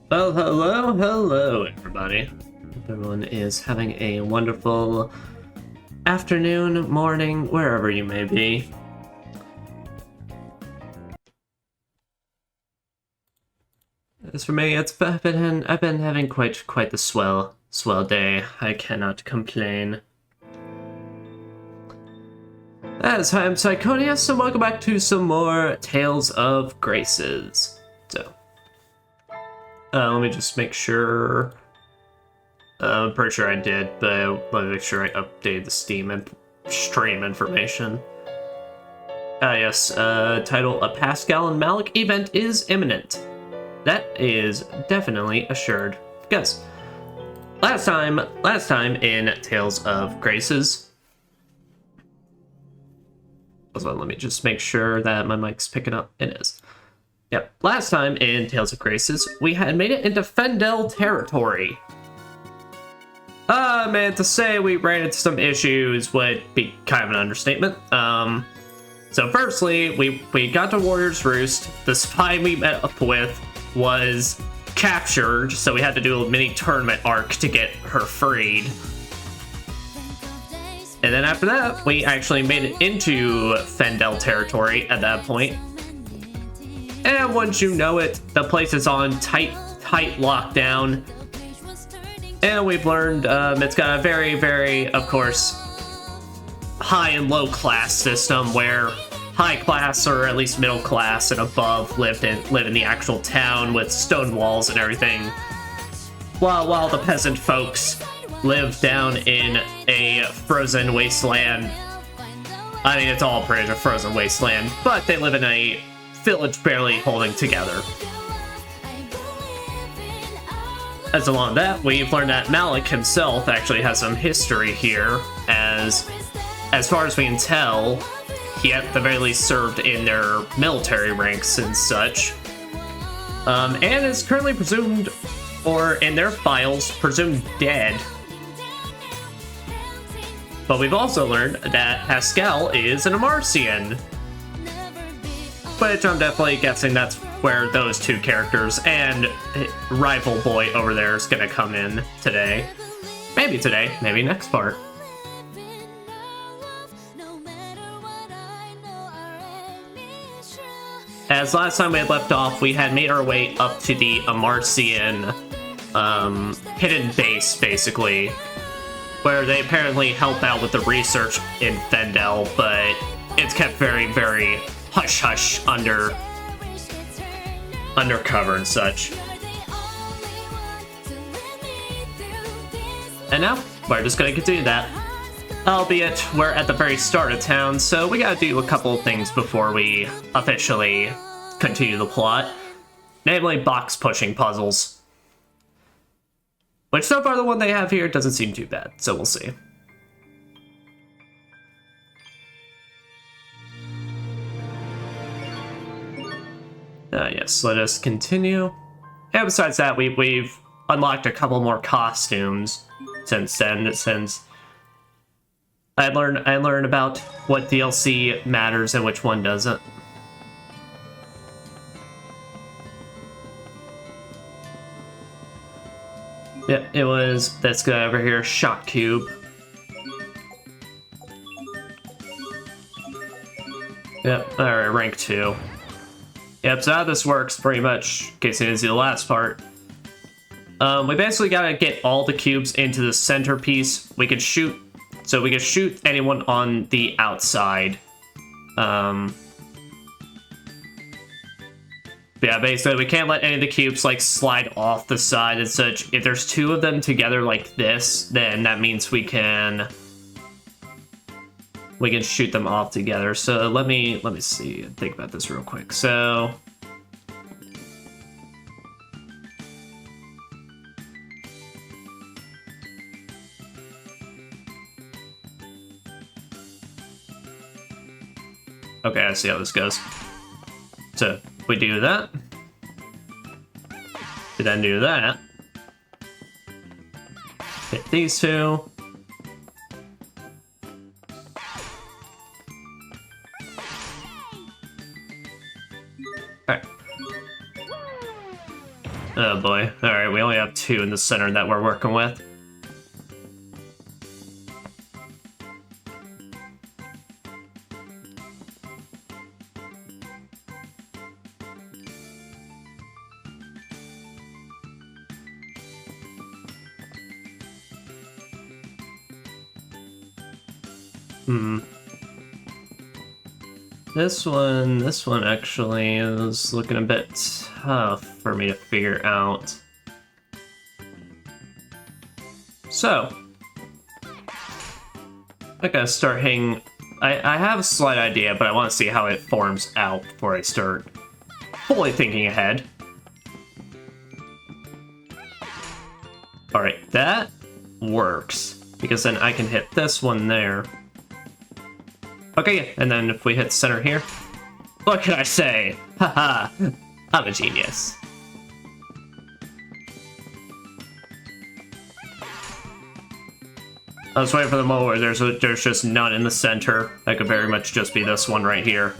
Well, hello, everybody. Hope everyone is having a wonderful afternoon, morning, wherever you may be. As for me, I've been having quite the swell day. I cannot complain. As I'm Psychonius, and welcome back to some more Tales of Graces. So, let me just make sure. I'm pretty sure I did, but let me make sure I updated the Steam and stream information. Yes, title, A Pascal and Malik event is imminent. That is definitely assured. Because last time in Tales of Graces. Also, let me just make sure that my mic's picking up. It is. Yep, last time in Tales of Graces, we had made it into Fendel territory. Man, to say we ran into some issues would be kind of an understatement. So firstly, we got to Warrior's Roost. The spy we met up with was captured, so we had to do a mini tournament arc to get her freed. And then after that, we actually made it into Fendel territory at that point. And once you know it, the place is on tight lockdown. And we've learned it's got a very, of course, high and low class system where high class, or at least middle class and above, live in the actual town with stone walls and everything, while the peasant folks live down in a frozen wasteland. I mean, it's all pretty much a frozen wasteland, but they live in a village barely holding together. As along that, we've learned that Malik himself actually has some history here, as far as we can tell, he at the very least served in their military ranks and such, and is currently presumed, or in their files, presumed dead. But we've also learned that Pascal is an Amarcian, which I'm definitely guessing that's where those two characters and rival boy over there is gonna come in today. Maybe today, maybe next part. As last time we had left off, we had made our way up to the Amarcian hidden base, basically, where they apparently help out with the research in Fendel, but it's kept very hush-hush undercover and such. And now, we're just gonna continue that. Albeit, we're at the very start of town, so we gotta do a couple of things before we officially continue the plot. Namely, box-pushing puzzles. Which, so far, the one they have here doesn't seem too bad, so we'll see. Yes, let us continue. And besides that, we've unlocked a couple more costumes since then, since I learned about what DLC matters and which one doesn't. Yeah, it was this guy over here, Shot Cube. Yep, alright, rank 2. Yep, so how this works, pretty much, in case you didn't see the last part. We basically gotta get all the cubes into the centerpiece. We can shoot anyone on the outside. Yeah, basically, we can't let any of the cubes, like, slide off the side and such. If there's two of them together like this, then that means we can shoot them off together. So let me see, think about this real quick. So okay, I see how this goes. So we do that. We then do that. Hit these two. Oh boy. Alright, we only have 2 in the center that we're working with. This one actually is looking a bit tough for me to figure out. So, I gotta start hanging. I have a slight idea, but I want to see how it forms out before I start fully thinking ahead. Alright, that works, because then I can hit this one there. Okay, and then if we hit center here, what can I say? Haha, I'm a genius. I was waiting for the moment where there's just none in the center. That could very much just be this one right here.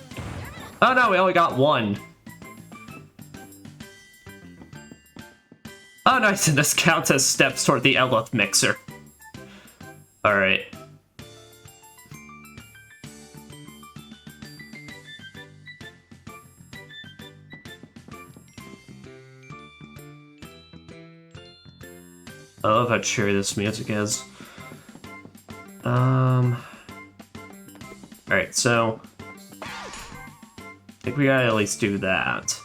Oh no, we only got 1. Oh nice, and this counts as steps toward the Elith mixer. Alright. I love how cheery this music is. Alright, so I think we gotta at least do that.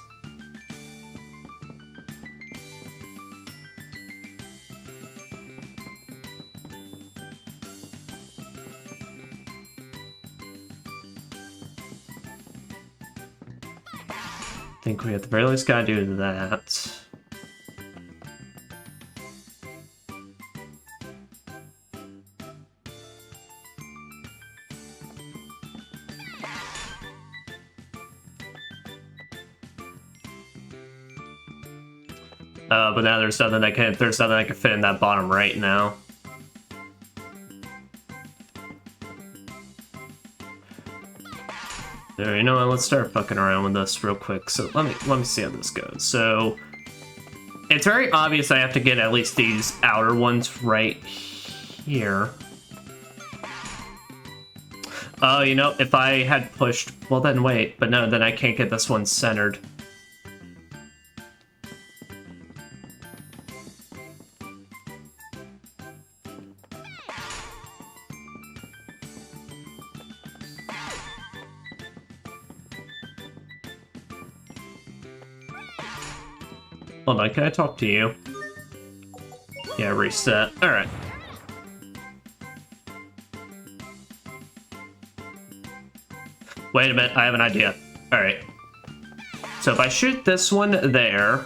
I think we at the very least gotta do that. But now there's nothing that can fit in that bottom right now. There, you know what? Let's start fucking around with this real quick. So let me see how this goes. So it's very obvious I have to get at least these outer ones right here. Oh, you know, if I had pushed, well then wait, but no, then I can't get this one centered. Hold on, can I talk to you? Yeah, reset. Alright. Wait a minute, I have an idea. Alright. So if I shoot this one there...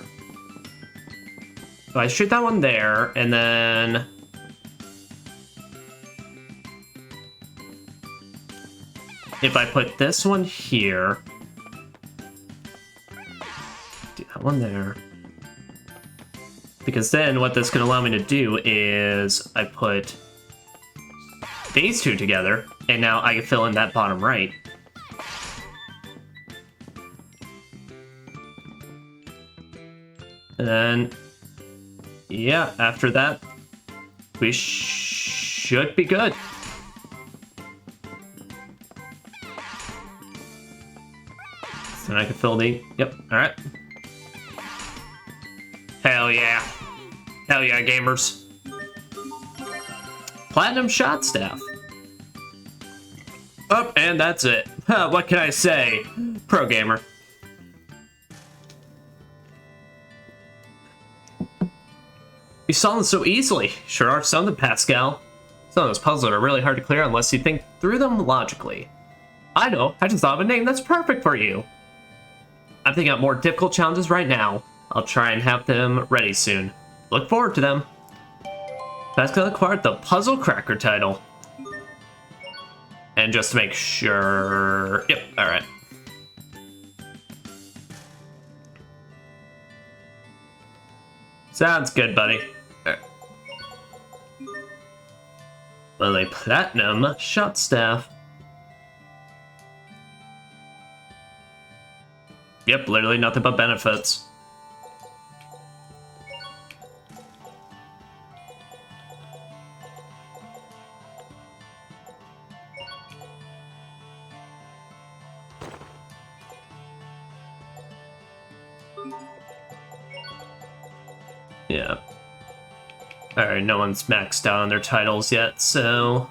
If I shoot that one there, and then... If I put this one here... Do that one there... Because then what this can allow me to do is I put these 2 together, and now I can fill in that bottom right. And then, yeah, after that, we should be good. So I can fill the, yep, alright. Hell yeah. Hell yeah, gamers. Platinum shot staff. Oh, and that's it. Huh, what can I say? Pro gamer. You solved them so easily. Sure are something, Pascal. Some of those puzzles are really hard to clear unless you think through them logically. I know, I just thought of a name that's perfect for you. I'm thinking of more difficult challenges right now. I'll try and have them ready soon. Look forward to them. Pascal acquired the Puzzle Cracker title. And just to make sure... Yep, alright. Sounds good, buddy. Right. Well, a platinum shot staff. Yep, literally nothing but benefits. Yeah. Alright, no one's maxed out on their titles yet, so...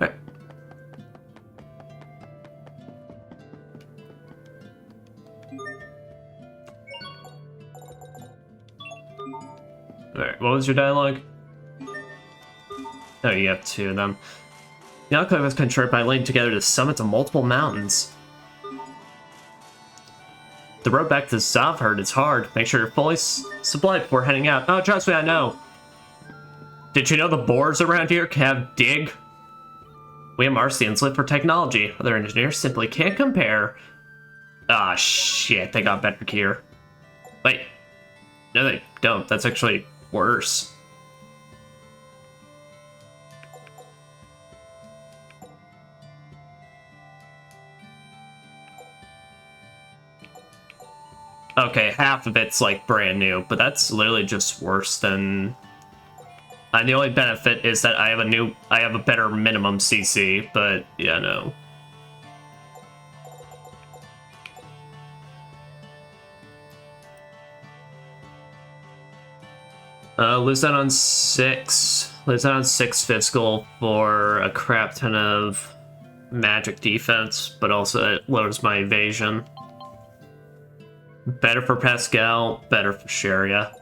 Alright. Alright, what was your dialogue? Oh, you have two of them. The Enclave was controlled by linking together the summits of multiple mountains. The road back to Zavherd is hard. Make sure you're fully supplied before heading out. Oh, trust me, I know. Did you know the boars around here can have dig? We have Marcians live for technology. Other engineers simply can't compare. Ah, shit, they got better gear. Wait. No, they don't. That's actually worse. Okay, half of it's like brand new, but that's literally just worse than... And the only benefit is that I have a better minimum CC, but yeah, no. Lives out on 6. Lives out on 6 physical for a crap ton of magic defense, but also it lowers my evasion. Better for Pascal, better for Sharia.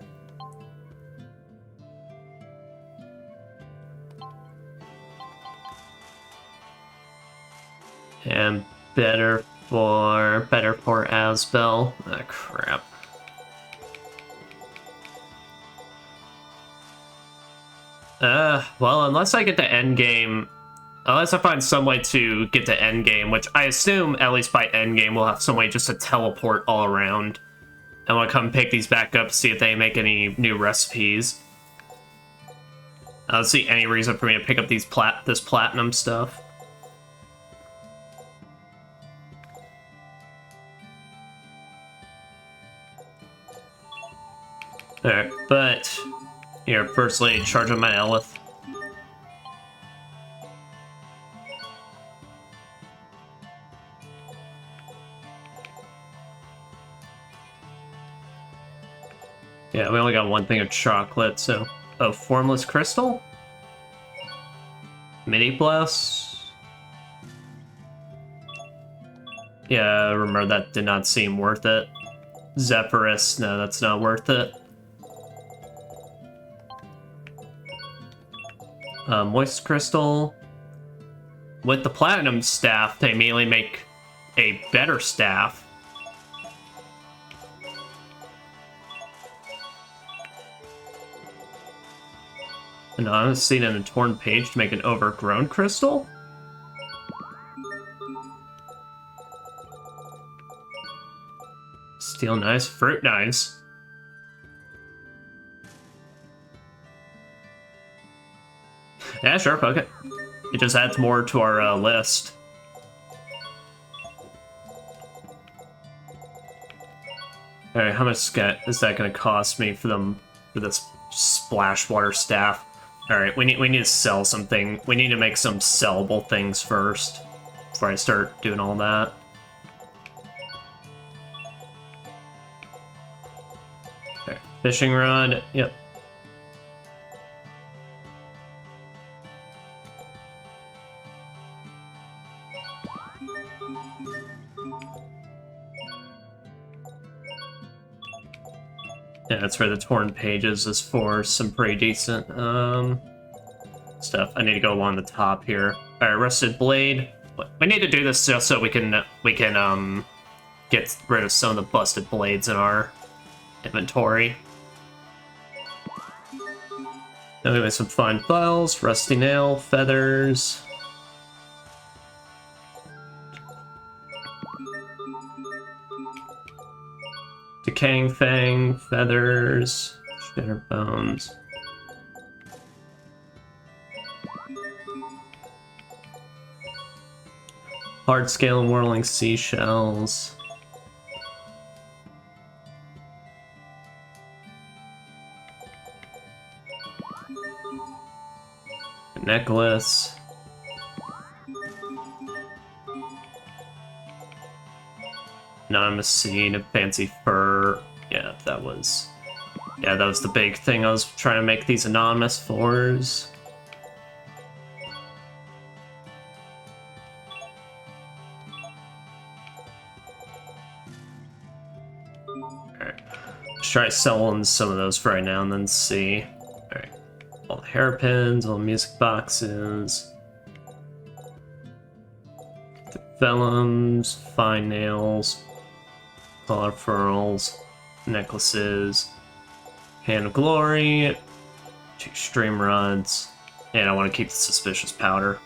And better for Asbel. Ah, crap. Well, unless I get to endgame, unless I find some way to get to endgame, which I assume, at least by endgame, we'll have some way just to teleport all around. I want to come pick these back up, see if they make any new recipes. I don't see any reason for me to pick up these this platinum stuff. Alright, but here, firstly, charge on my Elith. Yeah, we only got one thing of chocolate, so... Oh, Formless Crystal? Mini Bless? Yeah, I remember that did not seem worth it. Zephyrus, no, that's not worth it. Moist Crystal. With the Platinum Staff, they immediately make a better staff. An honest seed and a torn page to make an overgrown crystal? Steel knives, fruit knives. Yeah, sure, fuck it. It just adds more to our list. Alright, how much is that gonna cost me for this splash water staff? Alright, we need to sell something. We need to make some sellable things first before I start doing all that. Okay, fishing rod, yep. Yeah, that's where the torn pages is for some pretty decent stuff. I need to go along the top here. Alright, rusted blade. We need to do this just so we can get rid of some of the busted blades in our inventory. Then we have some fine files, rusty nail, feathers. Decaying Fang, feathers, shatter bones. Hard scale and whirling seashells. A necklace. Anonymous seed, a fancy fur. Yeah, that was the big thing I was trying to make these anonymous fours. Alright. Let's try selling some of those for right now and then see. Alright. All the hairpins, all the music boxes. The vellums, fine nails, collar furls, necklaces, hand of glory, 2 stream rods, and I want to keep the suspicious powder.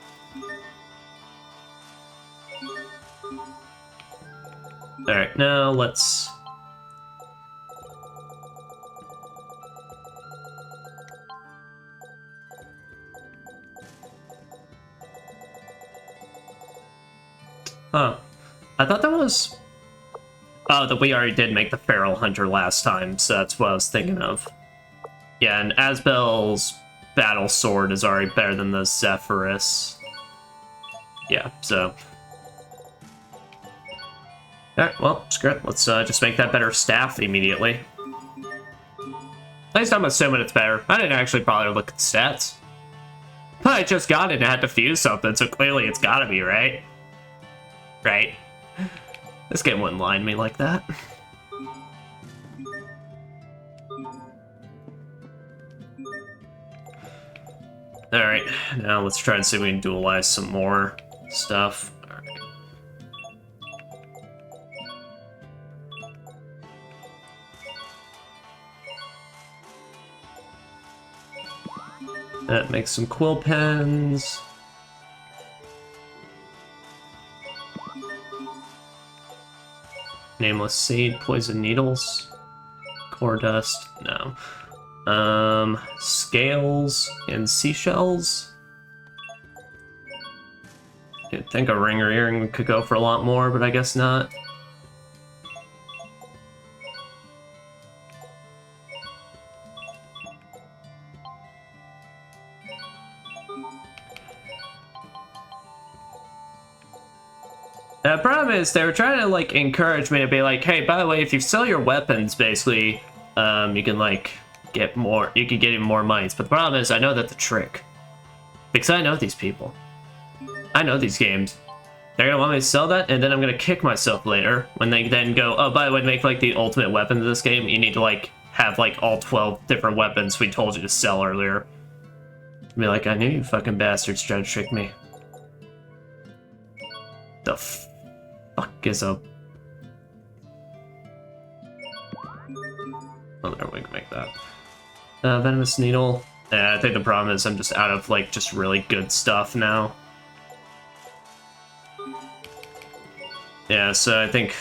Alright, now let's... Huh. I thought that was... Oh, that we already did make the Feral Hunter last time, so that's what I was thinking of. Yeah, and Asbel's Battle Sword is already better than the Zephyrus. Yeah, so... Alright, well, screw it. Let's just make that better staff immediately. At least I'm assuming it's better. I didn't actually bother to look at the stats. But I just got it and had to fuse something, so clearly it's gotta be, right? Right. This game wouldn't lie to me like that. Alright, now let's try and see if we can dualize some more stuff. Alright. That makes some quill pens. Nameless seed, poison needles, core dust, no. Scales and seashells. You'd think a ringer earring could go for a lot more, but I guess not. The problem is they were trying to like encourage me to be like, hey, by the way, if you sell your weapons, basically, you can like get more. You can get even more monies. But the problem is, I know that's the trick because I know these people. I know these games. They're gonna want me to sell that, and then I'm gonna kick myself later when they then go, oh, by the way, to make like the ultimate weapon of this game, you need to like have like all 12 different weapons we told you to sell earlier. Be like, I knew you fucking bastards tried to trick me. The fuck is a... Oh, there, we can make that. Venomous Needle. Yeah, I think the problem is I'm just out of, like, just really good stuff now. Yeah, so I think,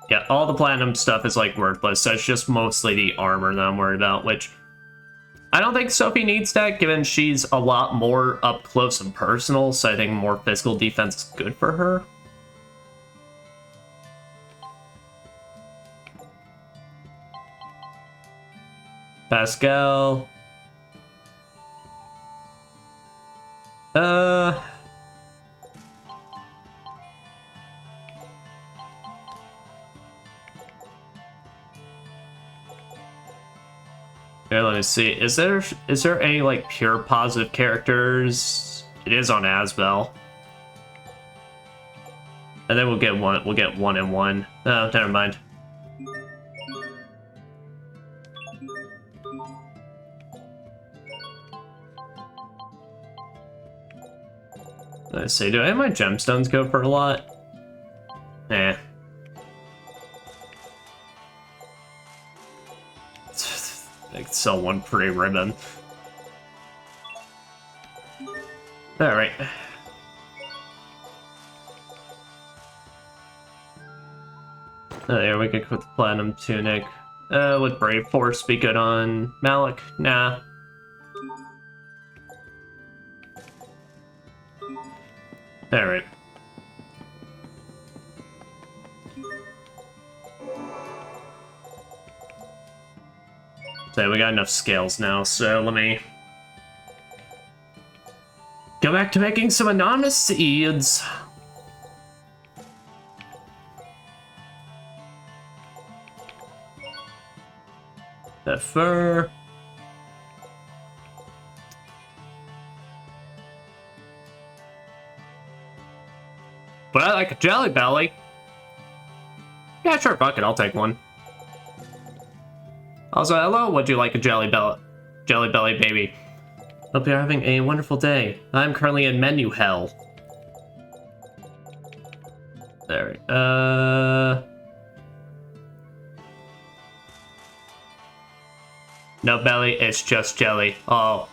yeah, all the platinum stuff is, like, worthless, so it's just mostly the armor that I'm worried about, which... I don't think Sophie needs that, given she's a lot more up close and personal, so I think more physical defense is good for her. Pascal. Here, let me see. Is there any like pure positive characters? It is on Asbel. And then we'll get one and one. Oh, never mind. Let's see, do any of my gemstones go for a lot? Eh. I could sell one free ribbon. Alright. Oh, there we could put the platinum tunic. Would Brave Force be good on Malik? Nah. Alright. So we got enough scales now, so let me... Go back to making some anonymous seeds. The fur. But I like a Jelly Belly. Yeah, sure, fuck it, I'll take one. Also, hello, would you like a Jelly Belly baby? Hope you're having a wonderful day. I'm currently in menu hell. There, no belly, it's just jelly. Oh.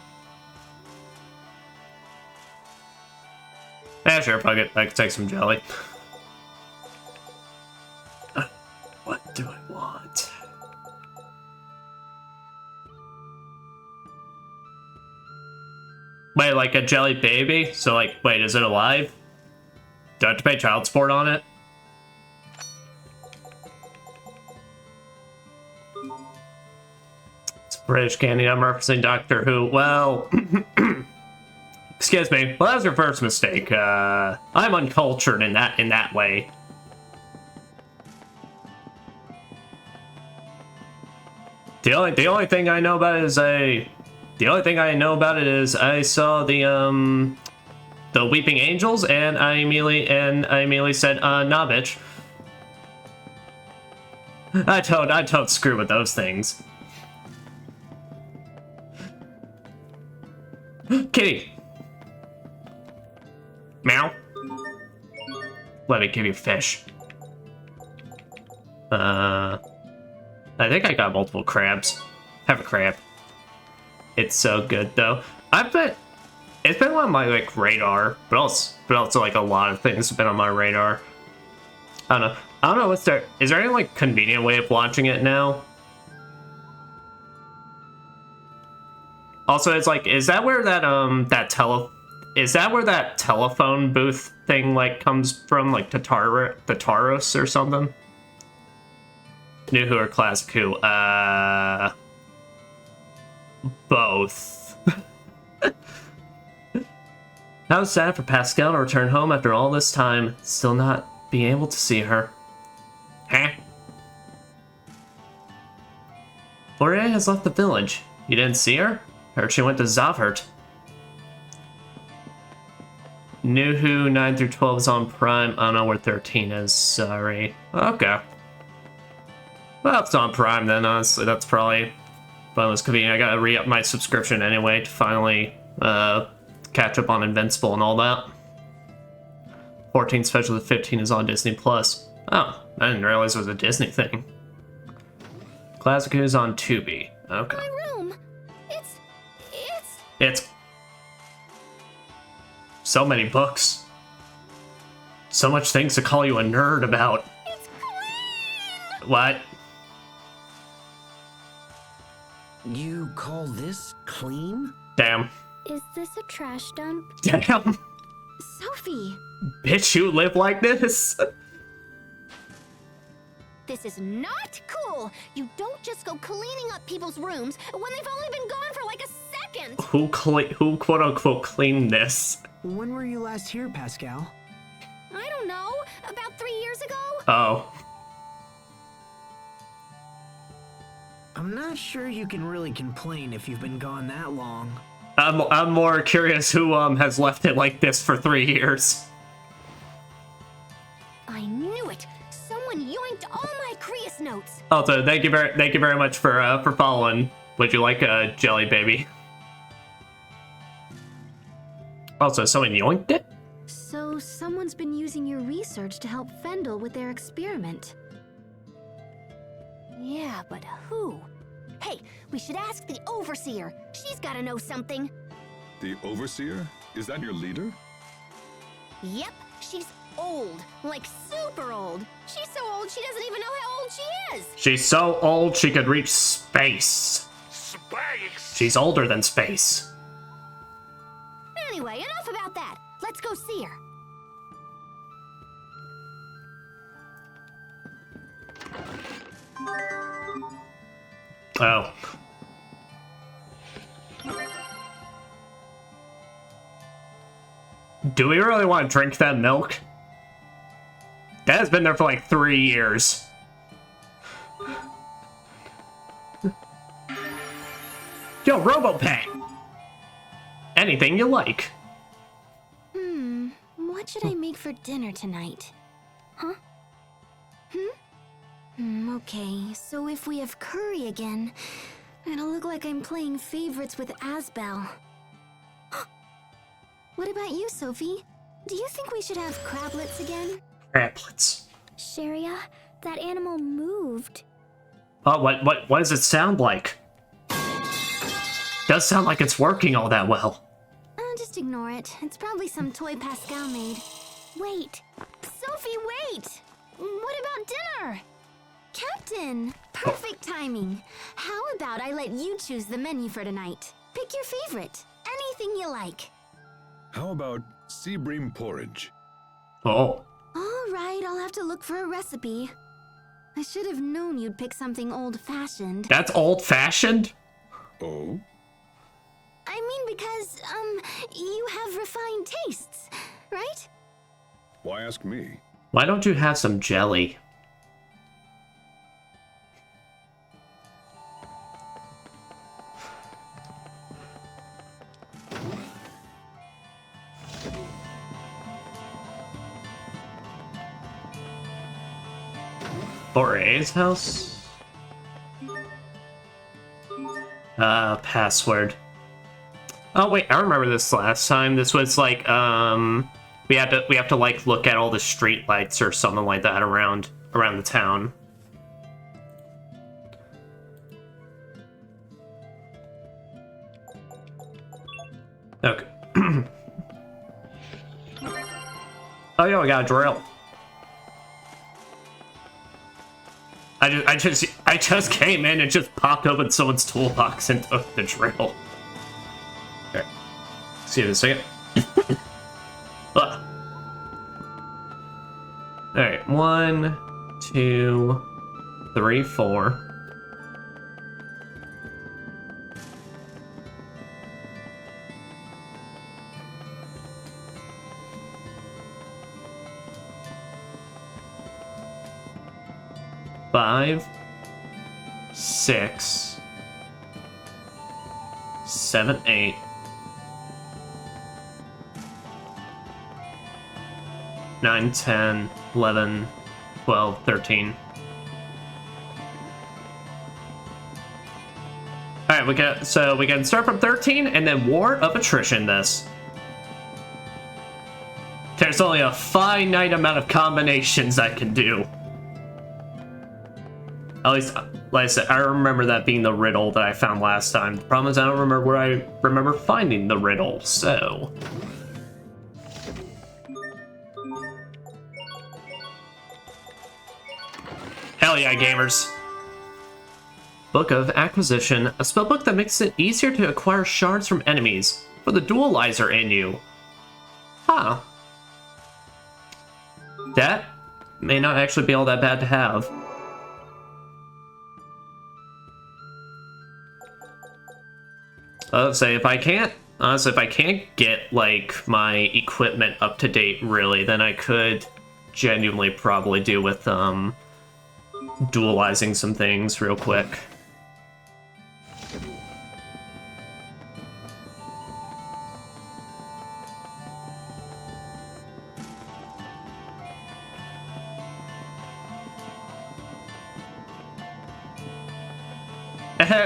Yeah, sure, fuck it. I can take some jelly. What do I want? Wait, like a jelly baby? So, like, wait, is it alive? Do I have to pay child support on it? It's British candy. I'm referencing Doctor Who. Well, excuse me. Well, that was your first mistake. I'm uncultured in that way. The only thing I know about it is I saw the Weeping Angels, and I immediately said, nah, bitch. I don't screw with those things. Kitty. Meow. Let me give you fish. I think I got multiple crabs. Have a crab. It's so good though. It's been on my like radar, but also like a lot of things have been on my radar. I don't know. Is there any like convenient way of watching it now? Also, it's like, is that where that telephone booth thing like comes from, like Tartarus or something? New Who or Classic Who? Both. How sad for Pascal to return home after all this time, still not being able to see her. Huh? Florian has left the village. You didn't see her? Heard she went to Zavhert. New Who 9 through 12 is on Prime. I don't know where 13 is. Sorry. Okay. Well, it's on Prime then, honestly. That's probably most convenient. I gotta re-up my subscription anyway to finally catch up on Invincible and all that. 14 special to 15 is on Disney Plus. Oh, I didn't realize it was a Disney thing. Classic is on Tubi. Okay. My room. It's so many books. So much things to call you a nerd about. It's clean. What? You call this clean? Damn. Is this a trash dump? Damn. Sophie! Bitch, you live like this? This is not cool! You don't just go cleaning up people's rooms when they've only been gone for like a second! Who quote-unquote cleaned this? When were you last here, Pascal? I don't know. About 3 years ago? Oh. I'm not sure you can really complain if you've been gone that long. I'm more curious who has left it like this for 3 years. I knew it! Someone yoinked all my Creus notes! Also, thank you very much for following. Would you like a jelly baby? Also, someone yoinked it? So someone's been using your research to help Fendel with their experiment. Yeah, but who? Hey, we should ask the Overseer. She's gotta know something. The Overseer? Is that your leader? Yep, she's old. Like super old. She's so old she doesn't even know how old she is. She's so old she could reach space. Space! She's older than space. Anyway, enough about that. Let's go see her. Oh. Do we really want to drink that milk? That has been there for like 3 years. Yo, RoboPet! Anything you like. What should I make for dinner tonight? Huh? Okay, so if we have curry again, it'll look like I'm playing favorites with Asbel. What about you, Sophie? Do you think we should have crablets again? Crablets. Sharia, that animal moved. Oh, what does it sound like? Does sound like it's working all that well. Just ignore it. It's probably some toy Pascal made. Wait! Sophie, wait! What about dinner? Captain! Perfect timing. How about I let you choose the menu for tonight? Pick your favorite. Anything you like. How about sea bream porridge? Oh. Alright, I'll have to look for a recipe. I should have known you'd pick something old-fashioned. That's old-fashioned? Oh? I mean because, you have refined tastes, right? Why ask me? Why don't you have some jelly? Borea's house? Password. Oh wait, I remember this last time. This was like, we have to like look at all the street lights or something like that around the town. Okay. Oh yeah, I got a drill. I just came in and just popped open someone's toolbox and took the drill. Okay. See you in a second. Alright, 1, 2, 3, 4. Five, 6, 7, 8. 9, 10, 11, 12, 13. Alright, we can start from 13 and then War of Attrition this. There's only a finite amount of combinations I can do. At least, like I said, I remember that being the riddle that I found last time. The problem is I don't remember where I remember finding the riddle, so... Hell yeah, gamers. Book of Acquisition, a spellbook that makes it easier to acquire shards from enemies for the dualizer in you. Huh. That may not actually be all that bad to have. Say if I can't get like my equipment up to date really, then I could genuinely probably do with dualizing some things real quick.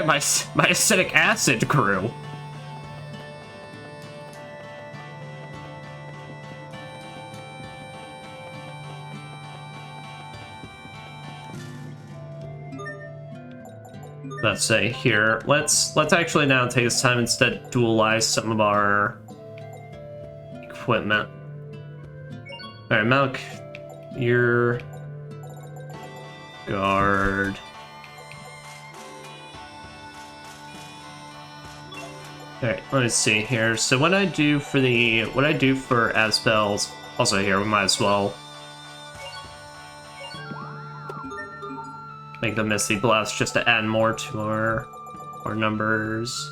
my acidic acid grew. Let's say here, let's actually now take this time instead dualize some of our equipment. All right, Malk, your guard. Alright, let me see here. So what I do for Asbel's, also here, we might as well make the Misty Blast just to add more to our numbers.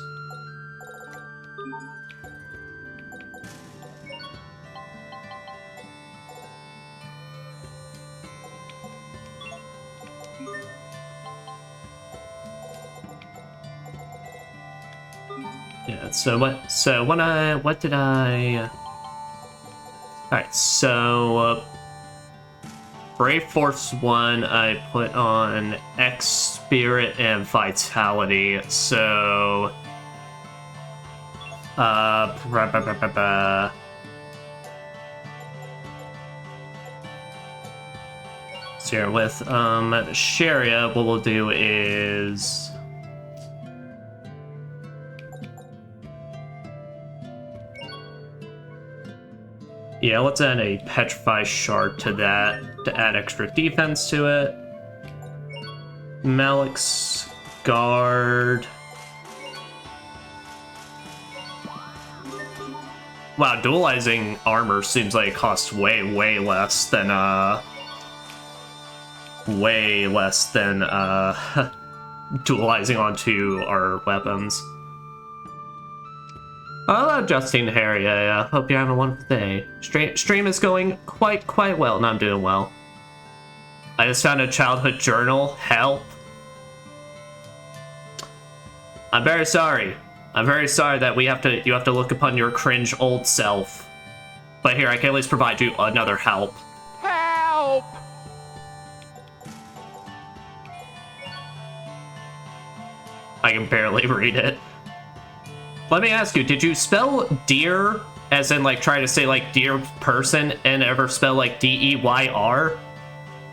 Yeah, so what did I... Alright, so... Brave Force 1, I put on X Spirit and Vitality, so... So here with Sharia, what we'll do is... Yeah, let's add a Petrify Shard to that to add extra defense to it. Malik's Guard. Wow, dualizing armor seems like it costs way less than dualizing onto our weapons. Oh, Justine here, yeah. Hope you're having a wonderful day. Stream is going quite well, and I'm doing well. I just found a childhood journal. Help. I'm very sorry. I'm very sorry that you have to look upon your cringe old self. But here, I can at least provide you another help. Help! I can barely read it. Let me ask you, did you spell deer as in like try to say like dear person and ever spell like D-E-Y-R?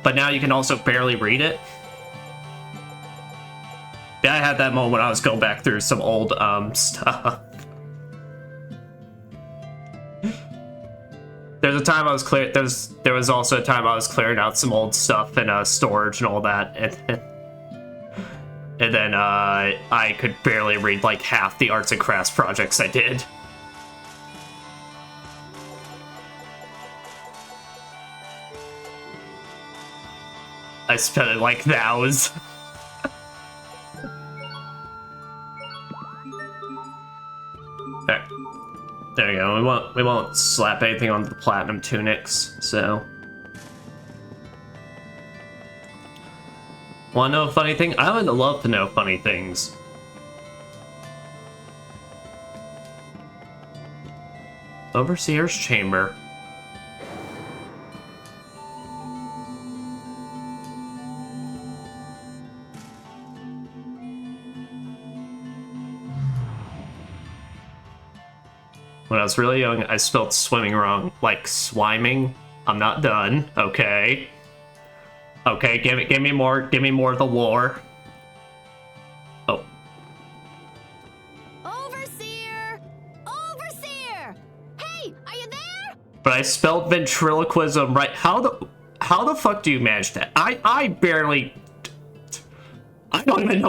But now you can also barely read it? Yeah, I had that moment when I was going back through some old stuff. There was also a time I was clearing out some old stuff in storage and all that, and then I could barely read like half the arts and crafts projects I did. I spent it like thous. There you go. We won't slap anything on the platinum tunics, so. Wanna know a funny thing? I would love to know funny things. Overseer's Chamber. When I was really young, I spelled swimming wrong, like swiming. I'm not done. Okay. Okay, give me more of the lore. Oh. Overseer! Overseer! Hey, are you there? But I spelled ventriloquism right. How the fuck do you manage that? I barely. I don't even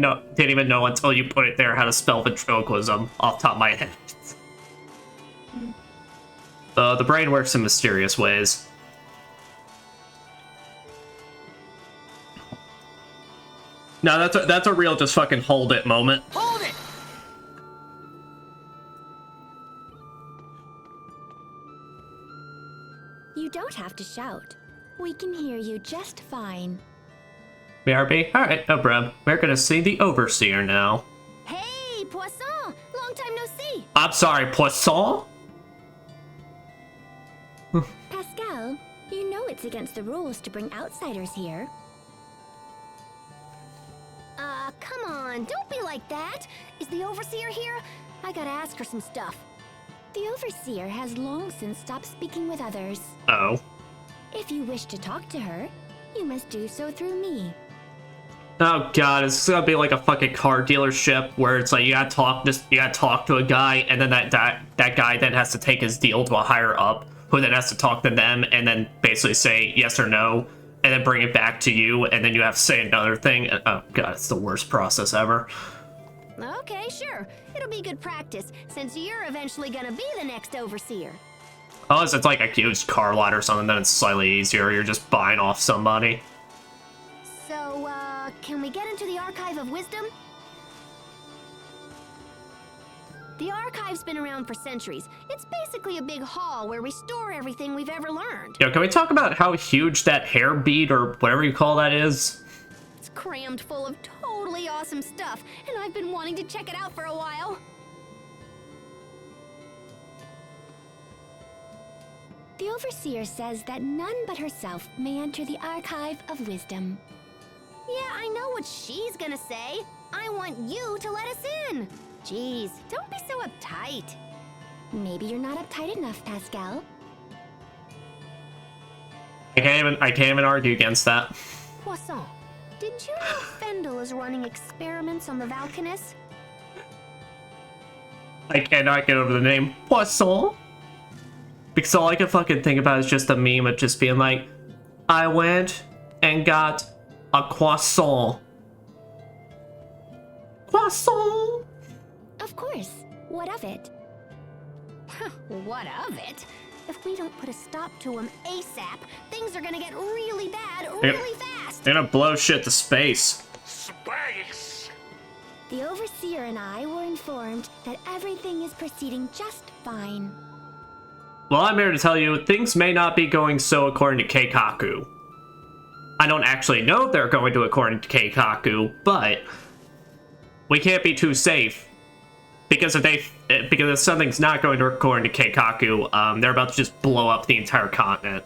know. Didn't even know until you put it there how to spell ventriloquism off the top of my head. The brain works in mysterious ways. No, that's a real just fucking hold it moment. Hold it! You don't have to shout. We can hear you just fine. BRB? Alright, no problem. We're gonna see the Overseer now. Hey, Poisson! Long time no see! I'm sorry, Poisson? Pascal, you know it's against the rules to bring outsiders here. Come on, don't be like that. Is the Overseer here? I gotta ask her some stuff. The Overseer has long since stopped speaking with others. Oh. If you wish to talk to her, you must do so through me. Oh god, it's gonna be like a fucking car dealership where it's like you gotta talk to a guy, and then that guy then has to take his deal to a higher up, who then has to talk to them and then basically say yes or no, and then bring it back to you, and then you have to say another thing. Oh god, it's the worst process ever. Okay, sure. It'll be good practice, since you're eventually gonna be the next Overseer. Unless it's like a used car lot or something, then it's slightly easier. You're just buying off somebody. So, can we get into the Archive of Wisdom? The Archive's been around for centuries. It's basically a big hall where we store everything we've ever learned. Yo, can we talk about how huge that hair bead or whatever you call that is? It's crammed full of totally awesome stuff, and I've been wanting to check it out for a while. The Overseer says that none but herself may enter the Archive of Wisdom. Yeah, I know what she's gonna say. I want you to let us in. Jeez, don't be so uptight. Maybe you're not uptight enough, Pascal. I can't even argue against that. Poisson, did you know Fendel is running experiments on the Valkanus? I cannot get over the name Poisson. Because all I can fucking think about is just a meme of just being like, I went and got a croissant. Croissant! Of course. What of it? What of it? If we don't put a stop to him ASAP, things are gonna get really bad really fast. They're gonna blow shit to space. Space! The Overseer and I were informed that everything is proceeding just fine. Well, I'm here to tell you, things may not be going so according to Keikaku. I don't actually know if they're going to according to Keikaku, but we can't be too safe. Because if something's not going to according to Keikaku, they're about to just blow up the entire continent.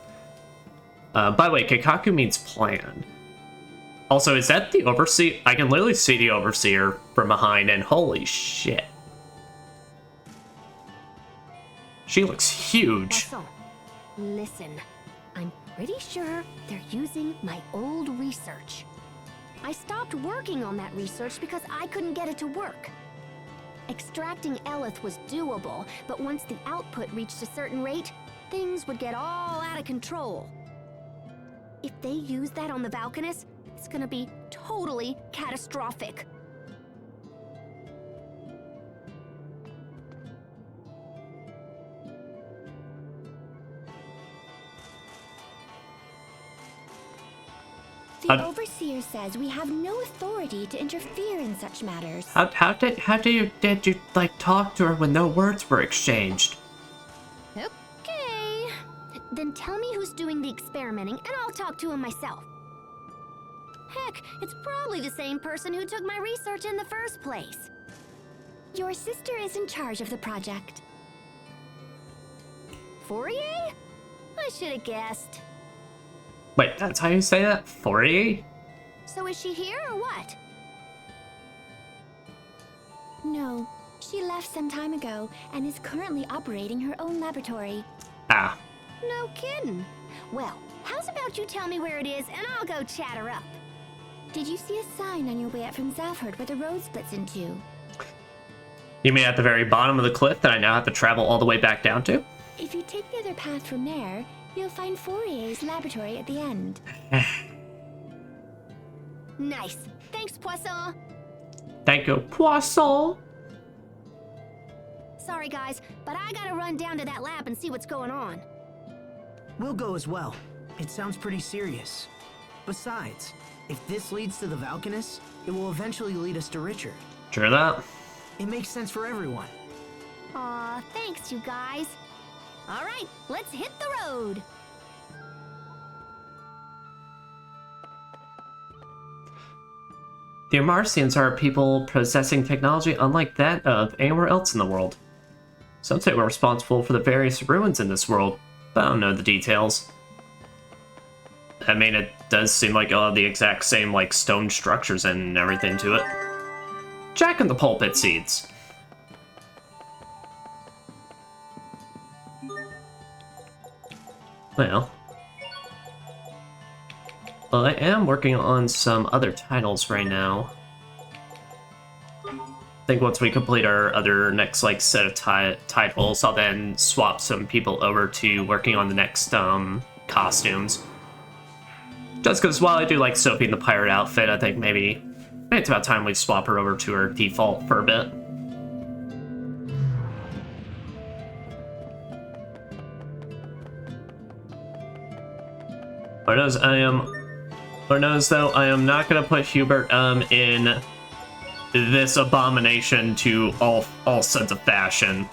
By the way, Keikaku means plan. Also, is that the Overseer? I can literally see the Overseer from behind, and holy shit. She looks huge. Poisson, listen. I'm pretty sure they're using my old research. I stopped working on that research because I couldn't get it to work. Extracting Elith was doable, but once the output reached a certain rate, things would get all out of control. If they use that on the Valkanus, it's gonna be totally catastrophic. The Overseer says we have no authority to interfere in such matters. How did you like talk to her when no words were exchanged? Okay. Then tell me who's doing the experimenting and I'll talk to him myself. Heck, it's probably the same person who took my research in the first place. Your sister is in charge of the project. Fourier? I should have guessed. Wait, that's how you say that? 40? So is she here or what? No, she left some time ago and is currently operating her own laboratory. Ah. No kidding. Well, how's about you tell me where it is and I'll go chat her up. Did you see a sign on your way up from Zalford where the road splits in two? You mean at the very bottom of the cliff that I now have to travel all the way back down to? If you take the other path from there, you'll find Fourier's laboratory at the end. Nice. Thanks, Poisson. Thank you, Poisson. Sorry, guys, but I gotta run down to that lab and see what's going on. We'll go as well. It sounds pretty serious. Besides, if this leads to the Valkanus, it will eventually lead us to Richard. Sure that. It makes sense for everyone. Aw, thanks, you guys. All right, let's hit the road. The Marcians are people possessing technology unlike that of anywhere else in the world. Some say we're responsible for the various ruins in this world, but I don't know the details. I mean, it does seem like the exact same, like, stone structures and everything to it. Jack in the Pulpit seeds. Well, I am working on some other titles right now. I think once we complete our other next like set of titles, I'll then swap some people over to working on the next costumes. Just because while I do like Sophie in the pirate outfit, I think maybe it's about time we swap her over to her default for a bit. Lord knows though, I am not gonna put Hubert in this abomination to all sense of fashion.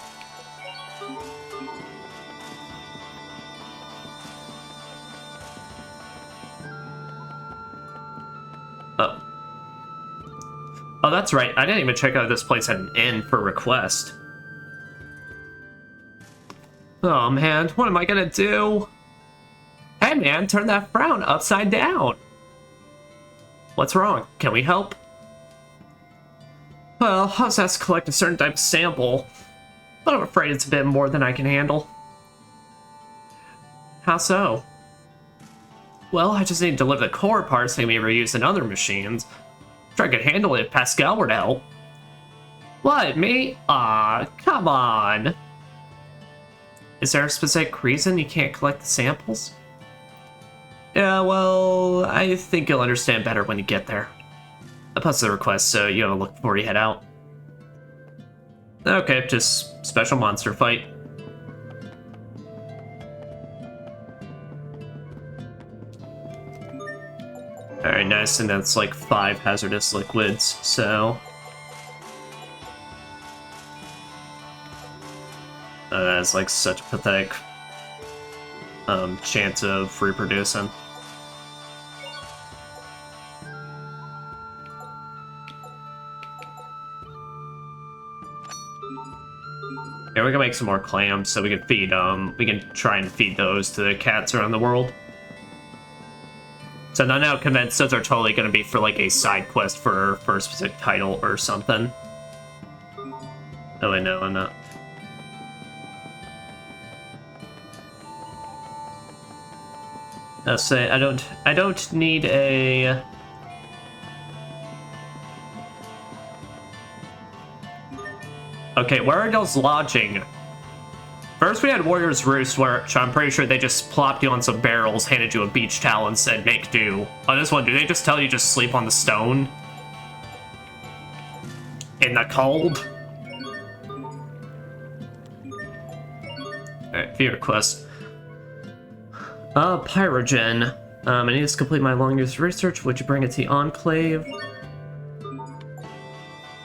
Oh, that's right. I didn't even check out if this place had an inn for request. Oh man, what am I gonna do? Hey man, turn that frown upside down. What's wrong? Can we help? Well, I was asked to collect a certain type of sample, but I'm afraid it's a bit more than I can handle. How so? Well, I just need to deliver the core parts that can be reused in other machines. I'm sure I could handle it if Pascal were to help. What, me? Aw, come on. Is there a specific reason you can't collect the samples? Yeah, well, I think you'll understand better when you get there. I posted the request, so you have a look before you head out. Okay, just special monster fight. Alright, nice, and that's like 5 hazardous liquids, so... that's like such a pathetic chance of reproducing. Yeah, we can make some more clams so we can feed we can try and feed those to the cats around the world. So I'm now convinced those are totally going to be for like a side quest for a specific title or something. Oh wait, no, I'm not. I'll say I don't need a... Okay, where are those lodging? First we had Warrior's Roost, which I'm pretty sure they just plopped you on some barrels, handed you a beach towel, and said, make do. On this one, do they just tell you just sleep on the stone? In the cold? Alright, fear quest. Pyrogen. I need to complete my long-used research. Would you bring it to the Enclave?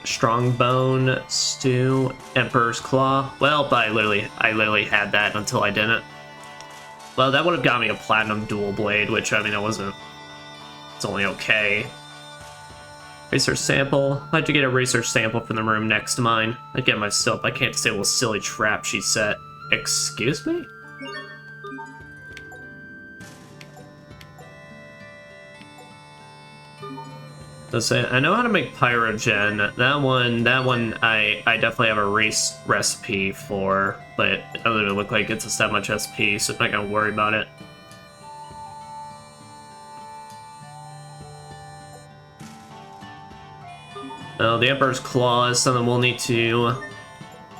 Strong Bone, Stew, Emperor's Claw. Well, but I literally had that until I didn't. Well, that would have got me a Platinum Dual Blade, which, I mean, it's only okay. Research sample. How'd you get a research sample from the room next to mine? I get myself. I can't say what silly trap she set. Excuse me? Let's say I know how to make pyrogen. That one I definitely have a recipe for, but it doesn't look like it's that much SP, so I'm not gonna worry about it. Oh, the Emperor's Claw is something we'll need to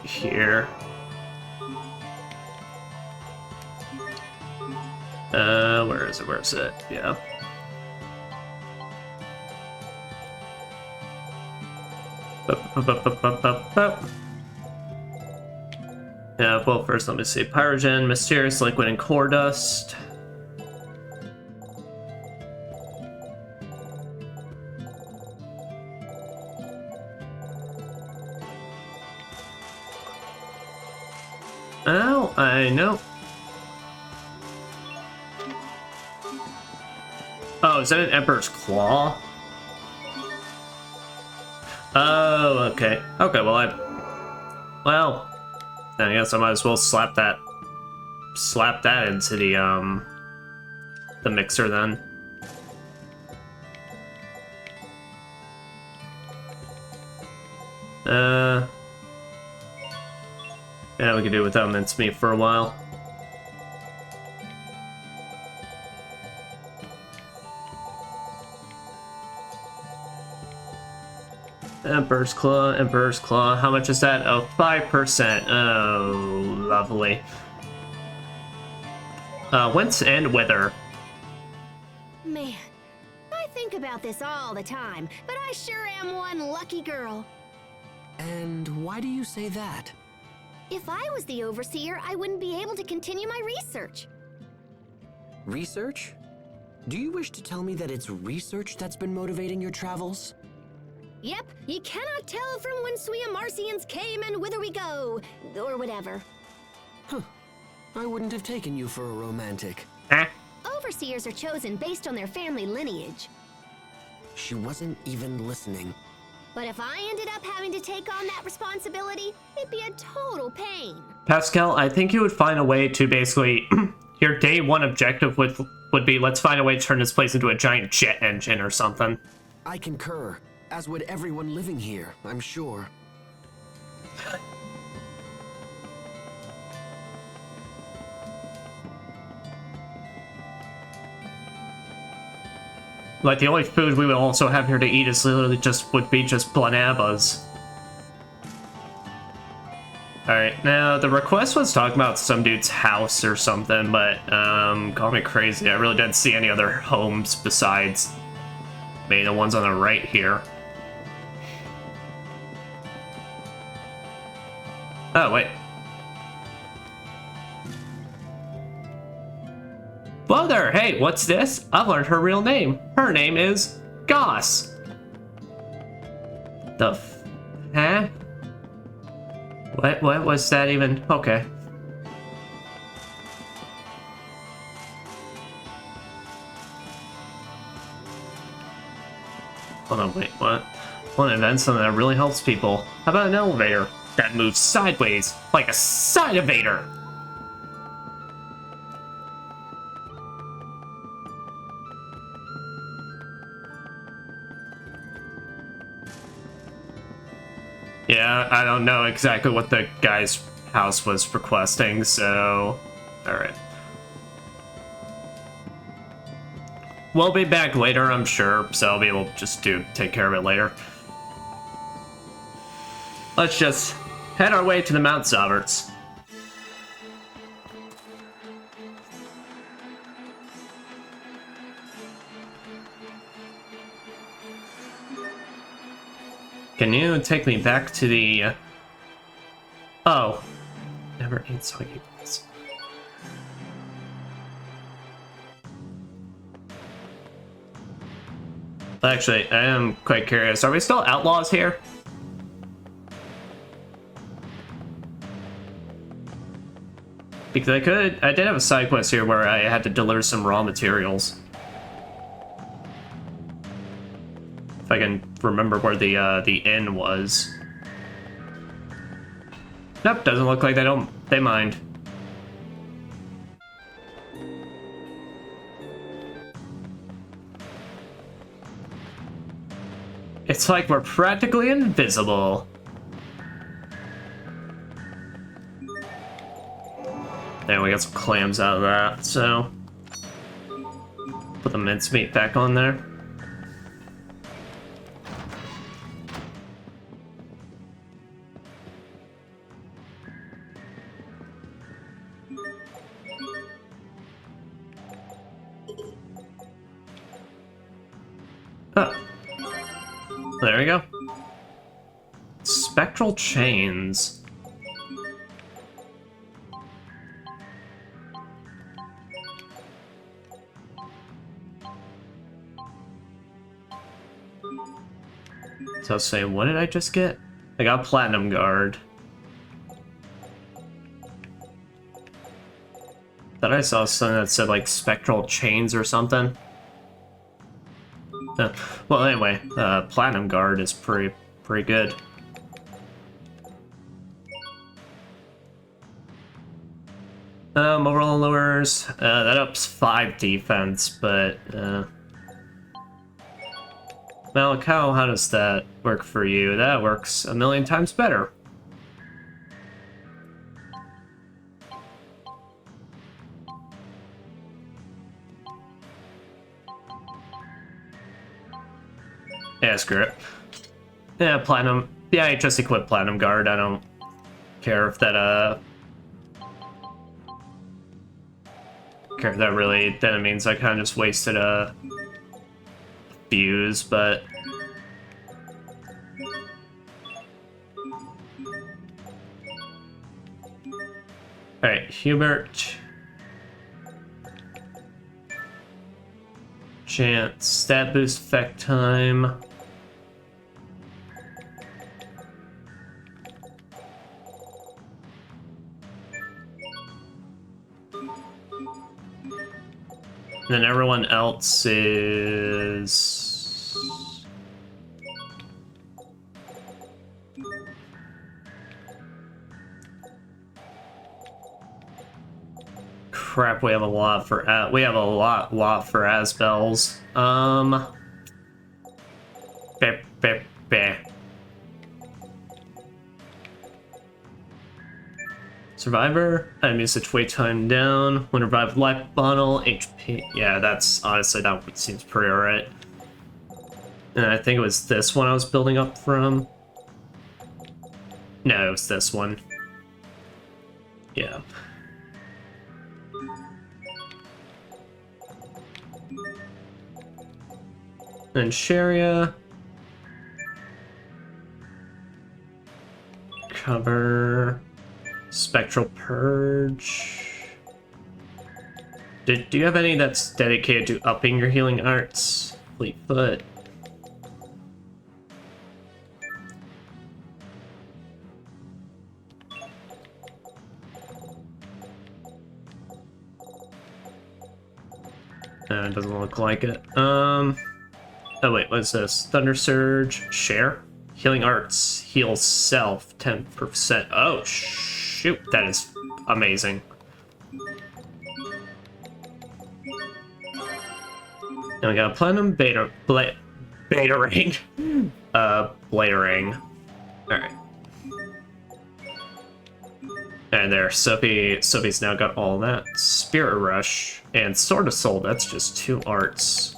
here. Where is it? Where is it? Yeah. Yeah, well, first let me see. Pyrogen, Mysterious Liquid, and Core Dust. Oh, I know. Oh, is that an Emperor's Claw? Oh, okay. Okay, well, I guess I might as well slap that into the mixer then. Yeah, we could do without mincemeat for a while. Emperor's Claw, Emperor's Claw. How much is that? Oh, 5%. Oh, lovely. Whence and whither? Man, I think about this all the time, but I sure am one lucky girl. And why do you say that? If I was the overseer, I wouldn't be able to continue my research. Research? Do you wish to tell me that it's research that's been motivating your travels? Yep, you cannot tell from whence we Amarcians came and whither we go, or whatever. Huh. I wouldn't have taken you for a romantic. Overseers are chosen based on their family lineage. She wasn't even listening. But if I ended up having to take on that responsibility, it'd be a total pain. Pascal, I think you would find a way to basically... your day one objective would be, let's find a way to turn this place into a giant jet engine or something. I concur, as would everyone living here, I'm sure. Like, the only food we would also have here to eat is literally would be just blanabas. Alright, now the request was talking about some dude's house or something, but, call me crazy, I really didn't see any other homes besides maybe the ones on the right here. Oh, wait. Whoa there, hey, what's this? I've learned her real name. Her name is Goss. Huh? What was that even? Okay. Hold on, wait, what? Want to invent something that really helps people. How about an elevator that moves sideways, like a side-evator? Yeah, I don't know exactly what the guy's house was requesting, so... Alright. We'll be back later, I'm sure, so I'll be able to just take care of it later. Let's just head our way to the Mount Zauberts. Can you take me back to the... Oh. Never ate soggy balls. Actually, I am quite curious. Are we still outlaws here? Because I did have a side quest here where I had to deliver some raw materials. If I can remember where the inn was. Nope, doesn't look like they mind. It's like we're practically invisible. There, we got some clams out of that, so... Put the mincemeat back on there. Oh. There we go. Spectral chains. So I was saying, what did I just get? I got Platinum Guard. Thought I saw something that said like Spectral Chains or something. Well, anyway, Platinum Guard is pretty good. Overall lowers, that ups 5 defense, but, Malakau, how does that work for you? That works a million times better. Yeah, screw it. Yeah, Platinum. Yeah, I just equipped Platinum Guard. I don't care if that, care if that really, then it means I kind of just wasted a fuse, but... Alright, Hubert. Chance, stat boost effect time. Then everyone else is... Crap, we have a lot for Asbel's. Beh, beh, beh. Survivor, enemies which wait time down. When revived life bottle, HP. Yeah, that's honestly that seems pretty alright. And I think it was this one I was building up from. No, it was this one. Yeah. And Sharia. Cover. Spectral Purge. Do you have any that's dedicated to upping your healing arts? Fleetfoot. It doesn't look like it. Oh wait, what's this? Thunder Surge, share? Healing Arts, heal self, 10%. Oh shoot, that is amazing. Now we got a Platinum Beta Ring. Bladering. Alright. And there, Sophie's now got all that. Spirit Rush and Sword of Soul, that's just 2 arts.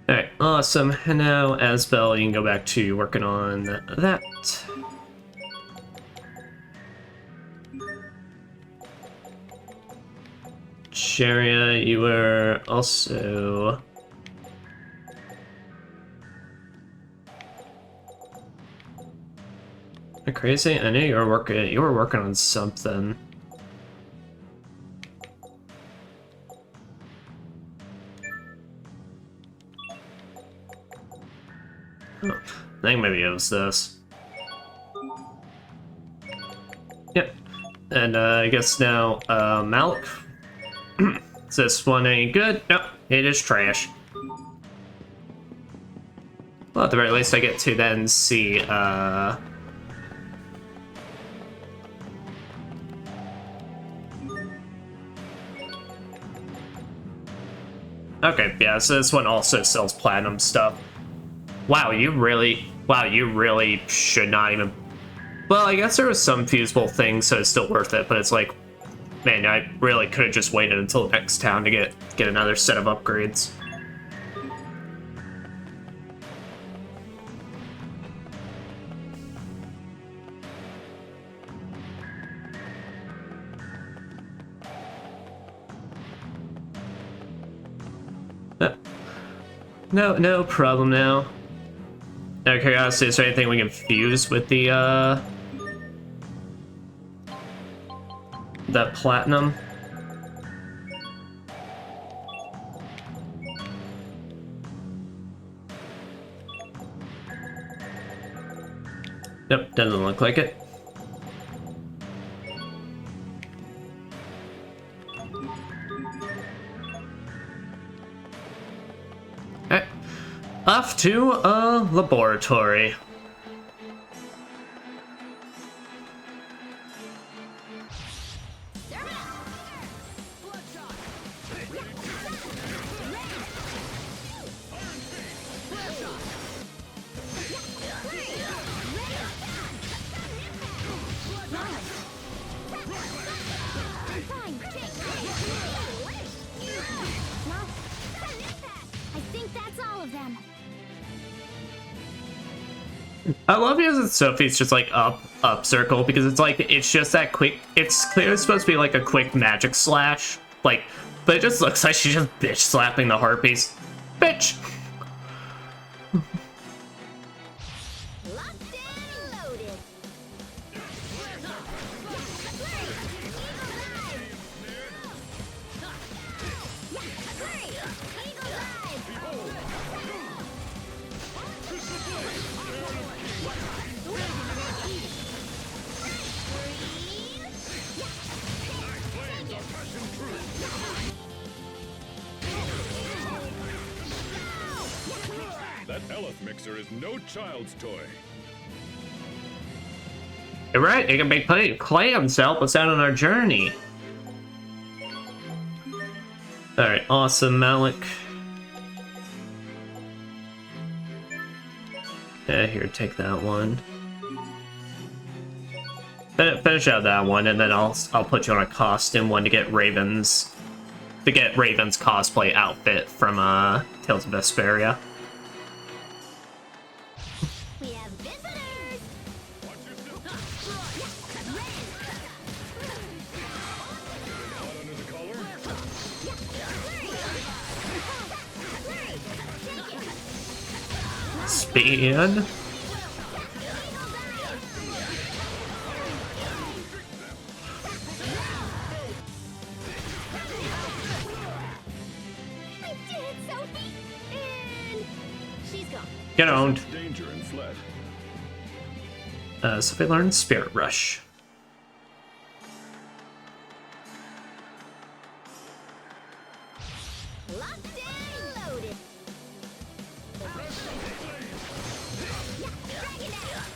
Alright, awesome. And now, Asbel, you can go back to working on that. Sharia, you were also... Am I crazy? I knew you were working on something. Oh, I think maybe it was this. Yep. And I guess now, Malik. Is this one any good? Nope, it is trash. Well, at the very least, I get to then see, Okay, yeah, so this one also sells platinum stuff. Wow, you really should not even... Well, I guess there was some feasible things, so it's still worth it, but it's like, man, I really could have just waited until the next town to get another set of upgrades. No problem now. Out of curiosity, is there anything we can fuse with the platinum? Nope, doesn't look like it. Off to a laboratory. I think that's all of them. I love using Sophie's just like up circle because it's like it's just that quick. It's clearly supposed to be like a quick magic slash, like, but it just looks like she's just bitch slapping the harpies. Bitch. Locked and loaded. That Eleth mixer is no child's toy. You're right, it can make clams to help us out on our journey. Alright, awesome, Malik. Yeah, here, take that one. Finish out that one, and then I'll put you on a costume one to get Raven's cosplay outfit from Tales of Vesperia. We have visitors! Speed. I did it, Sophie! And she's gone. Get owned. Danger and fled. Sophie learned Spirit Rush. Locked and loaded. Drag it out.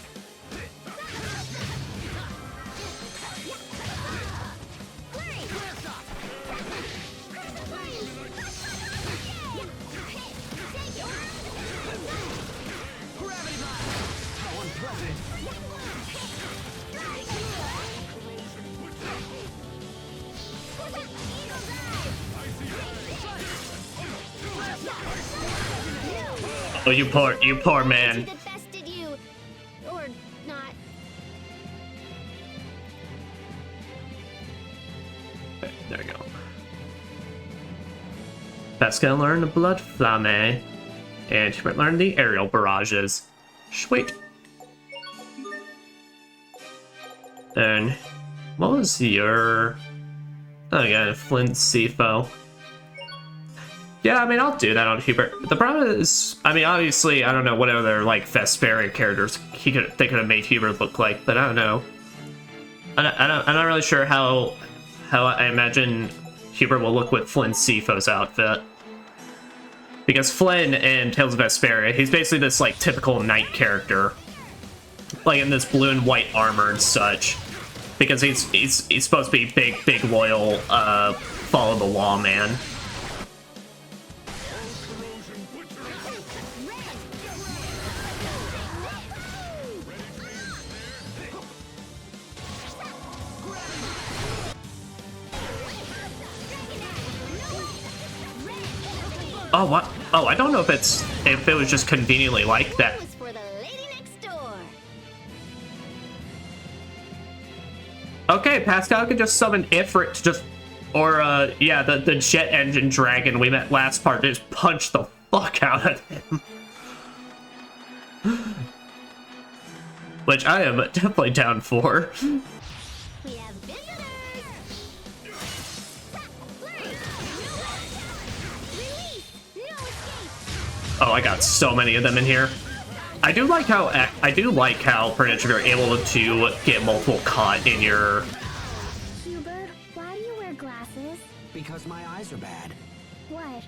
Oh, you poor man. That bested you, or not. Okay, there we go. Pascal learned the Blood Flamme, and Hubert learned the Aerial Barrages. Sweet. And what was your... Oh, yeah, Flint Sifo. Yeah, I mean, I'll do that on Hubert. The problem is, I mean, obviously, I don't know what other, like, Vesperia characters they could have made Hubert look like, but I don't know. I'm not really sure how I imagine Hubert will look with Flynn Sifo's outfit. Because Flynn in Tales of Vesperia, he's basically this, like, typical knight character. Like, in this blue and white armor and such. Because he's supposed to be big, loyal, follow the law man. Oh, what? Oh, I don't know if it was just conveniently like that. Was for the lady next door. Okay, Pascal can just summon Ifrit to just, or yeah, the jet engine dragon we met last part, just punch the fuck out of him. Which I am definitely down for. We have visitors. Release. No escape. Oh, I got so many of them in here. I do like how pretty much you're able to get multiple caught in your. Hubert, why do you wear glasses? Because my eyes are bad. What?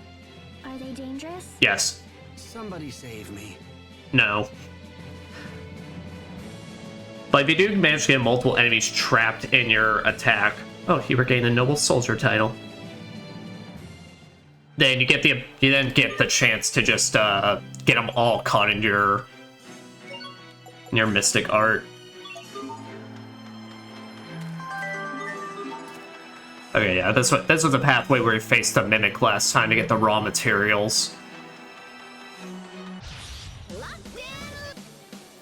Are they dangerous? Yes. Somebody save me. No. But if you do manage to get multiple enemies trapped in your attack, oh, you regain the Noble Soldier title. Then you then get the chance to just get them all caught in your mystic art. Okay, yeah, this was the pathway where we faced the Mimic last time to get the raw materials. Locked in.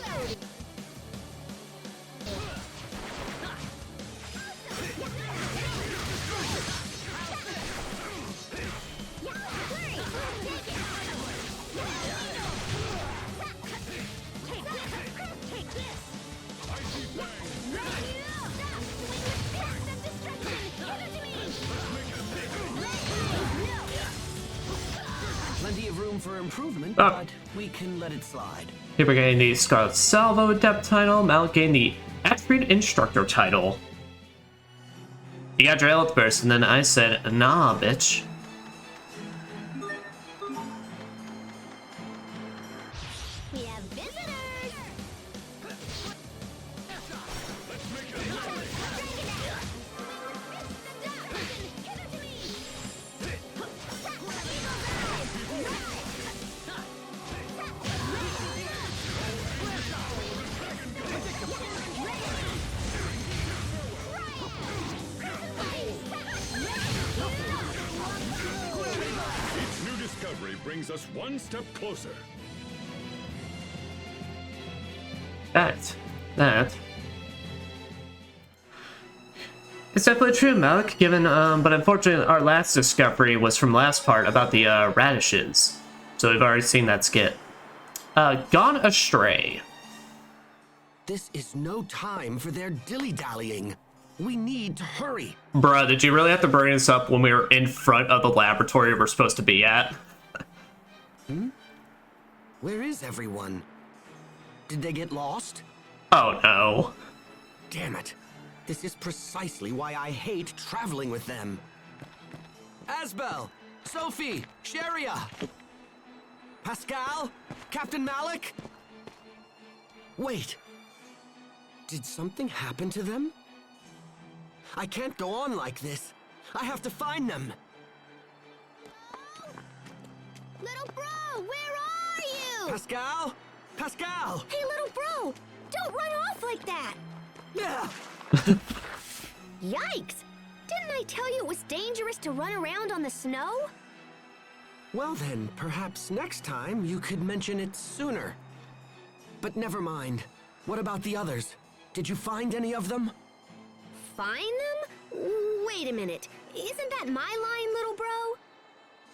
Loaded. Plenty of room for improvement, Oh. but we can let it slide. Here we're getting the Scarlet Salvo Adept title. Malik gained the Attribute Instructor title. You got your Burst, and then I said, nah, bitch. We have visitors. brings us one step closer. That. It's definitely true, Malik, given, but unfortunately our last discovery was from last part about the, radishes. So we've already seen that skit. Gone astray. This is no time for their dilly-dallying. We need to hurry. Bruh, did you really have to bring this up when we were in front of the laboratory we're supposed to be at? Where is everyone? Did they get lost? Oh no. Damn it. This is precisely why I hate traveling with them. Asbel, Sophie, Sharia, Pascal, Captain Malik? Wait. Did something happen to them? I can't go on like this. I have to find them. Little bro, where are you? Pascal? Pascal! Hey, little bro, don't run off like that. Yeah. Yikes! Didn't I tell you it was dangerous to run around on the snow? Well then, perhaps next time you could mention it sooner. But never mind. What about the others? Did you find any of them? Find them? Wait a minute. Isn't that my line, little bro?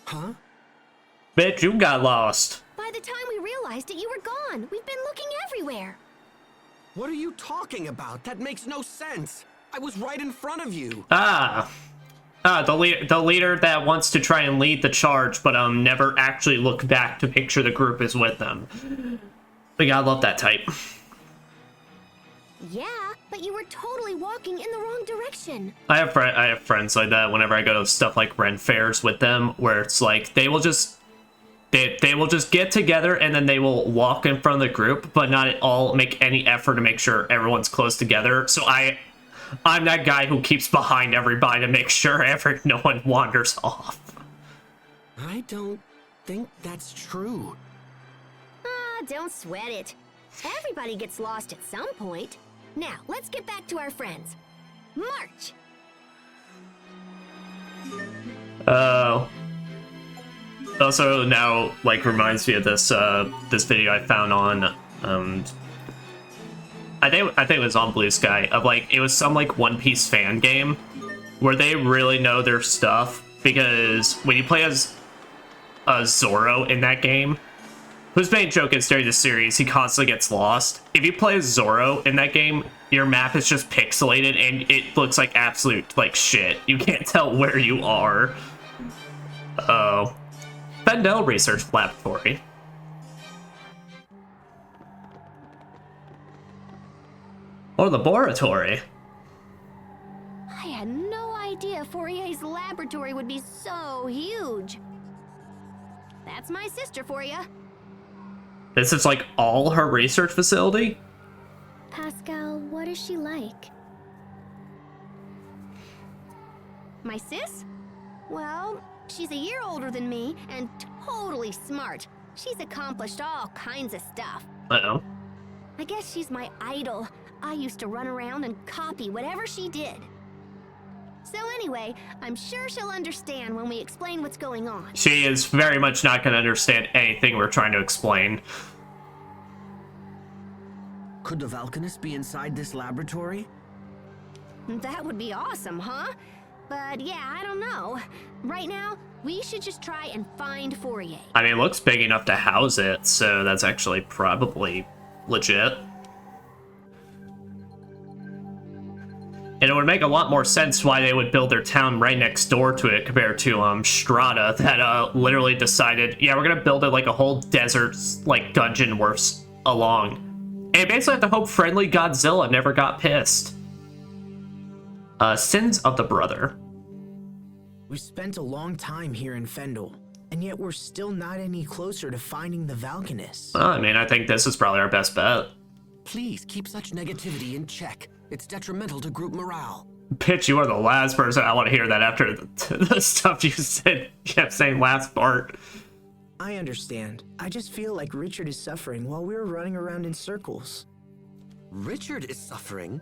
Huh? Bitch, you got lost. By the time we realized it, you were gone. We've been looking everywhere. What are you talking about? That makes no sense. I was right in front of you. The leader that wants to try and lead the charge, but never actually look back to make sure the group is with them. We gotta love that type. Yeah, but you were totally walking in the wrong direction. I have friends like that whenever I go to stuff like Ren fairs with them, where it's like they will just get together and then they will walk in front of the group, but not at all make any effort to make sure everyone's close together. So I'm that guy who keeps behind everybody to make sure no one wanders off. I don't think that's true. Don't sweat it. Everybody gets lost at some point. Now, let's get back to our friends. March! Also now, like, reminds me of this, this video I found on, I think it was on Blue Sky, of, like, it was some, like, One Piece fan game, where they really know their stuff, because when you play as Zoro in that game, whose main joke is during the series, he constantly gets lost. If you play as Zoro in that game, your map is just pixelated, and it looks like absolute, like, shit. You can't tell where you are. Oh. Fendel Research Laboratory. Or laboratory. I had no idea Fourier's laboratory would be so huge. That's my sister for you. This is like all her research facility? Pascal, what is she like? My sis? Well, she's a year older than me and totally smart. She's accomplished all kinds of stuff. Uh-oh. I guess she's my idol. I used to run around and copy whatever she did. So anyway, I'm sure she'll understand when we explain what's going on. She is very much not going to understand anything we're trying to explain. Could the Valkanist be inside this laboratory? That would be awesome, huh? But yeah, I don't know. Right now, we should just try and find Fourier. I mean, it looks big enough to house it, so that's actually probably legit. And it would make a lot more sense why they would build their town right next door to it compared to Strata that literally decided, yeah, we're gonna build it like a whole desert like dungeon worth along. And basically have to hope friendly Godzilla never got pissed. Sins of the Brother. We spent a long time here in Fendel, and yet we're still not any closer to finding the Valkanist. I mean, I think this is probably our best bet. Please keep such negativity in check. It's detrimental to group morale. Bitch, you are the last person I want to hear that after the stuff you said. You kept saying last part. I understand. I just feel like Richard is suffering while we're running around in circles. Richard is suffering?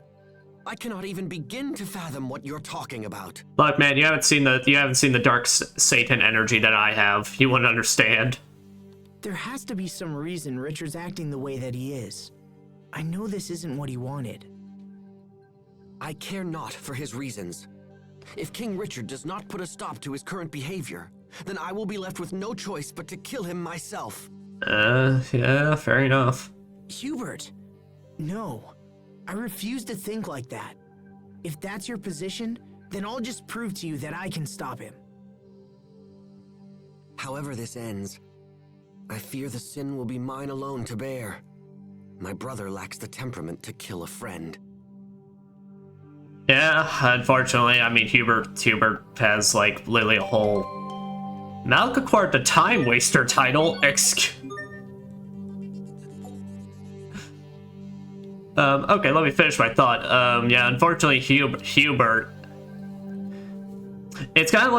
I cannot even begin to fathom what you're talking about. Look, man, you haven't seen the dark Satan energy that I have. You wouldn't understand. There has to be some reason Richard's acting the way that he is. I know this isn't what he wanted. I care not for his reasons. If King Richard does not put a stop to his current behavior, then I will be left with no choice but to kill him myself. Yeah, fair enough. Hubert! No. I refuse to think like that. If that's your position, then I'll just prove to you that I can stop him. However this ends, I fear the sin will be mine alone to bear. My brother lacks the temperament to kill a friend. Yeah, unfortunately, I mean, Hubert has, like, literally a whole... Malik acquired the Time Waster title. Okay, let me finish my thought. Yeah, unfortunately, Hubert... It's kind of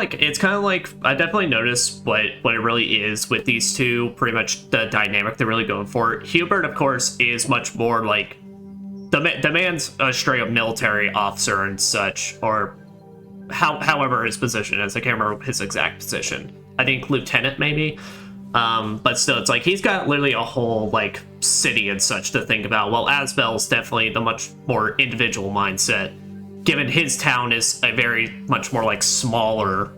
like I definitely noticed what it really is with these two, pretty much the dynamic they're really going for. Hubert, of course, is much more like... The man's a straight-up military officer and such, or however his position is. I can't remember his exact position. I think lieutenant, maybe. But still, it's like he's got literally a whole, like, city and such to think about. Well, Asbel's definitely the much more individual mindset, given his town is a very much more, like, smaller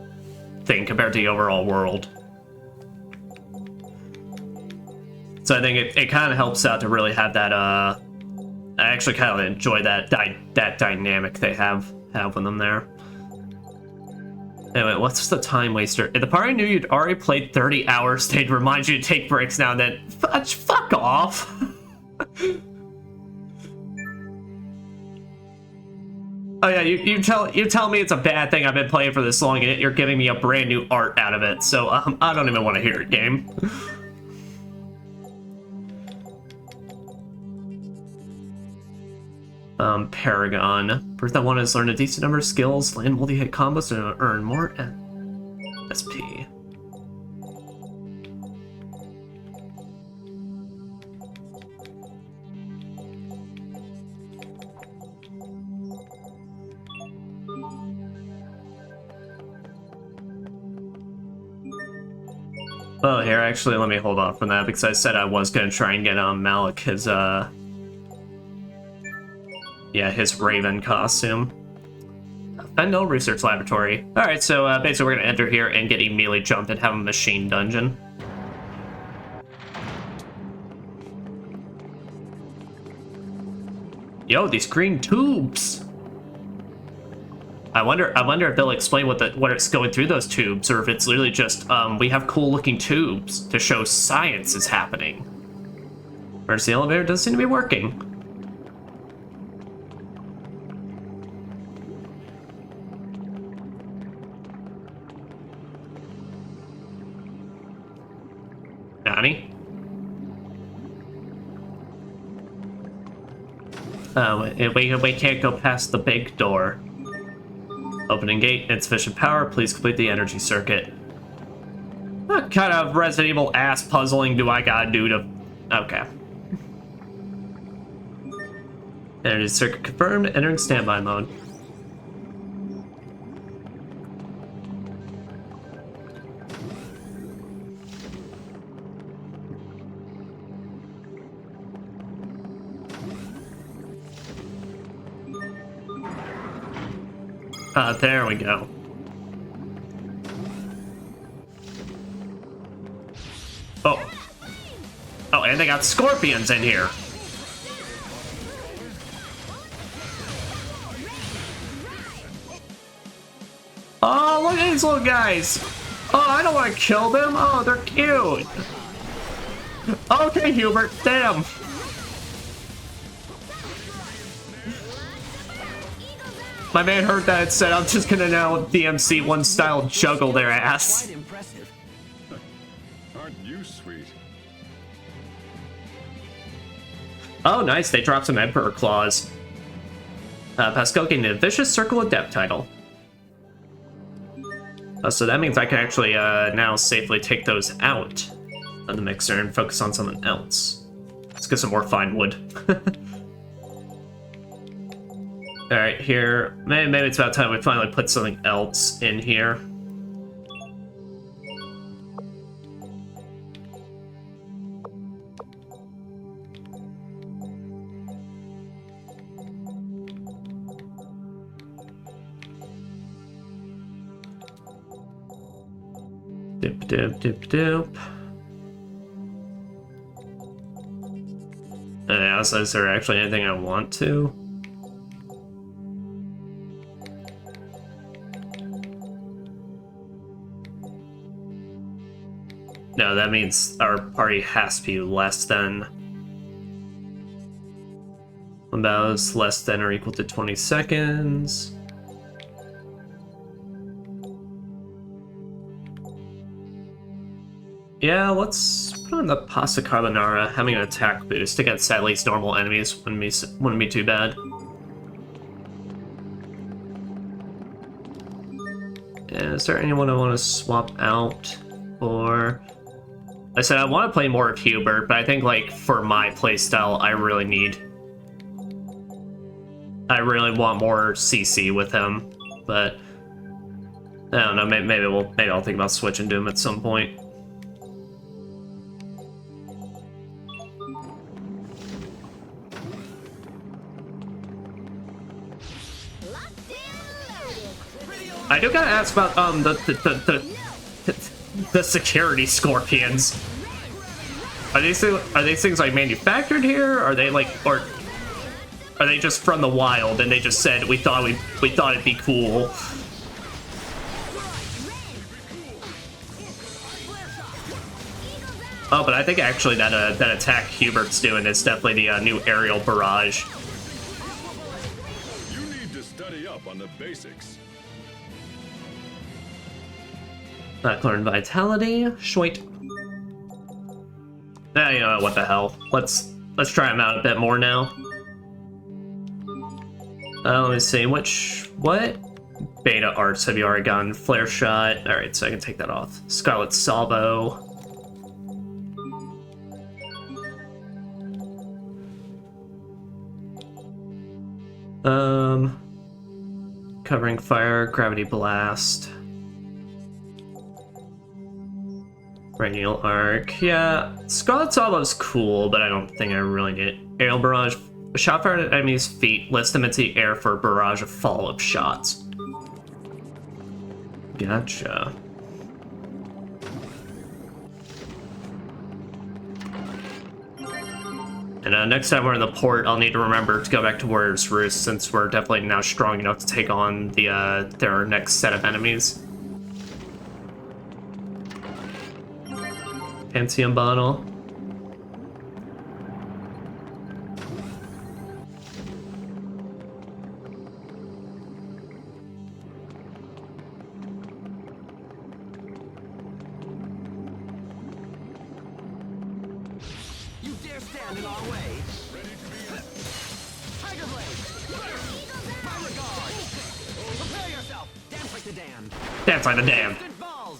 thing compared to the overall world. So I think it kind of helps out to really have that, I actually kind of enjoy that dynamic they have with them there. Anyway, what's the Time Waster? In the part I knew you'd already played 30 hours, they'd remind you to take breaks now and then. Fuck off! Oh yeah, you tell me it's a bad thing I've been playing for this long and you're giving me a brand new art out of it, so I don't even want to hear it, game. Paragon. First I want to learn a decent number of skills, land multi-hit combos, and earn more SP. Oh, here, actually, let me hold off from that, because I said I was going to try and get Malik his, yeah, his Raven costume. Fendel Research Laboratory. Alright, so basically we're going to enter here and get immediately jumped and have a machine dungeon. Yo, these green tubes! I wonder if they'll explain what it's going through those tubes, or if it's literally just, we have cool looking tubes to show science is happening. Whereas the elevator does seem to be working. Nani? We can't go past the big door. Opening gate, insufficient power, please complete the energy circuit. What kind of Resident Evil ass puzzling do I gotta do to... Okay. Energy circuit confirmed, entering standby mode. There we go. Oh. Oh, and they got scorpions in here. Oh, look at these little guys. Oh, I don't want to kill them. Oh, they're cute. Okay, Hubert, damn. My man heard that and said, I'm just gonna now DMC one style juggle their ass. Quite impressive. Aren't you sweet? Oh, nice. They dropped some Emperor Claws. Pascal gained a Vicious Circle of Death title. So that means I can actually now safely take those out of the mixer and focus on something else. Let's get some more fine wood. Alright, here. Maybe it's about time we finally put something else in here. Dip, dip, dip, dip. And I asked, is there actually anything I want to? No, that means our party has to be less than. About less than or equal to 20 seconds. Yeah, let's put on the pasta carbonara. Having an attack boost against at least normal enemies wouldn't be too bad. Is there anyone I want to swap out? Or I said I want to play more of Hubert, but I think like for my playstyle, I really want more CC with him. But I don't know. Maybe I'll think about switching to him at some point. I do gotta ask about the security scorpions. Are these things like manufactured here? Are they like, or are they just from the wild and they just said we thought it'd be cool? Oh, but I think actually that attack Hubert's doing is definitely the new aerial barrage. You need to study up on the basics. Not learn vitality. Shwait. You know what the hell? Let's try him out a bit more now. Let me see. What beta arts have you already gotten? Flare shot. All right, so I can take that off. Scarlet salvo. Covering fire, gravity blast. Radial arc, yeah. Scarlet Salvo's cool, but I don't think I really need it. Aerial barrage. A shot fired at enemy's feet lifts them into the air for a barrage of follow-up shots. Gotcha. And next time we're in the port, I'll need to remember to go back to Warrior's Roost, since we're definitely now strong enough to take on their next set of enemies. Pantheon bottle. You dare stand in our way? Tiger Blade! My regard! Prepare yourself! Dance like the damned! Dance like the damned. Good balls!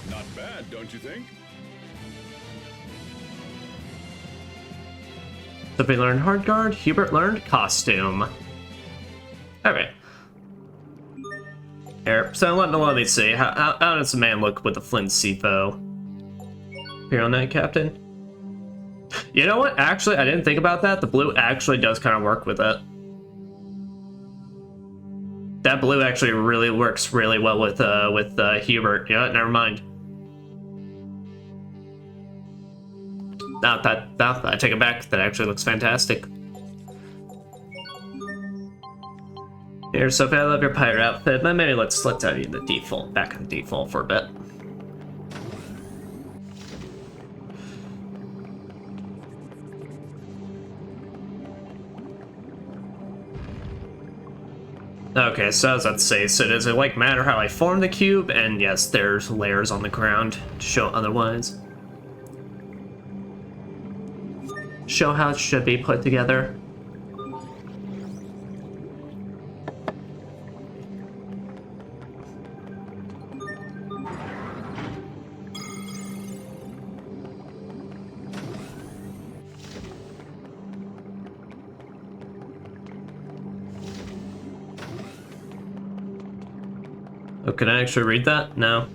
Not bad, don't you think? Sophie learned hard guard. Hubert learned costume. Alright. Here, so let me see. How does the man look with the Flint Sifo? Hero Knight Captain? You know what? Actually, I didn't think about that. The blue actually does kind of work with it. That blue actually really works really well with Hubert. You know what? Never mind. I take it back. That actually looks fantastic. Here, Sophie, I love your pirate outfit, but maybe let's have you in the default, back in the default for a bit. Okay, so I was about to say, so does it like matter how I form the cube? And yes, there's layers on the ground to show otherwise. Show how it should be put together. Oh, can I actually read that? No.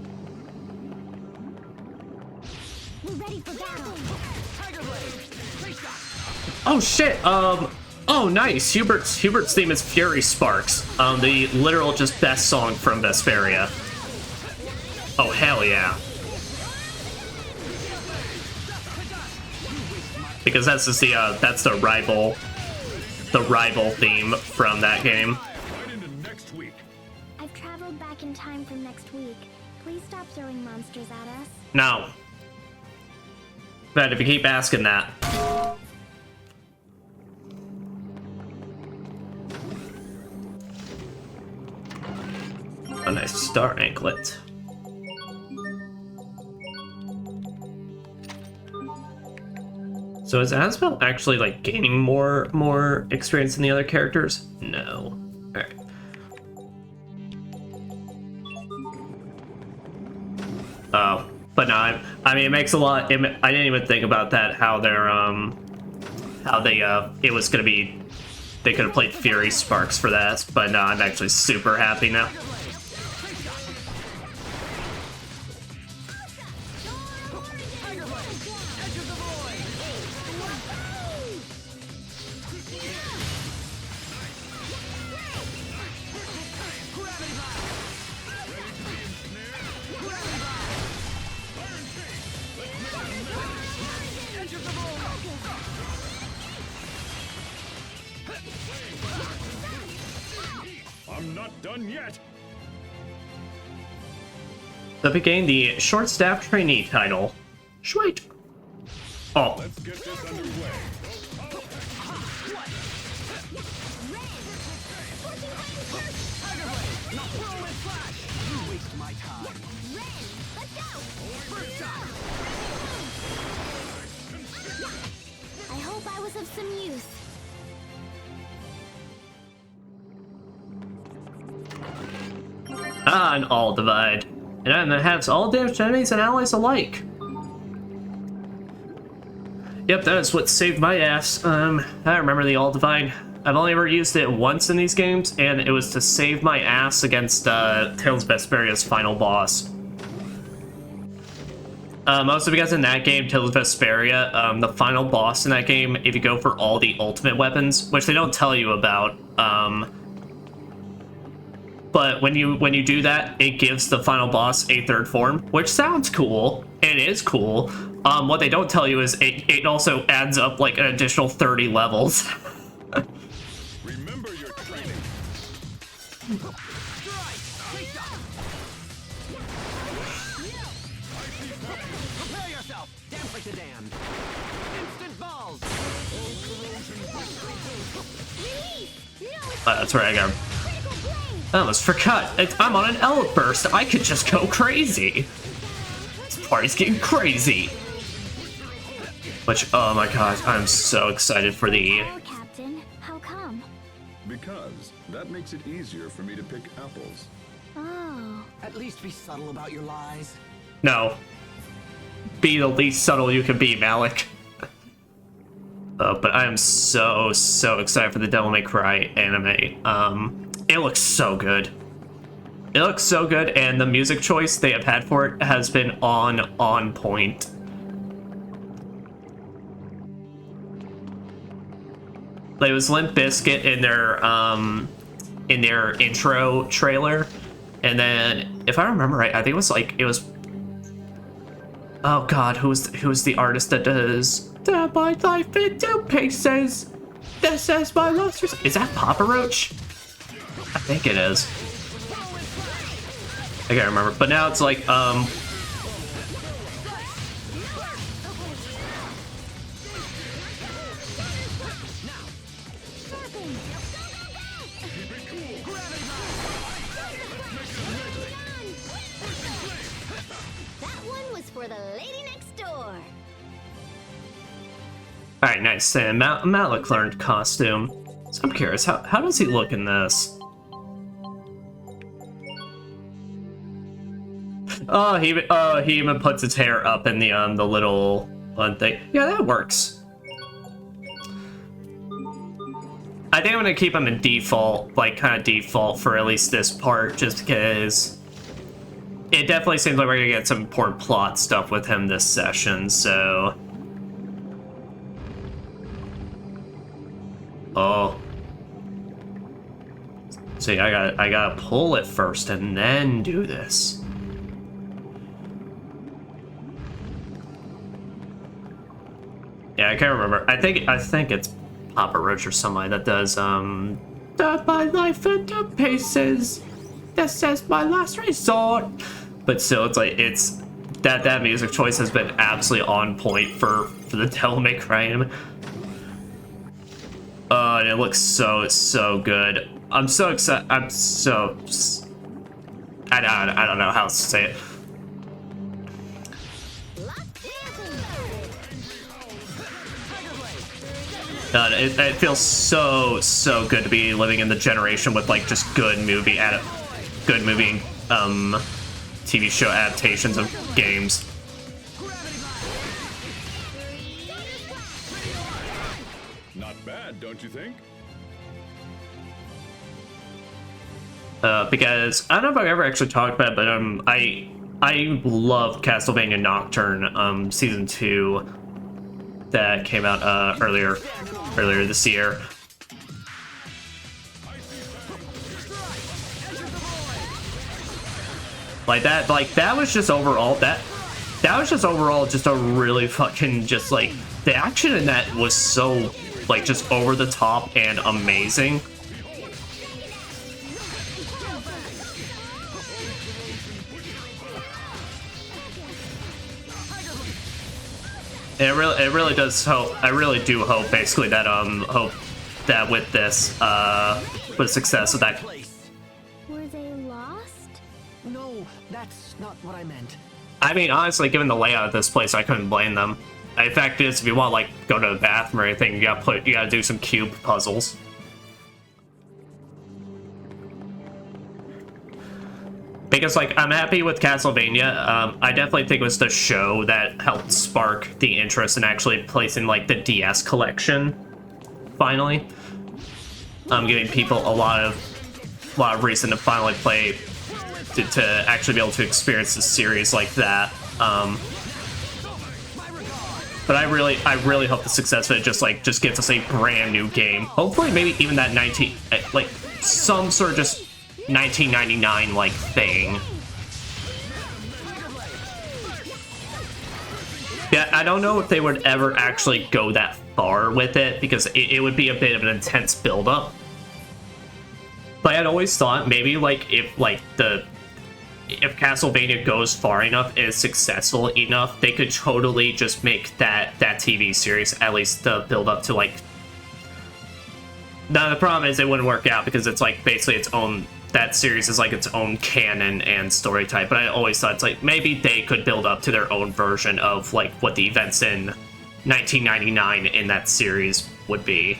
Oh shit. Oh nice. Hubert's theme is Fury Sparks. The literal just best song from Vesperia. Oh hell yeah. Because that's just the rival theme from that game. Right into next week. I've traveled back in time from next week. Please stop throwing monsters at us. No. But if you keep asking that. A nice star anklet. So is Asbel actually like gaining more experience than the other characters? No. Alright. Oh, but no, I mean it makes a lot. I didn't even think about that. How they're it was gonna be. They could have played Fury Sparks for that, but no, I'm actually super happy now. I'm not done yet. So we gained the short staff trainee title. Sweet. Oh. Let's get this underway. I hope I was of some use. Ah, an all divide. And that has all damaged enemies and allies alike. Yep, that's what saved my ass. I remember the all divide. I've only ever used it once in these games, and it was to save my ass against Tales of Vesperia's final boss. Mostly because in that game, Tales of Vesperia, the final boss in that game, if you go for all the ultimate weapons, which they don't tell you about, but when you do that, it gives the final boss a third form, which sounds cool. It is cool. What they don't tell you is it also adds up like an additional 30 levels. Remember your training. Prepare yourself! Dance like the damned! Instant balls! That's right, I got. I almost forgot. I'm on an outburst. I could just go crazy. This party's getting crazy. Which, oh my god, I'm so excited for the. Oh, Captain, how come? Because that makes it easier for me to pick apples. Oh. At least be subtle about your lies. No. Be the least subtle you can be, Malik. But I am so excited for the Devil May Cry anime. It looks so good. It looks so good, and the music choice they have had for it has been on point. Like, it was Limp Bizkit in their intro trailer, and then if I remember right, I think it was. Oh God, who's the artist that does "Tear my life into pieces"? This is my last. Is that Papa Roach? I think it is. I can't remember, but now it's like That one was for the lady next door. all right, nice. And Malik learned costume. So I'm curious, how does he look in this? Oh, he even puts his hair up in the little one thing. Yeah, that works. I think I'm gonna keep him in default, like kind of default for at least this part, just because it definitely seems like we're gonna get some important plot stuff with him this session. So Oh. See, I gotta pull it first and then do this. Yeah, I can't remember. I think it's Papa Roach or somebody that does "Cut my life into pieces. This is my last resort." But still, it's like that music choice has been absolutely on point for the Devil May Cry anime. And it looks so good. I'm so excited. I don't know how else to say it. It feels so good to be living in the generation with like just good movie TV show adaptations of games. Not bad, don't you think? Because I don't know if I've ever actually talked about it, but I love Castlevania Nocturne season 2 that came out earlier this year. That was just overall just a really fucking just like the action in that was so like just over the top and amazing. It really does hope. I really do hope basically that hope that with this with success of that. Were they lost? No, that's not what I meant. I mean, honestly, given the layout of this place, I couldn't blame them. The fact is, if you want like go to the bathroom or anything, you gotta do some cube puzzles. Because like I'm happy with Castlevania. I definitely think it was the show that helped spark the interest in actually placing like the DS collection. Finally, giving people a lot of reason to finally play to actually be able to experience the series like that. But I really hope the success of it just gets us a brand new game. Hopefully, maybe even that some sort of just 1999 like thing. Yeah, I don't know if they would ever actually go that far with it because it would be a bit of an intense build-up. But I'd always thought maybe like if Castlevania goes far enough and is successful enough, they could totally just make that TV series at least the build up to like. Now the problem is it wouldn't work out because it's like basically its own. That series is like its own canon and story type. But I always thought it's like maybe they could build up to their own version of like what the events in 1999 in that series would be.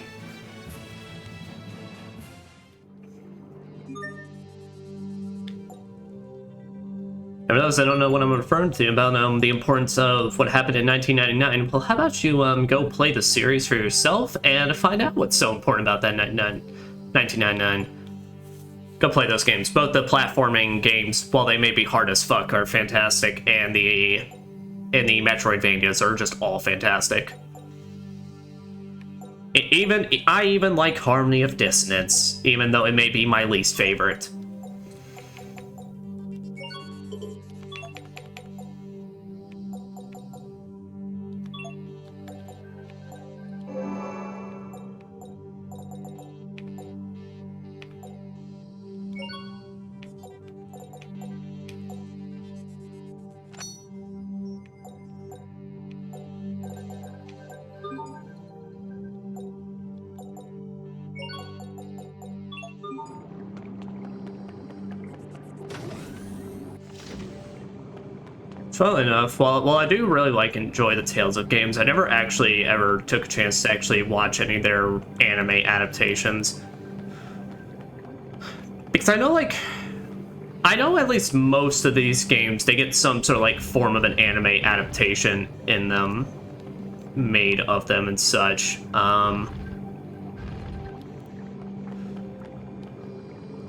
And for those that don't know what I'm referring to about the importance of what happened in 1999, well, how about you go play the series for yourself and find out what's so important about that 1999. Go play those games. Both the platforming games, while they may be hard as fuck, are fantastic, and the Metroidvanias are just all fantastic. I even like Harmony of Dissonance, even though it may be my least favorite. Funnily enough, while I do really enjoy the Tales of games, I never actually ever took a chance to actually watch any of their anime adaptations. Because I know at least most of these games, they get some sort of form of an anime adaptation in them, made of them and such.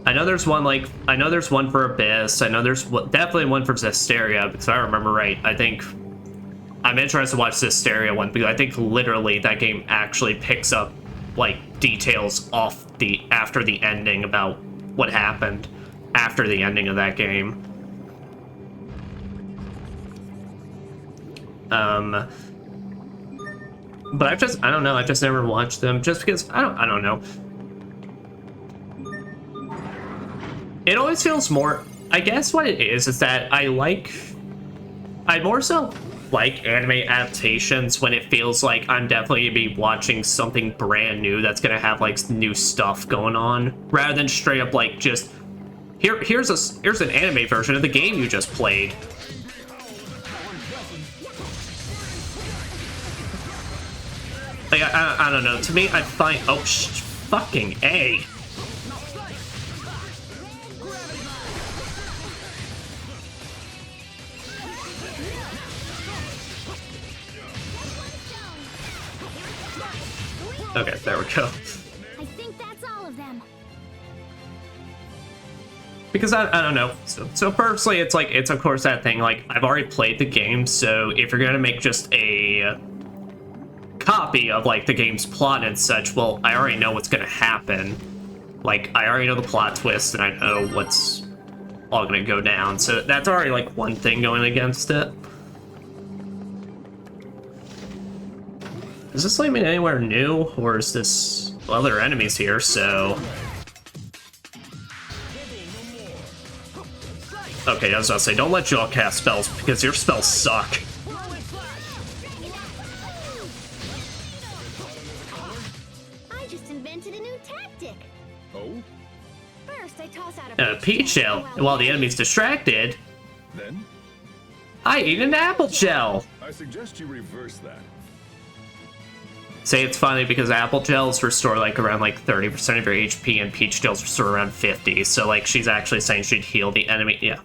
I know there's one for Abyss. I know there's definitely one for Zestiria, because if I remember right, I think I'm interested to watch Zestiria one, because I think literally that game actually picks up like details after the ending about what happened after the ending of that game. But I don't know, I've just never watched them just because I don't know. It always feels more, I guess what it is that I more so like anime adaptations when it feels like I'm definitely gonna be watching something brand new that's gonna have like new stuff going on, rather than straight up like just here's an anime version of the game you just played. Like I don't know. To me, I find fucking A. Okay, there we go. I think that's all of them. Because I don't know. So personally, it's of course that thing. Like I've already played the game, so if you're gonna make just a copy of like the game's plot and such, well, I already know what's gonna happen. Like I already know the plot twist, and I know what's all gonna go down. So that's already like one thing going against it. Is this leading me anywhere new, or is this... Well, there are enemies here, so... Okay, I was about to say, don't let y'all cast spells, because your spells suck. I just invented a new tactic. Oh? First, I toss out a Peach shell, and while the enemy's distracted, Then? I eat an apple shell! I suggest you reverse that. Say it's funny because apple gels restore like around like 30% of your HP and peach gels restore around 50. So like she's actually saying she'd heal the enemy. Yeah.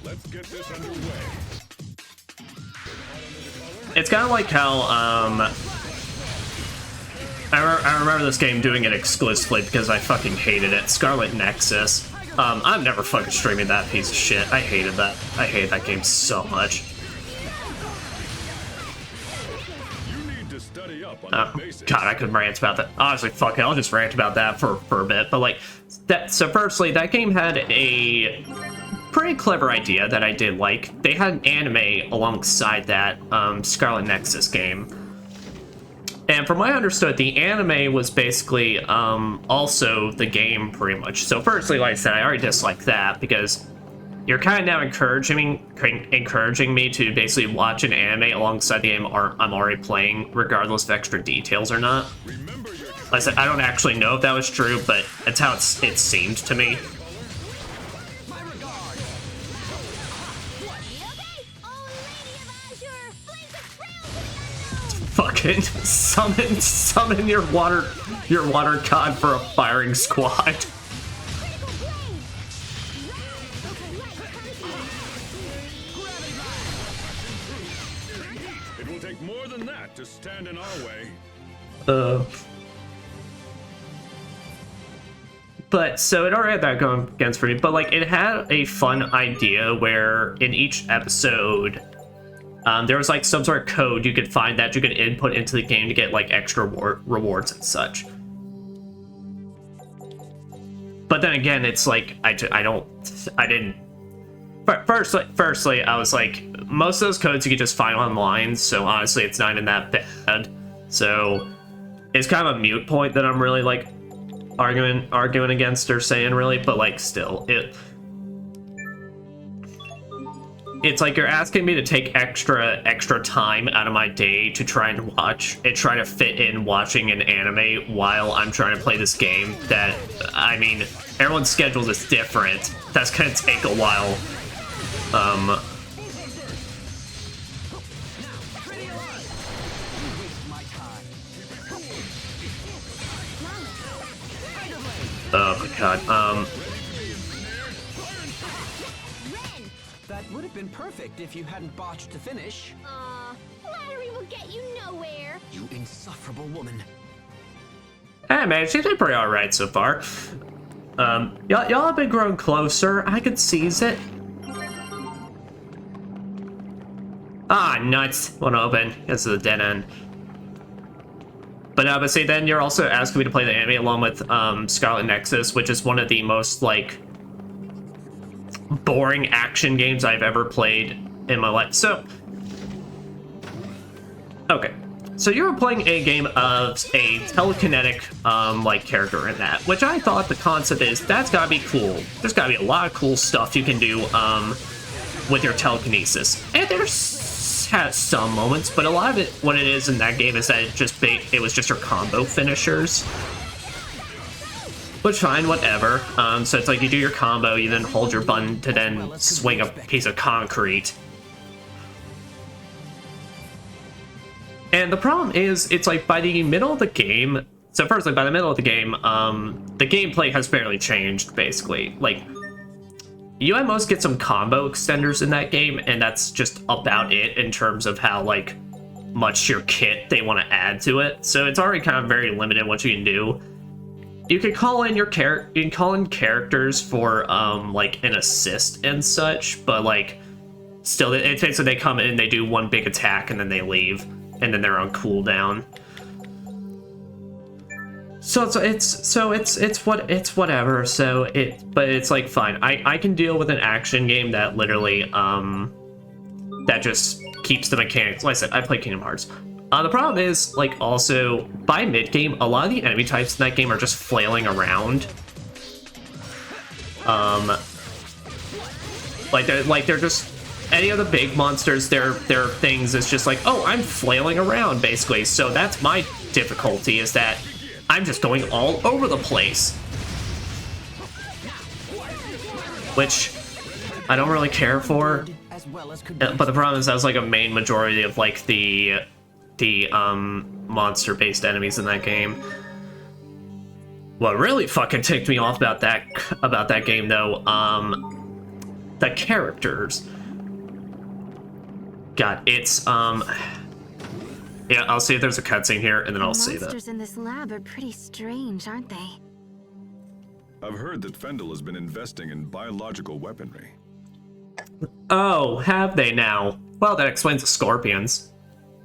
Let's get this underway. It's kind of like how I remember this game doing it exclusively because I fucking hated it. Scarlet Nexus. I'm never fucking streaming that piece of shit. I hated that. I hated that game so much. You need to study up on the basics. God, I could rant about that. Honestly, fuck it, I'll just rant about that for a bit. But like, so firstly, that game had a pretty clever idea that I did like. They had an anime alongside that Scarlet Nexus game. And from what I understood, the anime was basically also the game, pretty much. So firstly, like I said, I already dislike that because you're kind of now encouraging me to basically watch an anime alongside the game I'm already playing, regardless of extra details or not. Like I said, I don't actually know if that was true, but that's how it seemed to me. Fucking summon your water god for a firing squad. It will take more than that to stand in our way. But so it already had that going against for me, but like it had a fun idea where in each episode there was like some sort of code you could find that you could input into the game to get like extra rewards and such. But then again, it's like Firstly, I was like, most of those codes you could just find online, so honestly, it's not even that bad. So it's kind of a moot point that I'm really like arguing against or saying really, but like still, it's like you're asking me to take extra time out of my day to try to fit in watching an anime while I'm trying to play this game that, I mean, everyone's schedule is different. That's gonna take a while. Oh my god, That would have been perfect if you hadn't botched the finish. Flattery will get you nowhere. You insufferable woman. Hey man, she did pretty alright so far. Y'all have been growing closer. I could seize it. Ah, nuts. Won't open. This is a dead end. But see, then you're also asking me to play the anime along with Scarlet Nexus, which is one of the most, like, boring action games I've ever played in my life. So, okay. So you were playing a game of a telekinetic, like, character in that, which I thought the concept is, that's gotta be cool. There's gotta be a lot of cool stuff you can do, with your telekinesis. And has some moments, but a lot of it, what it is in that game is that it was just your combo finishers. Which, fine, whatever. So it's like you do your combo, you then hold your button to then swing a piece of concrete. And the problem is, it's like by the middle of the game, so first, like by the middle of the game, the gameplay has barely changed, basically. Like, you at most get some combo extenders in that game, and that's just about it in terms of how, like, much your kit they want to add to it. So it's already kind of very limited what you can do. You can call in characters for, like, an assist and such, but, like, still, it takes that they come in, they do one big attack, and then they leave, and then they're on cooldown. So it's whatever. But it's like fine. I can deal with an action game that literally that just keeps the mechanics. Like I said, I play Kingdom Hearts. The problem is, like, also by mid game, a lot of the enemy types in that game are just flailing around. Like they're just any of the big monsters. Their things is just like, oh, I'm flailing around basically. So that's my difficulty, is that I'm just going all over the place. Which I don't really care for. But the problem is that was like a main majority of like the monster-based enemies in that game. What really fucking ticked me off about that game though, the characters. God, it's yeah, I'll see if there's a cutscene here, and then I'll save it. Monsters in this lab are pretty strange, aren't they? I've heard that Fendel has been investing in biological weaponry. Oh, have they now? Well, that explains the scorpions.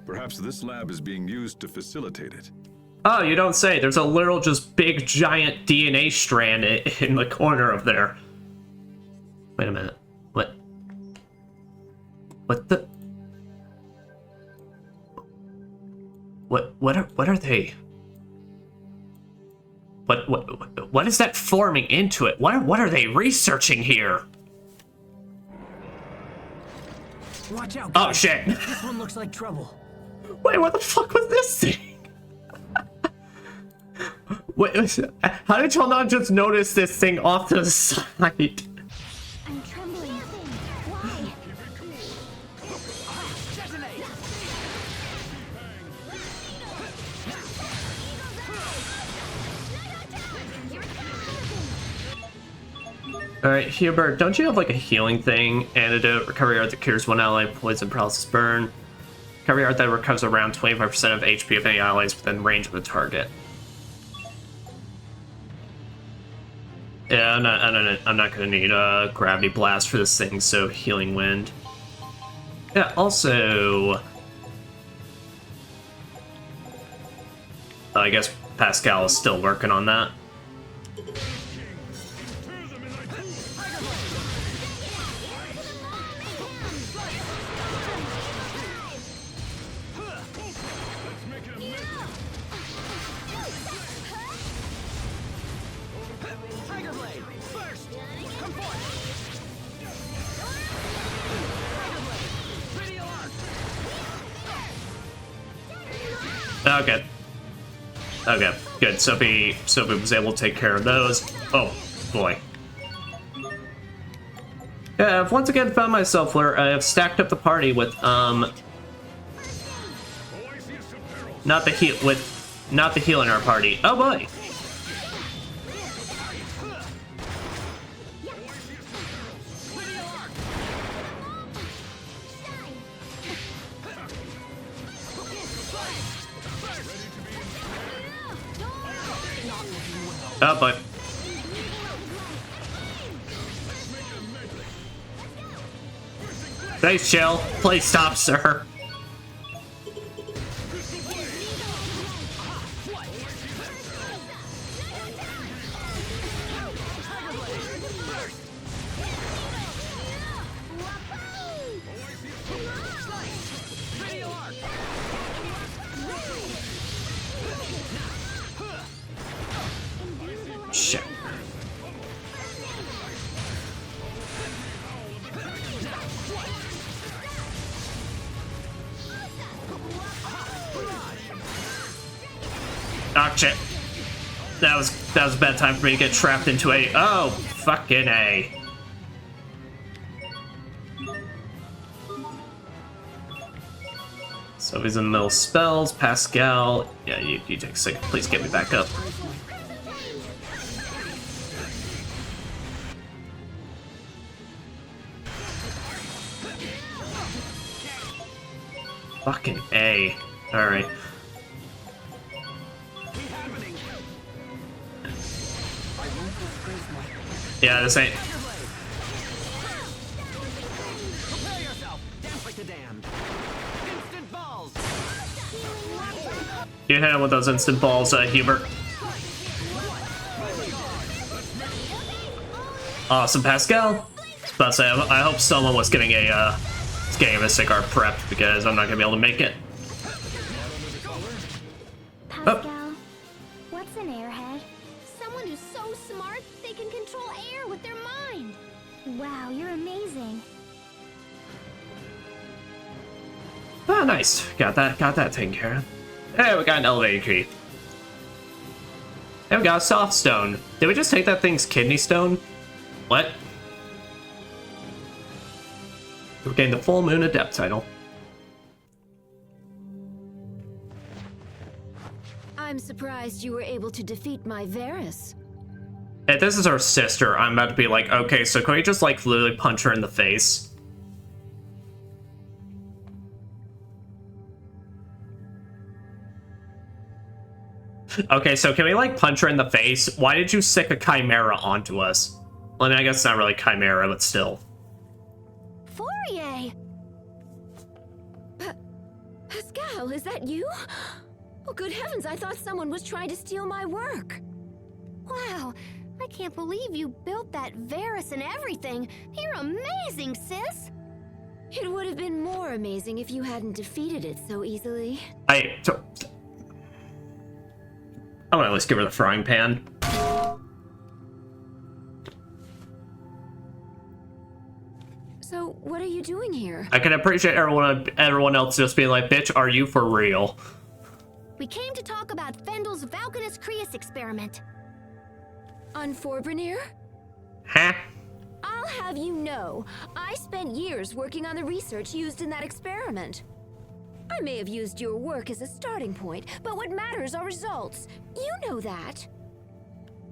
Perhaps this lab is being used to facilitate it. Oh, you don't say. There's a literal just big giant DNA strand in the corner of there. Wait a minute. What the? What are they? What is that forming into it? What are they researching here? Watch out, Oh guys. shit! This one looks like trouble. Wait, what the fuck was this thing? Wait, how did y'all not just notice this thing off to the side? I'm trembling. Why? Alright, Hubert, don't you have like a healing thing? Antidote, recovery art that cures one ally, poison, paralysis, burn. Recovery art that recovers around 25% of HP of any allies within range of the target. Yeah, I'm not gonna need a gravity blast for this thing, so healing wind. Yeah, also, I guess Pascal is still working on that. Okay. Okay, good. Sophie was able to take care of those. Oh, boy. Yeah, I've once again found myself where I have stacked up the party with, not the heal in our party. Oh boy! Oh, but nice chill. Please stop, sir. Shit. Oh shit. That was a bad time for me to get trapped into a fucking A. So he's in the middle of spells. Pascal. Yeah, you take a second. Please get me back up. Fucking A. Alright. Yeah, this ain't. You hit him with those instant balls, Hubert. Awesome, Pascal. But I hope someone was getting a Mystic Art prepped because I'm not gonna be able to make it. Pascal, what's an airhead? Someone who's so smart they can control air with their mind. Wow, you're amazing. Oh, nice. Got that taken care of. Hey, we got an elevator key. And we got a soft stone. Did we just take that thing's kidney stone? What? We gained the Full Moon Adept title. I'm surprised you were able to defeat my Varus. If this is our sister, I'm about to be like, okay, so can we just like literally punch her in the face? Okay, so can we like punch her in the face? Why did you stick a chimera onto us? Well, I mean, I guess it's not really chimera, but still. Fourier! Pascal, is that you? Oh, good heavens, I thought someone was trying to steal my work. Wow, I can't believe you built that Varus and everything. You're amazing, sis. It would have been more amazing if you hadn't defeated it so easily. I'm gonna at least give her the frying pan. So, what are you doing here? I can appreciate everyone else just being like, bitch, are you for real? We came to talk about Fendel's Valkanus Creus experiment. On Forbrenir? Huh? I'll have you know, I spent years working on the research used in that experiment. I may have used your work as a starting point, but what matters are results. You know that.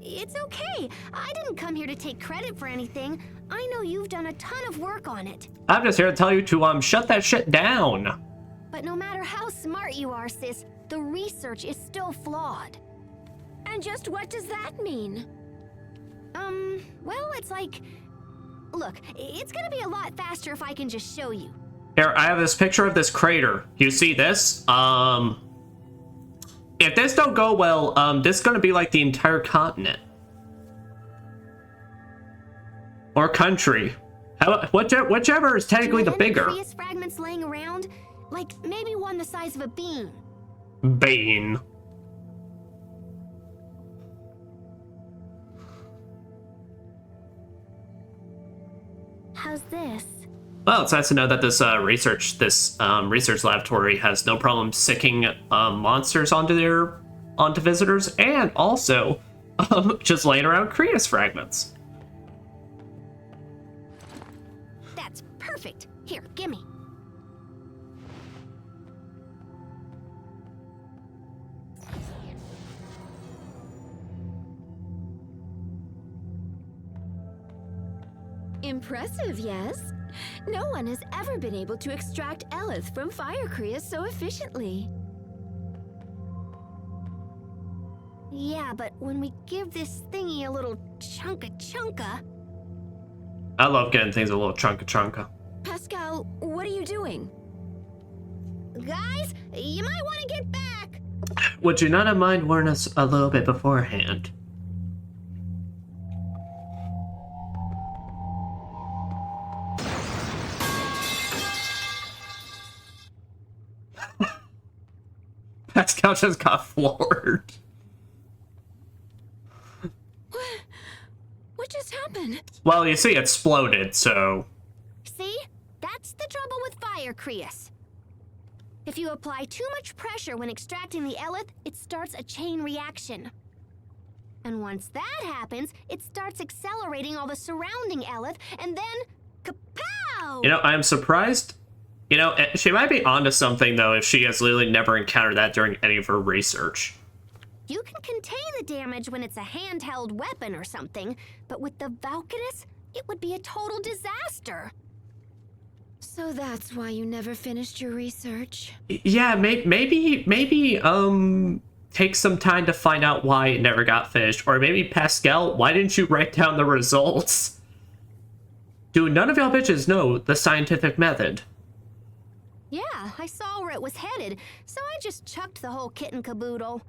It's okay. I didn't come here to take credit for anything. I know you've done a ton of work on it. I'm just here to tell you to shut that shit down. But no matter how smart you are, sis, the research is still flawed. And just what does that mean? Well, it's like... Look, it's gonna be a lot faster if I can just show you. Here, I have this picture of this crater. You see this? If this don't go well, this is gonna be like the entire continent. Or country. Whichever is technically the bigger. Creus fragments laying around? Like, maybe one the size of a bean. Bean. How's this? Well, it's nice to know that this research laboratory has no problem sicking monsters onto visitors, and also just laying around Creus fragments. That's perfect. Here, gimme. Impressive, yes? No one has ever been able to extract Elith from Fire Creus so efficiently. Yeah, but when we give this thingy a little chunka, I love getting things a little chunka. Pascal, what are you doing? guys, you might want to get back. Would you not have mind warning us a little bit beforehand? Pascal just got floored. What just happened? Well, you see, it exploded, so... See? That's the trouble with fire, Creus. If you apply too much pressure when extracting the eleth, it starts a chain reaction. And once that happens, it starts accelerating all the surrounding eleth, and then... kapow! You know, I'm surprised. You know, she might be onto something, though, if she has literally never encountered that during any of her research. You can contain the damage when it's a handheld weapon or something, but with the Valkanus, it would be a total disaster. So that's why you never finished your research? Yeah, maybe, take some time to find out why it never got finished. Or maybe, Pascal, why didn't you write down the results? Do none of y'all bitches know the scientific method? Yeah, I saw where it was headed, so I just chucked the whole kit and caboodle.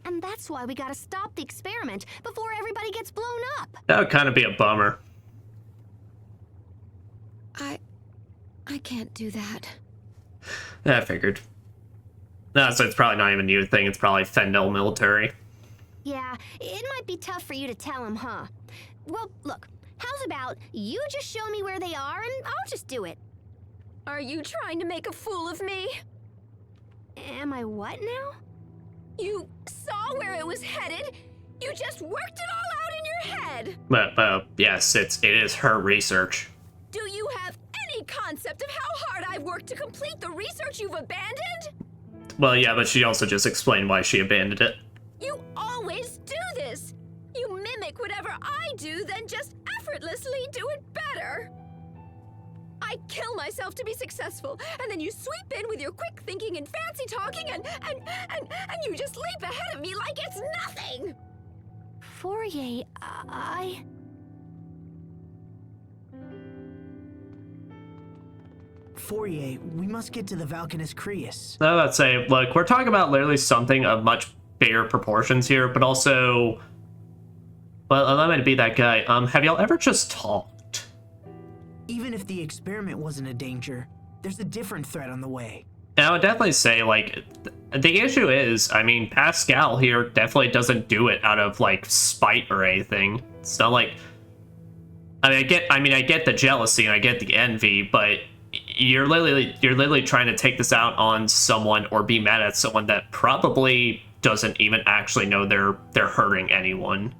And that's why we gotta stop the experiment before everybody gets blown up. That would kind of be a bummer. I can't do that. Yeah, I figured. No, so it's probably not even you thing, it's probably Fendel military. Yeah, it might be tough for you to tell him, huh? Well, look, how's about you just show me where they are and I'll just do it. Are you trying to make a fool of me? Am I what now? You saw where it was headed? You just worked it all out in your head! But yes, it is her research. Do you have any concept of how hard I've worked to complete the research you've abandoned? Well, yeah, but she also just explained why she abandoned it. You always do this! You mimic whatever I do, then just effortlessly do it better! I kill myself to be successful, and then you sweep in with your quick thinking and fancy talking, and you just leap ahead of me like it's nothing! Fourier, Fourier, we must get to the Valkanus Creus. I would say, look, we're talking about literally something of much bigger proportions here, but also... Well, allow me to be that guy. Have y'all ever just talked? Even if the experiment wasn't a danger, there's a different threat on the way. And I would definitely say, like, the issue is, I mean, Pascal here definitely doesn't do it out of, like, spite or anything. It's not like... I get the jealousy and I get the envy, but you're literally trying to take this out on someone or be mad at someone that probably doesn't even actually know they're hurting anyone.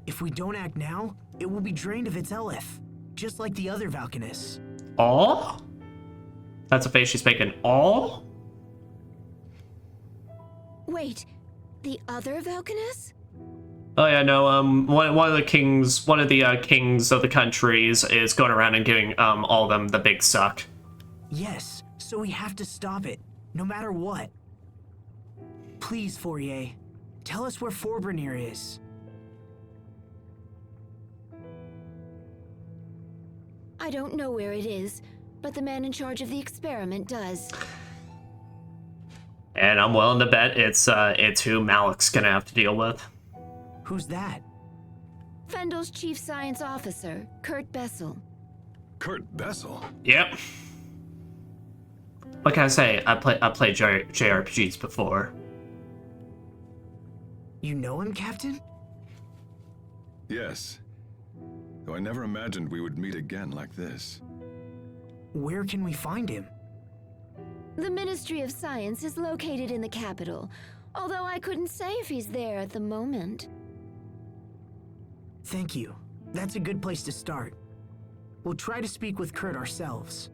If we don't act now, it will be drained of its eleth, just like the other Valkanus. Aw? That's a face she's making. Aw? Wait, the other Valkanus? Oh yeah, no, one of the kings of the countries is going around and giving all of them the big suck. Yes, so we have to stop it, no matter what. Please, Fourier, tell us where Forbrenir is. I don't know where it is, but the man in charge of the experiment does. And I'm willing to bet it's who Malik's gonna have to deal with. Who's that? Fendel's chief science officer, Kurt Bessel. Kurt Bessel? Yep. What can I say? I played JRPGs before. You know him, Captain? Yes. Though I never imagined we would meet again like this. Where can we find him? The Ministry of Science is located in the capital, although I couldn't say if he's there at the moment. Thank you. That's a good place to start. We'll try to speak with Kurt ourselves.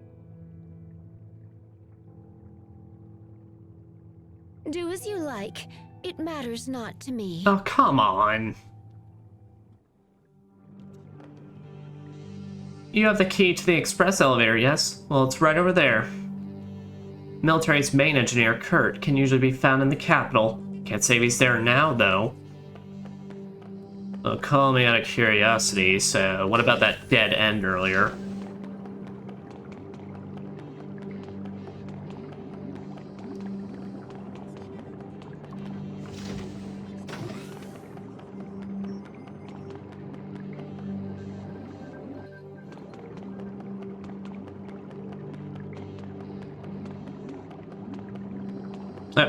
Do as you like. It matters not to me. Oh, come on. You have the key to the express elevator, yes? Well, it's right over there. Military's main engineer, Kurt, can usually be found in the capital. Can't say he's there now, though. Well, call me out of curiosity, so what about that dead end earlier?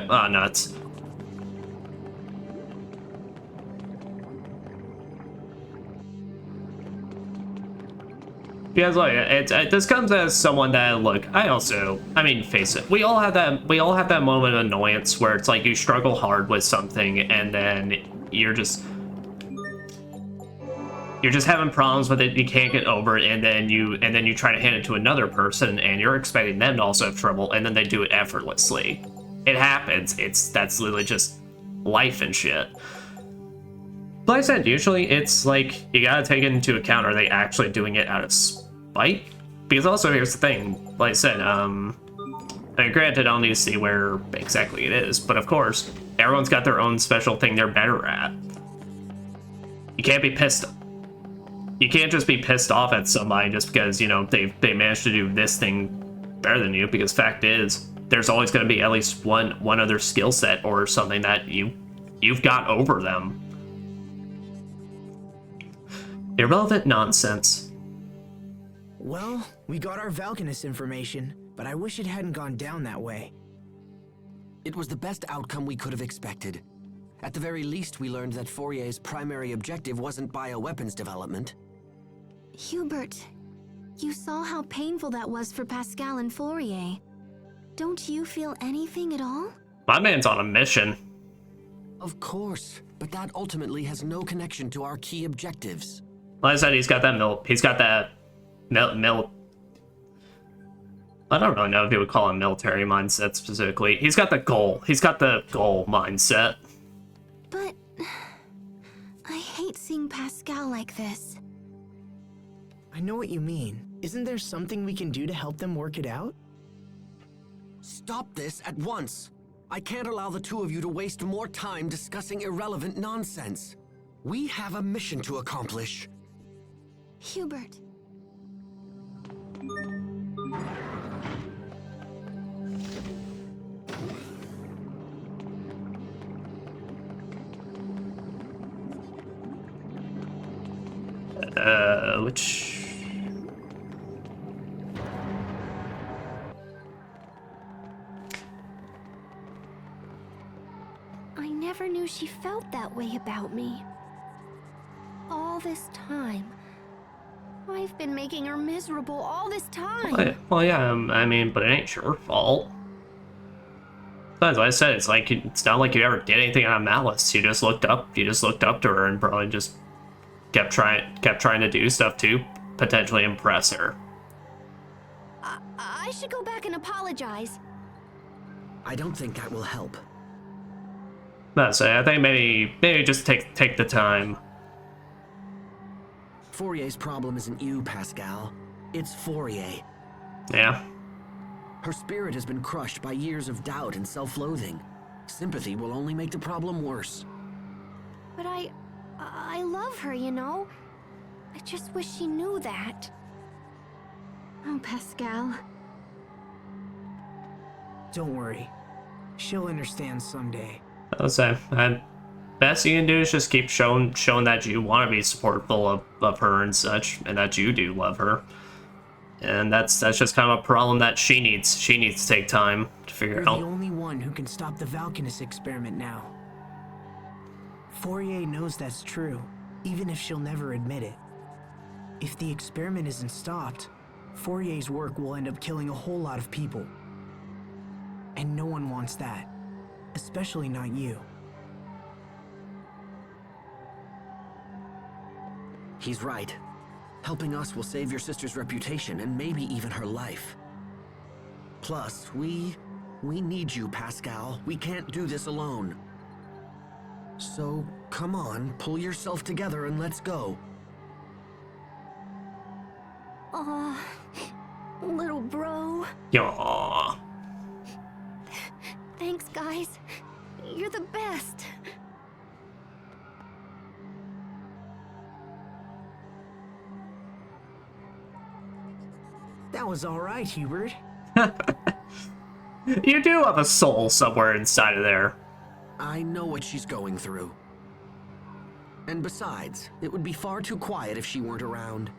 Oh, nuts. Because look, this comes as someone that I mean, face it, we all have that moment of annoyance where it's like you struggle hard with something and then you're just having problems with it, you can't get over it, and then you try to hand it to another person and you're expecting them to also have trouble, and then they do it effortlessly. It happens. That's literally just life and shit. But like I said, usually it's like you gotta take it into account. Are they actually doing it out of spite? Because also here's the thing. Like I said, and granted, I'll need to see where exactly it is. But of course, everyone's got their own special thing they're better at. You can't be pissed. You can't just be pissed off at somebody just because they managed to do this thing better than you. Because fact is, there's always going to be at least one other skill set or something that you've got over them. Irrelevant nonsense. Well, we got our Valkanus information, but I wish it hadn't gone down that way. It was the best outcome we could have expected. At the very least, we learned that Fourier's primary objective wasn't bioweapons development. Hubert, you saw how painful that was for Pascal and Fourier. Don't you feel anything at all? My man's on a mission. Of course, but that ultimately has no connection to our key objectives. Like I said, he's got that I don't really know if you would call it military mindset specifically. He's got the goal. He's got the goal mindset. But I hate seeing Pascal like this. I know what you mean. Isn't there something we can do to help them work it out? Stop this at once! I can't allow the two of you to waste more time discussing irrelevant nonsense. We have a mission to accomplish. Hubert. Which... I never knew she felt that way about me. All this time. I've been making her miserable all this time. Well, yeah, I mean, but it ain't your fault. As I said, it's not like you ever did anything out of malice. You just looked up to her and probably just kept trying to do stuff to potentially impress her. I should go back and apologize. I don't think that will help. That's it. I think maybe just take the time. Fourier's problem isn't you, Pascal. It's Fourier. Yeah. Her spirit has been crushed by years of doubt and self-loathing. Sympathy will only make the problem worse. But I love her, you know? I just wish she knew that. Oh, Pascal. Don't worry. She'll understand someday. I'll say, best you can do is just keep showing that you want to be supportful of her and such, and that you do love her. And that's just kind of a problem that she needs to take time to figure You're out. the only one who can stop the Valkanus experiment now. Fourier knows that's true, even if she'll never admit it. If the experiment isn't stopped, Fourier's work will end up killing a whole lot of people. And no one wants that. Especially not you. He's right. Helping us will save your sister's reputation and maybe even her life. Plus, we need you, Pascal. We can't do this alone. So, come on, pull yourself together and let's go. Aw, little bro. Aww. Thanks, guys. You're the best. That was all right, Hubert. You do have a soul somewhere inside of there. I know what she's going through. And besides, it would be far too quiet if she weren't around.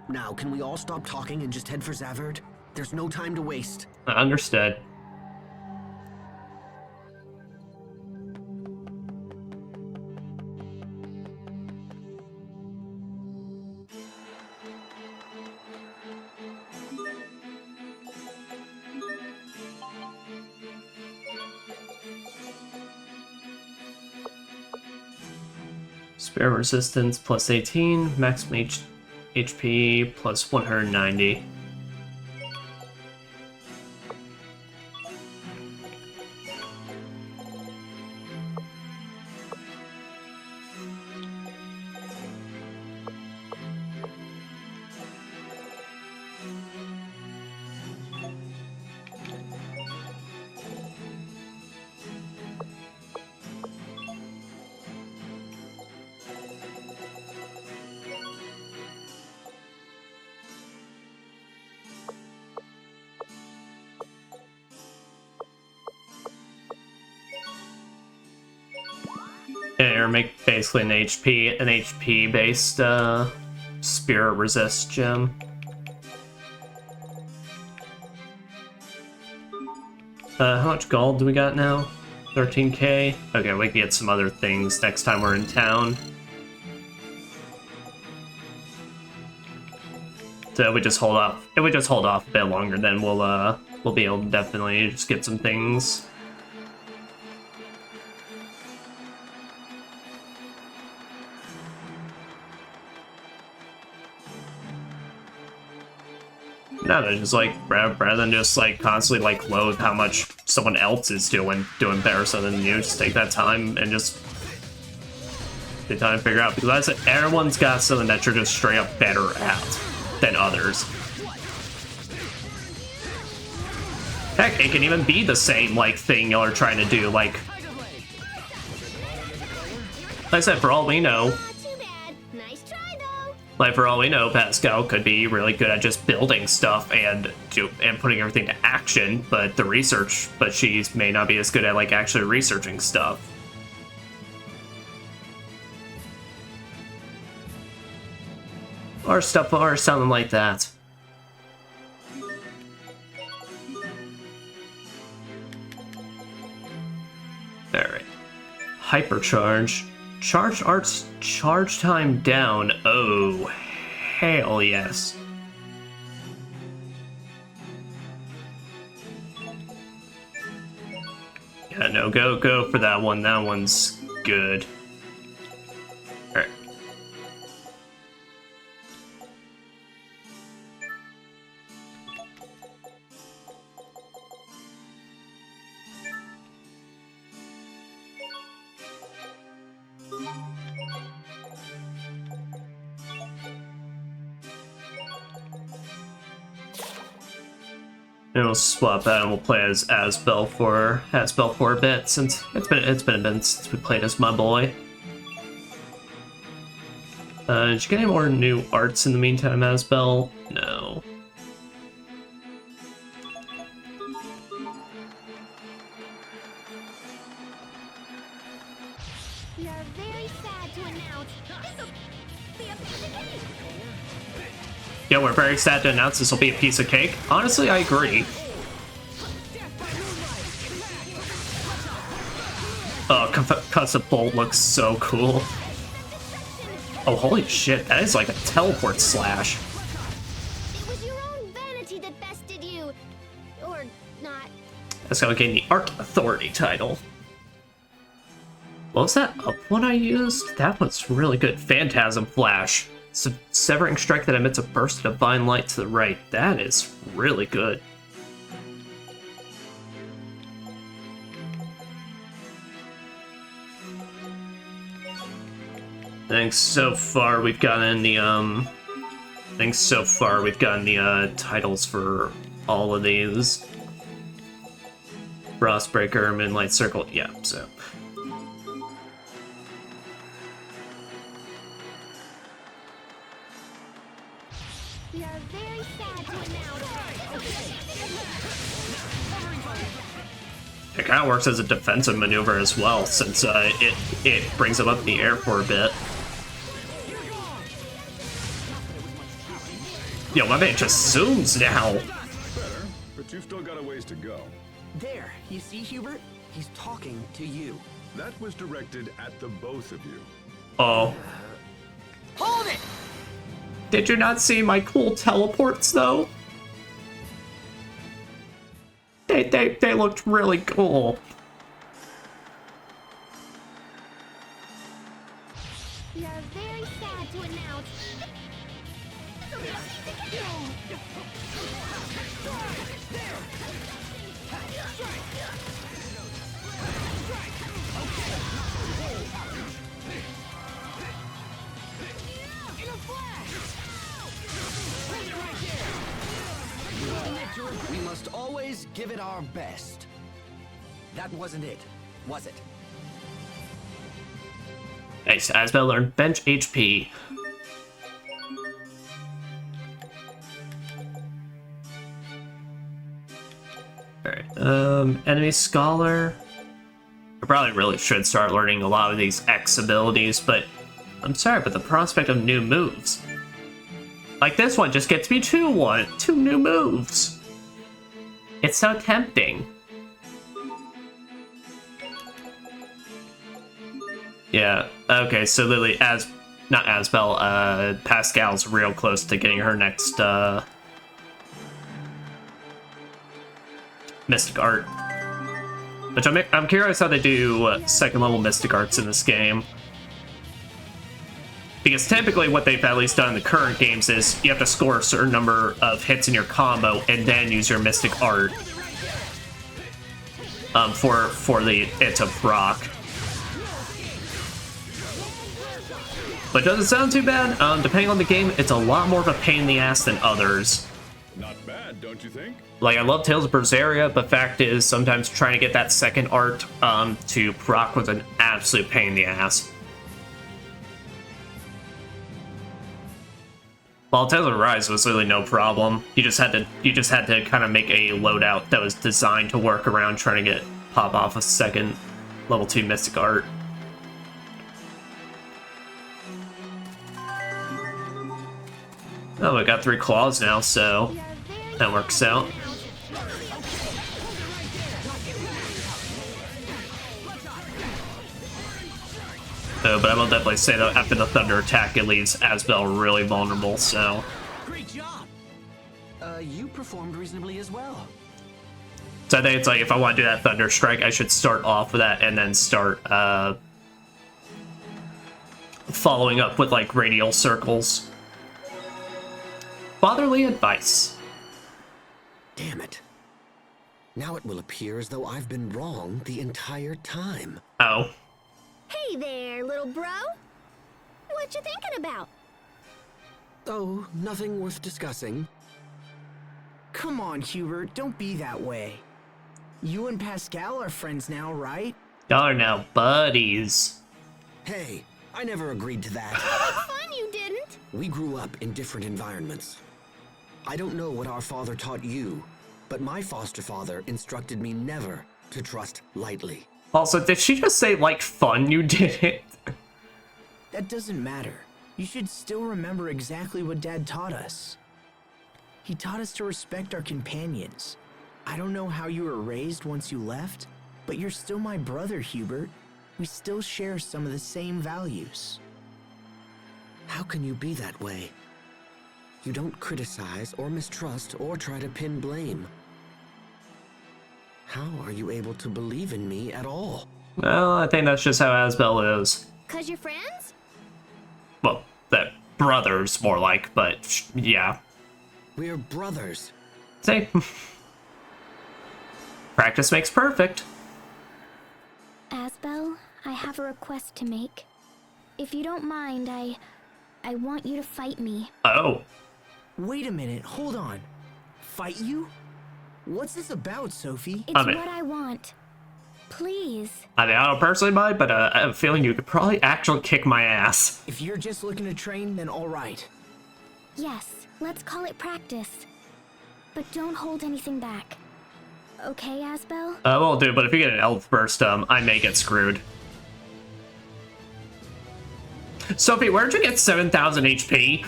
Now, can we all stop talking and just head for Zavert? There's no time to waste. Understood. Spare resistance plus 18, maximum HP plus 190. Yeah, or make basically an HP based spirit resist gem. How much gold do we got now? 13k? Okay, we can get some other things next time we're in town. So we just hold off. If we just hold off a bit longer, then we'll be able to definitely just get some things. No, they're just like rather than just like constantly like loathe how much someone else is doing better so than you, just take that time and just take time to figure out, because I said everyone's got something that you're just straight up better at than others. Heck, it can even be the same like thing y'all are trying to do, like I said, for all we know. Like, for all we know, Pascal could be really good at just building stuff and putting everything to action, but she may not be as good at, like, actually researching stuff. Or something like that. Alright. Hypercharge. Charged arts, charge time down. Oh, hell yes. Yeah, no, go for that one. That one's good. Alright. And we'll swap that and we'll play as Asbel for a bit, since it's been a bit since we played as my boy. Did you get any more new arts in the meantime, Asbel? No. We are very sad to announce this'll be a piece of cake. Yeah, we're very sad to announce this will be a piece of cake. Honestly, I agree. Oh, Concussive Bolt looks so cool. Oh, holy shit, that is like a teleport slash. It was your own vanity that bested you. Or not. That's how I gained the Art Authority title. What was that up one I used? That was really good. Phantasm Flash. Severing Strike that emits a burst of divine light to the right. That is really good. I think so far we've gotten the titles for all of these. Frostbreaker, Moonlight Circle, yeah, so. We are very sad to announce. It kind of works as a defensive maneuver as well, since it brings them up in the air for a bit. Yo, my man just zooms now. Better, but you've still got a ways to go. There, you see, Hubert? He's talking to you. That was directed at the both of you. Oh. Hold it! Did you not see my cool teleports, though? They looked really cool. We are very sad to announce. We must always give it our best. That wasn't it, was it? Nice, Asbel learned bench HP. Alright, enemy scholar. I probably really should start learning a lot of these X abilities, but I'm sorry, but the prospect of new moves. Like this one just gets me two new moves. It's so tempting. Yeah, okay, so Lily, not Asbel, Pascal's real close to getting her next, Mystic Art. Which I'm curious how they do second level Mystic Arts in this game. Because typically what they've at least done in the current games is you have to score a certain number of hits in your combo and then use your Mystic Art for it to proc. But it doesn't sound too bad. Depending on the game, it's a lot more of a pain in the ass than others. Not bad, don't you think? Like, I love Tales of Berseria, but fact is, sometimes trying to get that second art to proc was an absolute pain in the ass. While Tales of Rise was really no problem. You just had to kind of make a loadout that was designed to work around trying to pop off a second level 2 Mystic Art. Oh, I got 3 claws now, so that works out. But I will definitely say that after the thunder attack, it leaves Asbel really vulnerable, so. Great job! You performed reasonably as well. So I think it's like, if I want to do that thunder strike, I should start off with that and then start, following up with, like, radial circles. Fatherly advice. Damn it. Now it will appear as though I've been wrong the entire time. Oh. Hey there, little bro. What you thinking about? Oh, nothing worth discussing. Come on, Hubert, don't be that way. You and Pascal are friends now, right? Y'all are now buddies. Hey, I never agreed to that. Fun you didn't. We grew up in different environments. I don't know what our father taught you, but my foster father instructed me never to trust lightly. Also, did she just say, like, fun you did it? That doesn't matter. You should still remember exactly what Dad taught us. He taught us to respect our companions. I don't know how you were raised once you left, but you're still my brother, Hubert. We still share some of the same values. How can you be that way? You don't criticize or mistrust or try to pin blame. How are you able to believe in me at all? Well, I think that's just how Asbel is. 'Cause you're friends? Well, that brothers, more like, but yeah. We're brothers. See? Practice makes perfect. Asbel, I have a request to make. If you don't mind, I want you to fight me. Oh. Wait a minute, hold on. Fight you? What's this about, Sophie? It's I mean- what I want. Please. I mean, I don't personally mind, but I have a feeling you could probably actually kick my ass. If you're just looking to train, then all right. Yes, let's call it practice. But don't hold anything back. Okay, Asbel? Well, dude, but if you get an elf burst, I may get screwed. Sophie, where'd you get 7,000 HP?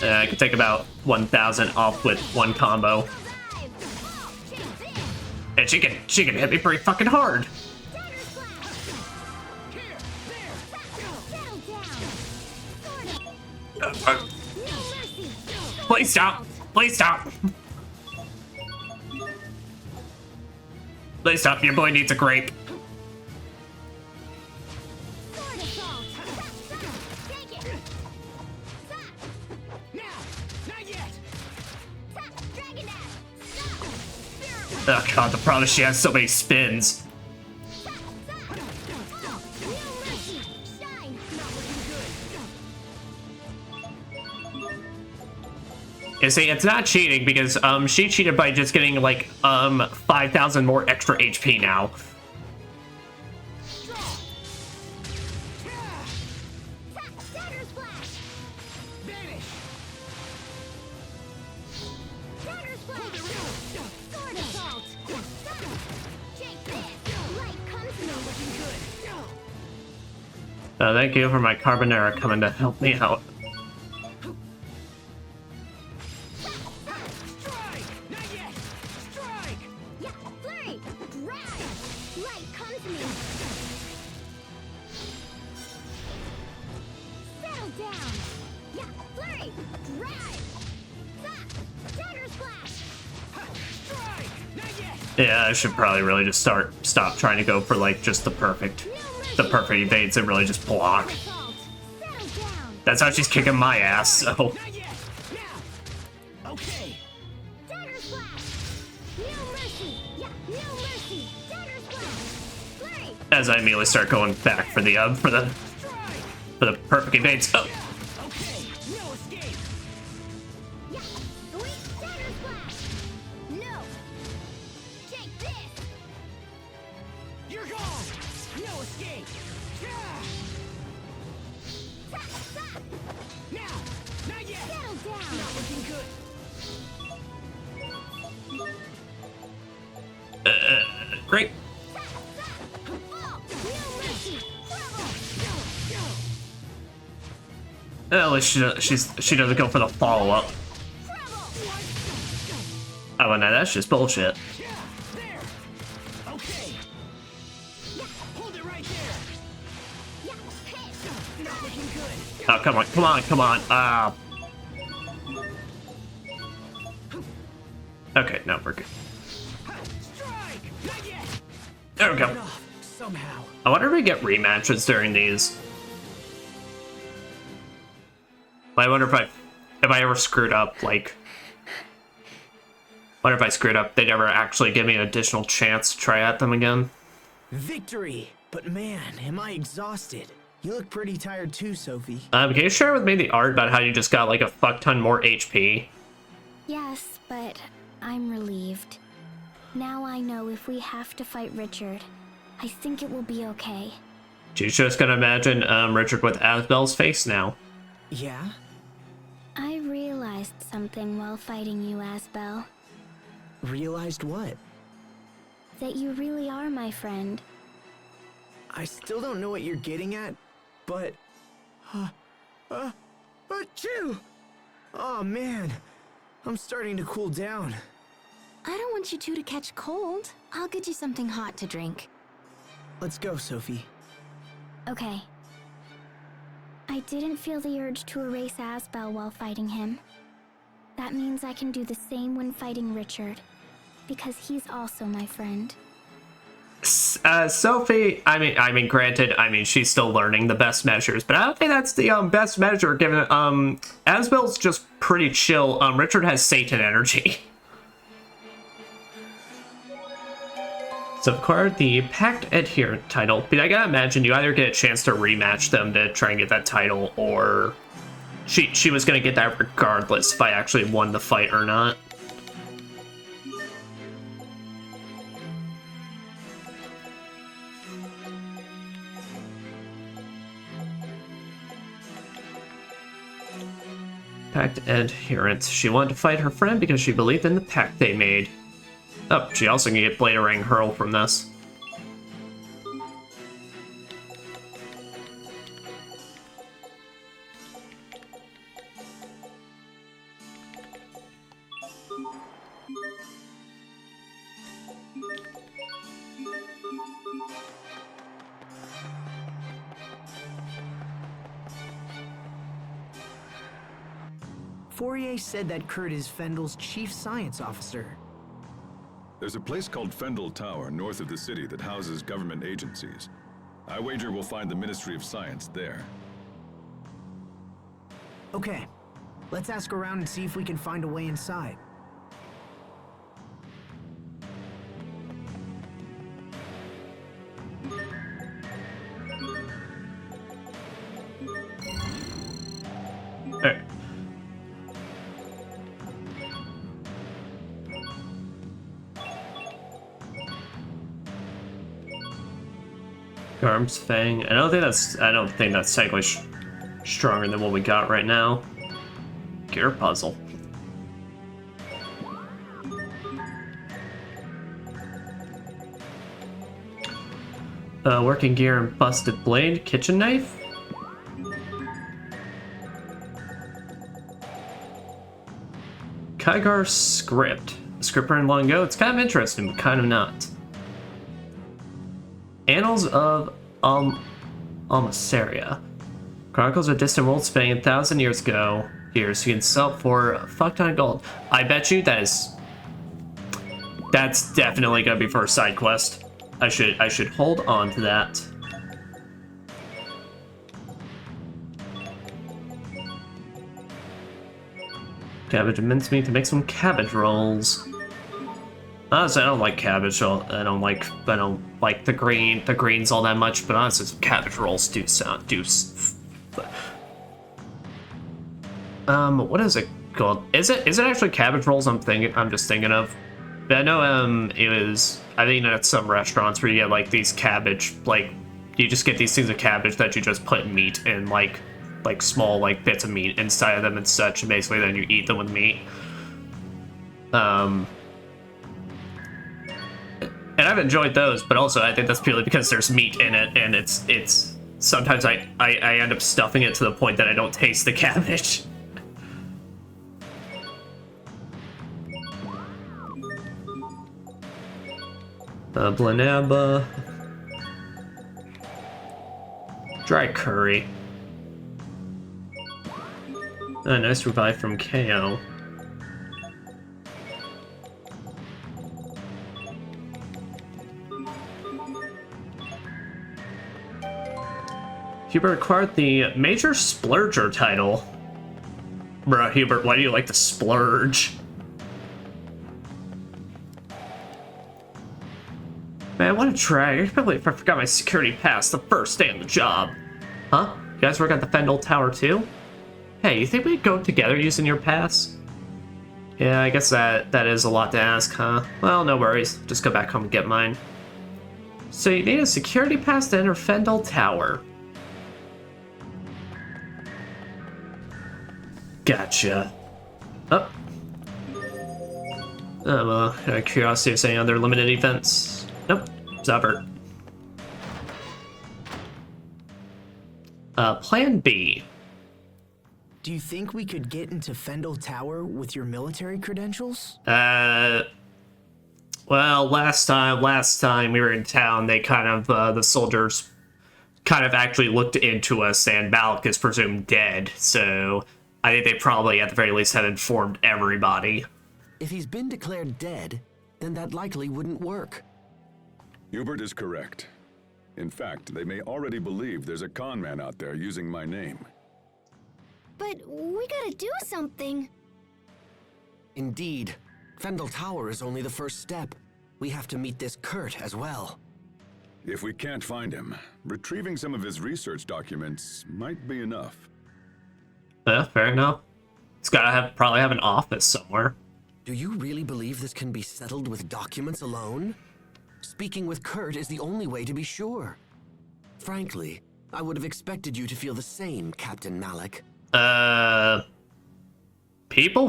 I could take about 1,000 off with one combo. And she can hit me pretty fucking hard. Please stop. Please stop. Please stop. Your boy needs a grape. Oh god, the problem is she has so many spins. You see, it's not cheating because she cheated by just getting like 5,000 more extra HP now. Thank you for my carbonara coming to help me out. Yeah, I should probably really just stop trying to go for like just the perfect evades and really just block. That's how she's kicking my ass, so. As I immediately start going back for the perfect evades. Oh. Great. At least she doesn't go for the follow-up. Oh, no, that's just bullshit. Oh, come on, come on, come on. Okay, now we're good. There we go. Somehow. I wonder if we get rematches during these. I wonder if I ever screwed up, like... Wonder if I screwed up, they'd ever actually give me an additional chance to try at them again. Victory! But man, am I exhausted. You look pretty tired too, Sophie. Can you share with me the art about how you just got like a fuck ton more HP? Yes, but I'm relieved. Now I know if we have to fight Richard, I think it will be okay. She's just gonna imagine Richard with Asbel's face now. Yeah? I realized something while fighting you, Asbel. Realized what? That you really are my friend. I still don't know what you're getting at, but... Achoo! Oh man, I'm starting to cool down. I don't want you two to catch cold. I'll get you something hot to drink. Let's go, Sophie. Okay. I didn't feel the urge to erase Asbel while fighting him. That means I can do the same when fighting Richard, because he's also my friend. Sophie, I mean, granted, she's still learning the best measures, but I don't think that's the best measure, given Asbel's just pretty chill. Richard has Satan energy. So acquired the Pact Adherent title, but I gotta imagine you either get a chance to rematch them to try and get that title, or she was gonna get that regardless if I actually won the fight or not. Pact adherence. She wanted to fight her friend because she believed in the pact they made. Oh, she also can get Bladerang Hurl from this. Fourier said that Kurt is Fendel's chief science officer. There's a place called Fendel Tower north of the city that houses government agencies. I wager we'll find the Ministry of Science there. Okay, let's ask around and see if we can find a way inside. Hey. Garm's Fang. I don't think that's technically stronger than what we got right now. Gear puzzle. Working gear and busted blade. Kitchen knife. Kygar script. A script ran long ago. It's kind of interesting, but kind of not. Annals of Almasaria. Chronicles of a distant world spanning 1,000 years ago. Years you can sell for a fuck ton of gold. I bet you that's definitely gonna be for a side quest. I should hold on to that. Cabbage and mincemeat to make some cabbage rolls. Honestly, I don't like cabbage. I don't like the greens all that much. But honestly, some cabbage rolls do. What is it called? Is it actually cabbage rolls? I'm just thinking of. But I know I've eaten at some restaurants where you get like these cabbage, like you just get these things of cabbage that you just put meat in, like small like bits of meat inside of them and such, and basically then you eat them with meat. And I've enjoyed those, but also I think that's purely because there's meat in it, and it's sometimes I end up stuffing it to the point that I don't taste the cabbage. Blanaba. Dry curry. Nice revive from KO. Hubert acquired the Major Splurger title. Bruh, Hubert, why do you like to splurge? Man, what a drag. I probably forgot my security pass the first day on the job. Huh? You guys work at the Fendel Tower too? Hey, you think we could go together using your pass? Yeah, I guess that is a lot to ask, huh? Well, no worries. Just go back home and get mine. So you need a security pass to enter Fendel Tower. Gotcha. Oh. Oh, well, out of curiosity, is any other limited events? Nope. Zabert. Plan B. Do you think we could get into Fendel Tower with your military credentials? Well, last time we were in town, they kind of, the soldiers kind of actually looked into us, and Balak is presumed dead, so I think they probably, at the very least, have informed everybody. If he's been declared dead, then that likely wouldn't work. Hubert is correct. In fact, they may already believe there's a con man out there using my name. But we gotta do something. Indeed. Fendel Tower is only the first step. We have to meet this Kurt as well. If we can't find him, retrieving some of his research documents might be enough. Yeah, fair enough. It's gotta probably have an office somewhere. Do you really believe this can be settled with documents alone? Speaking with Kurt is the only way to be sure. Frankly, I would have expected you to feel the same, Captain Malik. People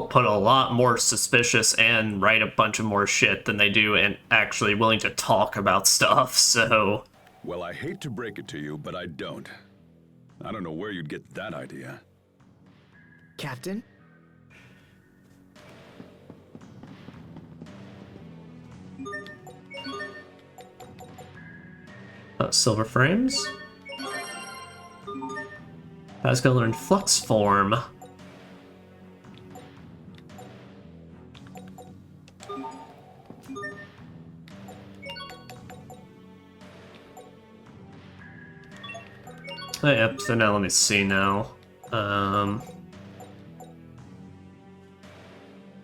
put a lot more suspicious and write a bunch of more shit than they do and actually willing to talk about stuff, so... Well, I hate to break it to you, but I don't. I don't know where you'd get that idea. Captain? Silver frames. Pascal learned flux form. Oh, yep, so now let me see now.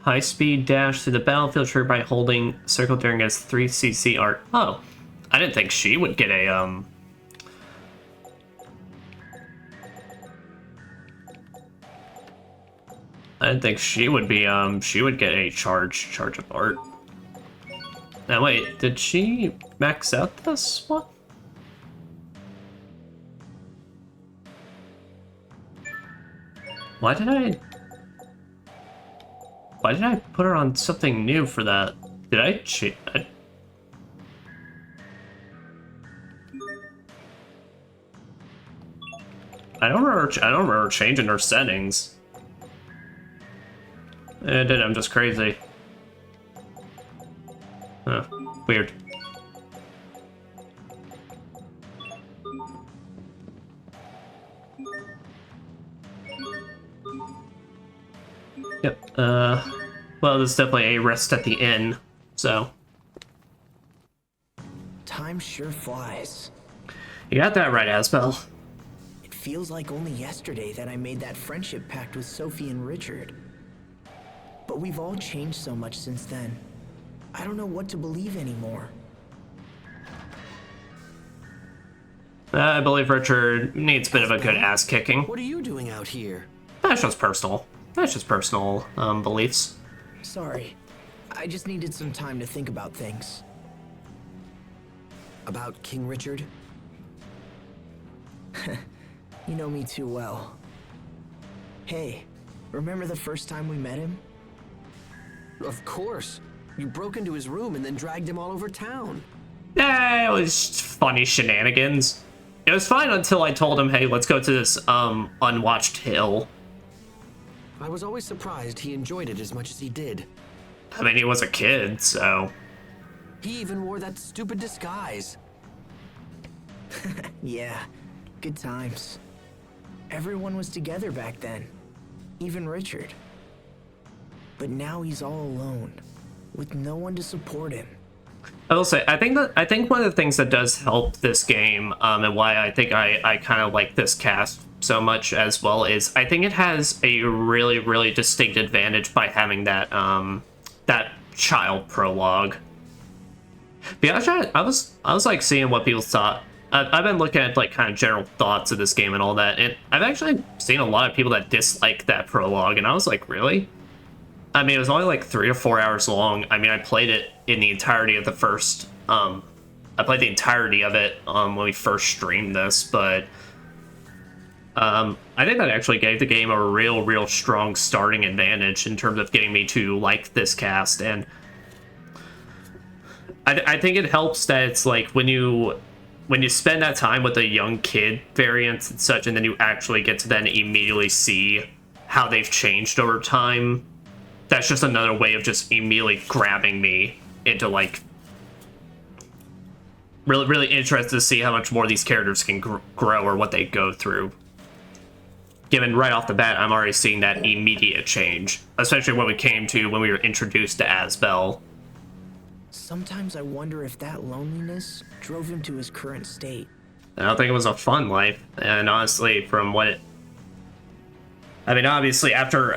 High-speed dash through the battlefield triggered by holding circle during its 3cc art. Oh, I didn't think she would get a, I didn't think she would be, she would get a charge of art. Now wait, did she max out this one? Why did I put her on something new for that? Did I cheat? I don't remember changing her settings. I did, I'm just crazy. Huh, weird. Yep, well, there's definitely a rest at the inn, so. Time sure flies. You got that right, Asbel. It feels like only yesterday that I made that friendship pact with Sophie and Richard. But we've all changed so much since then. I don't know what to believe anymore. I believe Richard needs a bit of a good ass kicking. What are you doing out here? That's just personal. That's just personal beliefs. Sorry. I just needed some time to think about things. About King Richard? You know me too well. Hey, remember the first time we met him? Of course. You broke into his room and then dragged him all over town. It was funny shenanigans. It was fine until I told him, hey, let's go to this unwatched hill. I was always surprised he enjoyed it as much as he did. I mean, he was a kid, so... He even wore that stupid disguise. Yeah, good times. Everyone was together back then. Even Richard. But now he's all alone, with no one to support him. I will say, I think one of the things that does help this game, and why I think I kind of like this cast so much as well, is I think it has a really, really distinct advantage by having that that child prologue. Because I was like seeing what people thought. I've been looking at like kind of general thoughts of this game and all that, and I've actually seen a lot of people that dislike that prologue, and I was like, really? I mean, it was only like 3 to 4 hours long. I mean, I played it in the entirety of the first, I played the entirety of it when we first streamed this, but I think that actually gave the game a real strong starting advantage in terms of getting me to like this cast, and I think it helps that it's like when you spend that time with the young kid variants and such, and then you actually get to then immediately see how they've changed over time. That's just another way of just immediately grabbing me into, like, really interested to see how much more these characters can grow or what they go through. Given right off the bat, I'm already seeing that immediate change, especially when we were introduced to Asbel. Sometimes I wonder if that loneliness drove him to his current state. I don't think it was a fun life, and honestly, from what it... I mean, obviously, after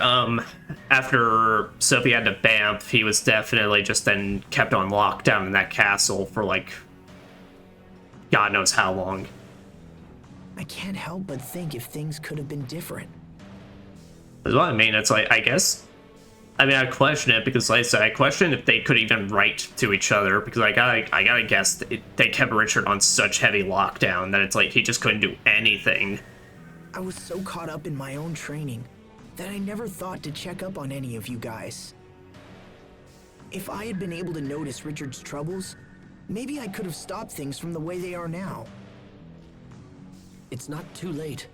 Sophie had to Banff, he was definitely just then kept on lockdown in that castle for, like, God knows how long. I I can't help but think if things could have been different. That's what I mean. It's like, I guess, I mean, I question it because, like I said, I question if they could even write to each other, because I gotta guess they kept Richard on such heavy lockdown that it's like he just couldn't do anything. I was so caught up in my own training that I never thought to check up on any of you guys. If I had been able to notice Richard's troubles, maybe I could have stopped things from the way they are now. It's not too late.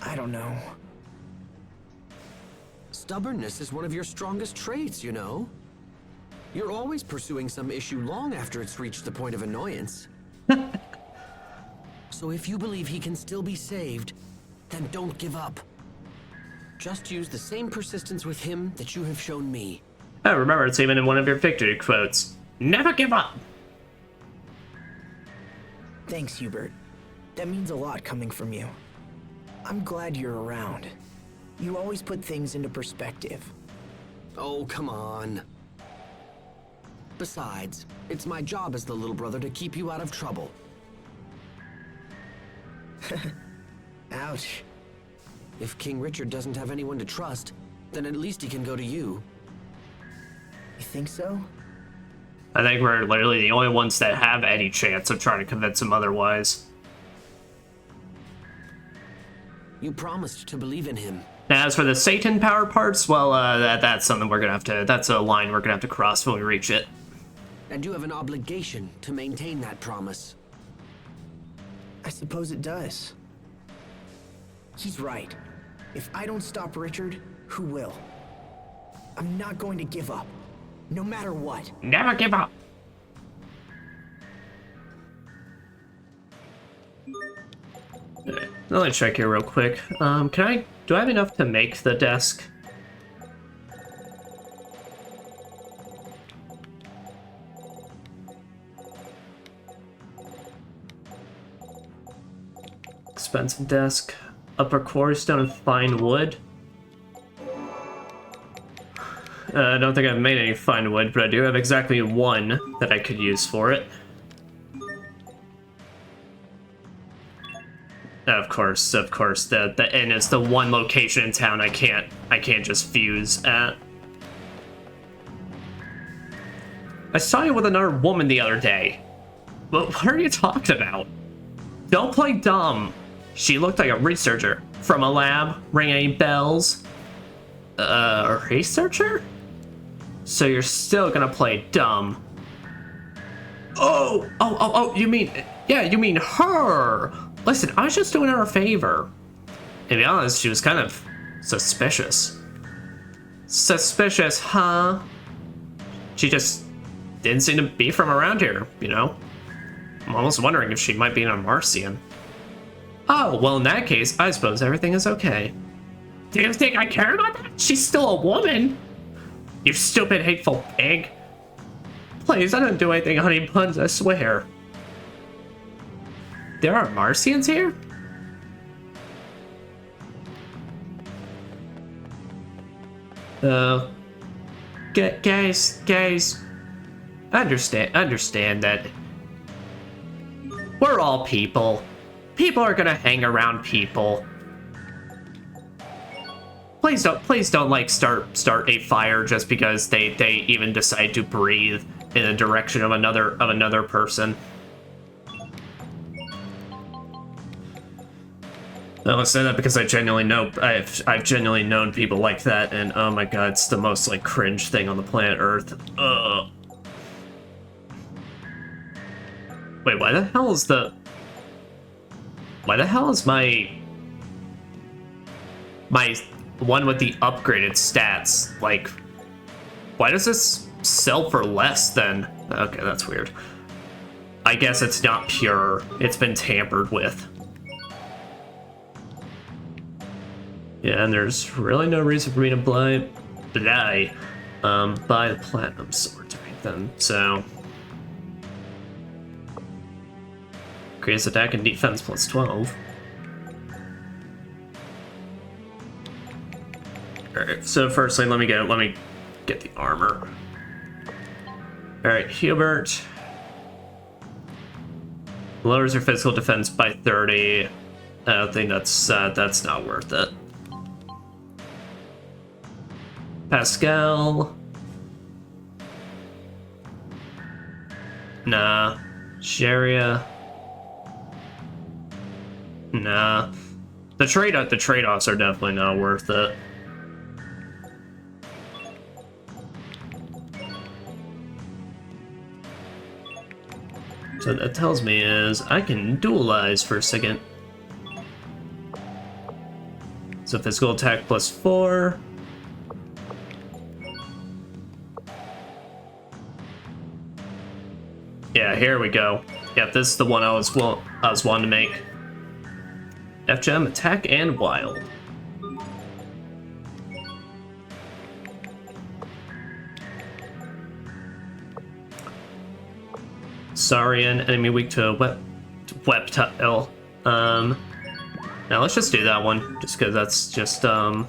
I don't know. Stubbornness is one of your strongest traits, you know. You're always pursuing some issue long after it's reached the point of annoyance. So if you believe he can still be saved, then don't give up. Just use the same persistence with him that you have shown me. I remember it's even in one of your victory quotes. Never give up! Thanks, Hubert. That means a lot coming from you. I'm glad you're around. You always put things into perspective. Oh, come on. Besides, it's my job as the little brother to keep you out of trouble. Ouch. If King Richard doesn't have anyone to trust, then at least he can go to you. You think so? I think we're literally the only ones that have any chance of trying to convince him otherwise. You promised to believe in him. As for the Satan power parts, well, that's something we're gonna have to, that's a line we're gonna have to cross when we reach it. And you have an obligation to maintain that promise. I suppose it does. He's right. If I don't stop Richard, who will? I'm not going to give up, no matter what. Never give up! Let me check here real quick. Do I have enough to make the desk? Expensive desk. Upper quarterstone and fine wood. I don't think I've made any fine wood, but I do have exactly one that I could use for it. Of course, the inn is the one location in town I can't just fuse at. I saw you with another woman the other day. What are you talking about? Don't play dumb. She looked like a researcher from a lab. Ring any bells? A researcher? So you're still gonna play dumb. Oh, you mean her. Listen, I was just doing her a favor. To be honest, she was kind of suspicious. Suspicious, huh? She just didn't seem to be from around here, you know? I'm almost wondering if she might be a Marcian. Oh, well in that case, I suppose everything is okay. Do you think I care about that? She's still a woman! You stupid, hateful pig. Please, I don't do anything honey buns, I swear. There are Marcians here? Guys, understand that we're all people. People are gonna hang around people. Please don't like start a fire just because they even decide to breathe in the direction of another person. I only say that because I genuinely know I've genuinely known people like that, and oh my god, it's the most like cringe thing on the planet Earth. Wait, why the hell is my one with the upgraded stats, like, why does this sell for less than? Okay, that's weird. I guess it's not pure. It's been tampered with. Yeah, and there's really no reason for me to buy the platinum sword to make them, so. Increase attack and defense plus 12. Alright, so firstly, let me get the armor. Alright, Hubert. Lowers your physical defense by 30. I don't think that's not worth it. Pascal. Nah. Sharia. Nah. The trade-offs are definitely not worth it. So what that tells me is I can dualize for a second. So physical attack plus 4. Yeah, here we go. Yep, this is the one I was wanting to make. F-Gem, attack, and wild. Saurian, enemy weak to Webtile. Now let's just do that one, just because that's just, there.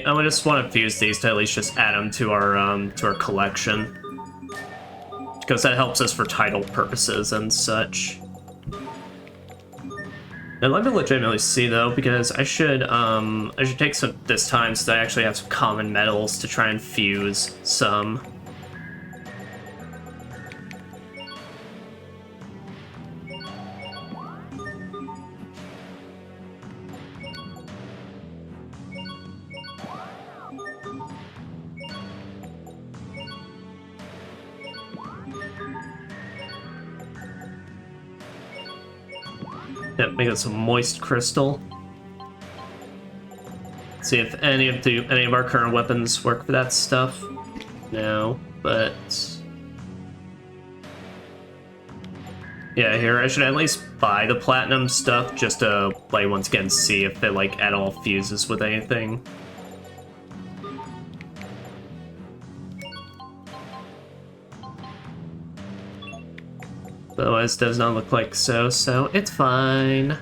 I just want to fuse these to at least just add them to our collection, because that helps us for title purposes and such. Now let me legitimately see though, because I should take this time so that I actually have some common metals to try and fuse some. Yep, make it some moist crystal. See if any of our current weapons work for that stuff. No, but yeah, here I should at least buy the platinum stuff just to like once again see if it like at all fuses with anything. Otherwise, does not look like so it's fine.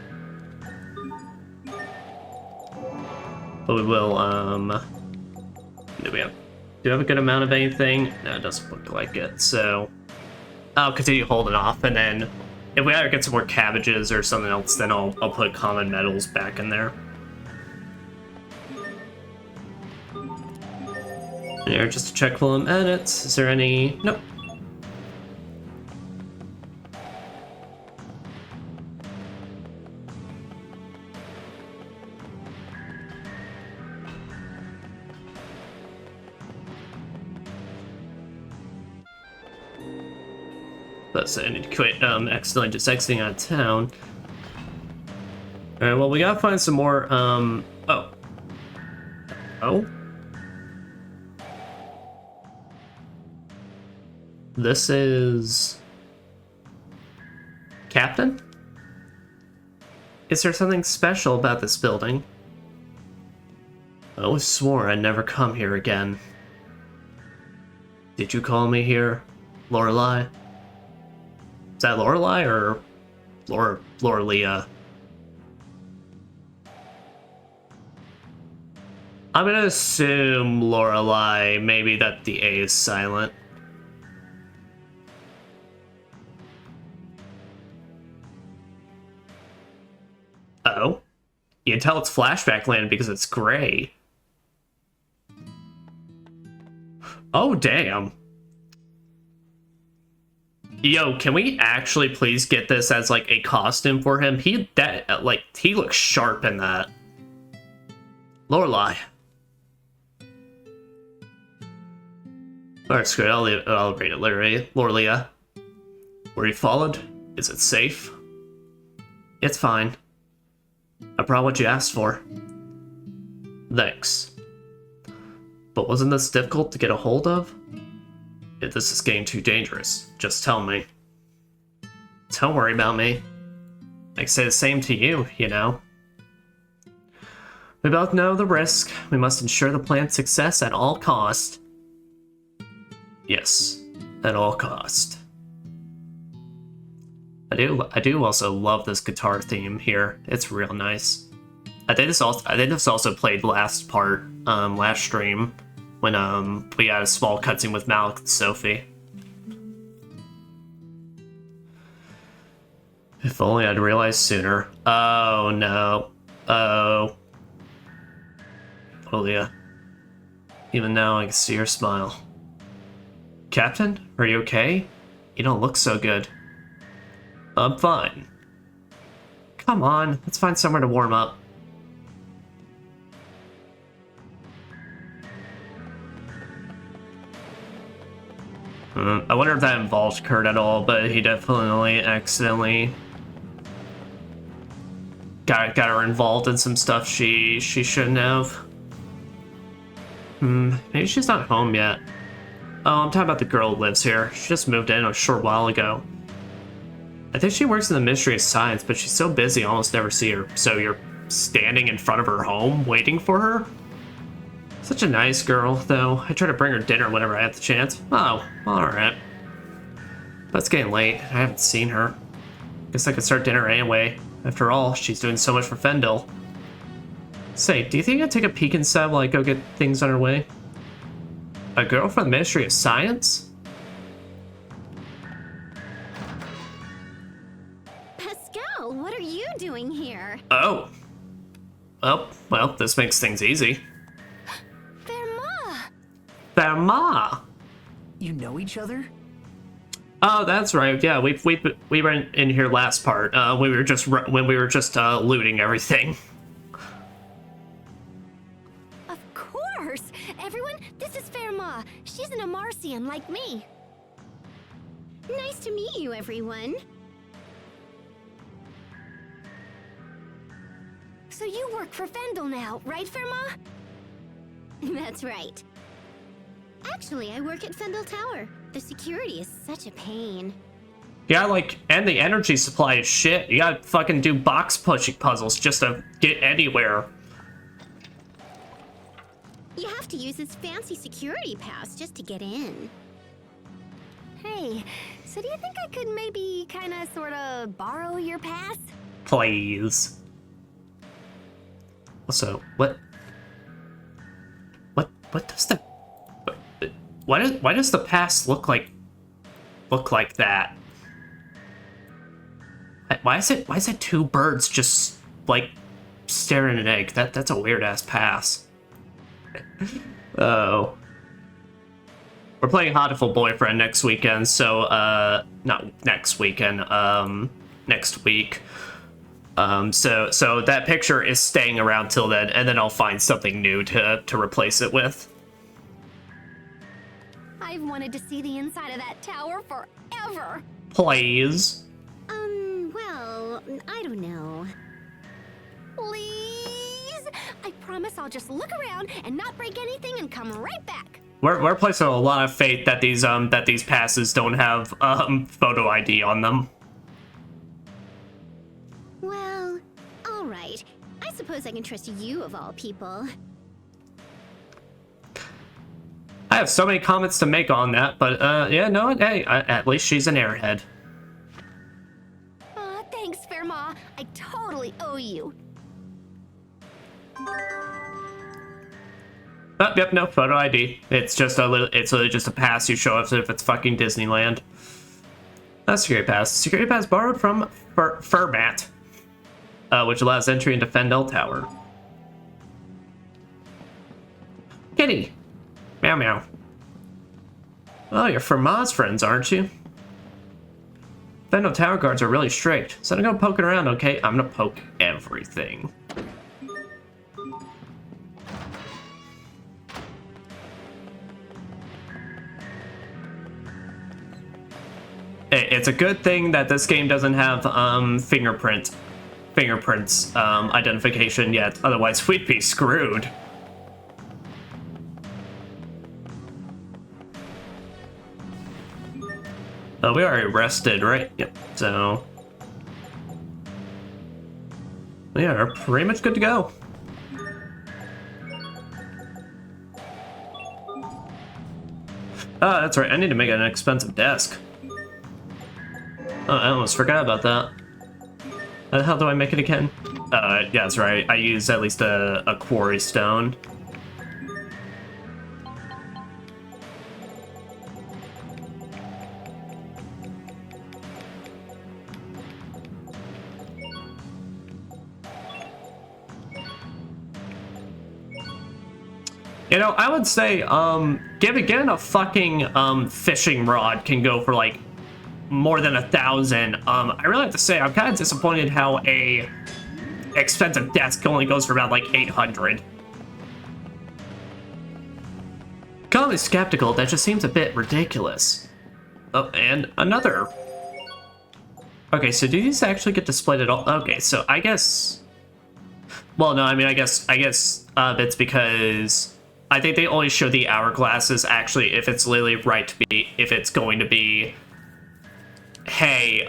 But we will, do we have a good amount of anything? No, it doesn't look like it, so I'll continue holding off, and then if we either get some more cabbages or something else, then I'll put common metals back in there. Here, just to check for them edits. Is there any? Nope. So I need to quit accidentally just exiting out of town. Alright, well we gotta find some more oh. This is Captain? Is there something special about this building? I always swore I'd never come here again. Did you call me here, Lorelei? Is that Lorelei or Lorelia? I'm gonna assume Lorelei, maybe that the A is silent. Uh-oh. You can tell it's flashback land because it's gray. Oh, damn. Yo, can we actually please get this as like a costume for him? He looks sharp in that. Lorelei. Alright, screw it. I'll read it. Lorelia. Were you followed? Is it safe? It's fine. I brought what you asked for. Thanks. But wasn't this difficult to get a hold of? If this is getting too dangerous, just tell me. Don't worry about me. I can say the same to you, you know. We both know the risk. We must ensure the plan's success at all cost. Yes, at all cost. I do also love this guitar theme here. It's real nice. I think this also played last part, last stream, when we had a small cutscene with Malik and Sophie. If only I'd realized sooner. Oh no. Oh. Julia. Even now I can see your smile. Captain, are you okay? You don't look so good. I'm fine. Come on, let's find somewhere to warm up. I wonder if that involved Kurt at all, but he definitely accidentally got her involved in some stuff she shouldn't have. Maybe she's not home yet. Oh, I'm talking about the girl who lives here. She just moved in a short while ago. I think she works in the Ministry of Science, but she's so busy I almost never see her. So you're standing in front of her home waiting for her? Such a nice girl, though. I try to bring her dinner whenever I have the chance. Oh, alright. But it's getting late. I haven't seen her. Guess I could start dinner anyway. After all, she's doing so much for Fendel. Say, do you think I'd take a peek inside while I go get things on her way? A girl from the Ministry of Science? Pascal, what are you doing here? Oh. Oh, well, this makes things easy. Therma. You know each other? Oh, that's right. Yeah, we were in here last part. When we were just looting everything. Of course! Everyone, this is Fairma. She's an Amarcian like me. Nice to meet you, everyone. So you work for Fendel now, right, Fairma? That's right. Actually, I work at Fendel Tower. The security is such a pain. Yeah, like, and the energy supply is shit. You gotta fucking do box pushing puzzles just to get anywhere. You have to use this fancy security pass just to get in. Hey, so do you think I could maybe kinda sorta borrow your pass? Please. Also, what does the... Why does the pass look like that? Why is it two birds just like staring at an egg? That's a weird ass pass. Oh. We're playing Hatoful Boyfriend next weekend, so not next weekend, next week. So that picture is staying around till then, and then I'll find something new to replace it with. I've wanted to see the inside of that tower forever. Please. Well, I don't know. Please? I promise I'll just look around and not break anything and come right back. We're placing a lot of faith that these passes don't have photo ID on them. Well, all right. I suppose I can trust you of all people. I have so many comments to make on that, but yeah, no, hey, at least she's an airhead. Thanks, Fairma. I totally owe you. Oh, yep, no photo ID. It's just it's just a pass you show as if it's fucking Disneyland. That's security pass. Security pass borrowed from Furmat, which allows entry into Fendel Tower. Kitty. Meow meow. Oh, you're Fermat's friends, aren't you? Fendel Tower guards are really strict, so don't go poking around, okay? I'm gonna poke everything. It's a good thing that this game doesn't have fingerprints identification yet, otherwise we'd be screwed. Oh, we already rested, right? Yep, so... we are pretty much good to go. Oh, that's right, I need to make an expensive desk. Oh, I almost forgot about that. How the hell do I make it again? Yeah, that's right. I use at least a quarry stone. You know, I would say, getting a fucking, fishing rod can go for, like, more than 1,000. I really have to say, I'm kind of disappointed how a expensive desk only goes for about, like, 800. Call me skeptical, that just seems a bit ridiculous. Oh, and another. Okay, so do these actually get displayed at all? Okay, so I guess... Well, no, I mean, I guess, it's because... I think they only show the hourglasses actually if it's literally right to be, if it's going to be, hey,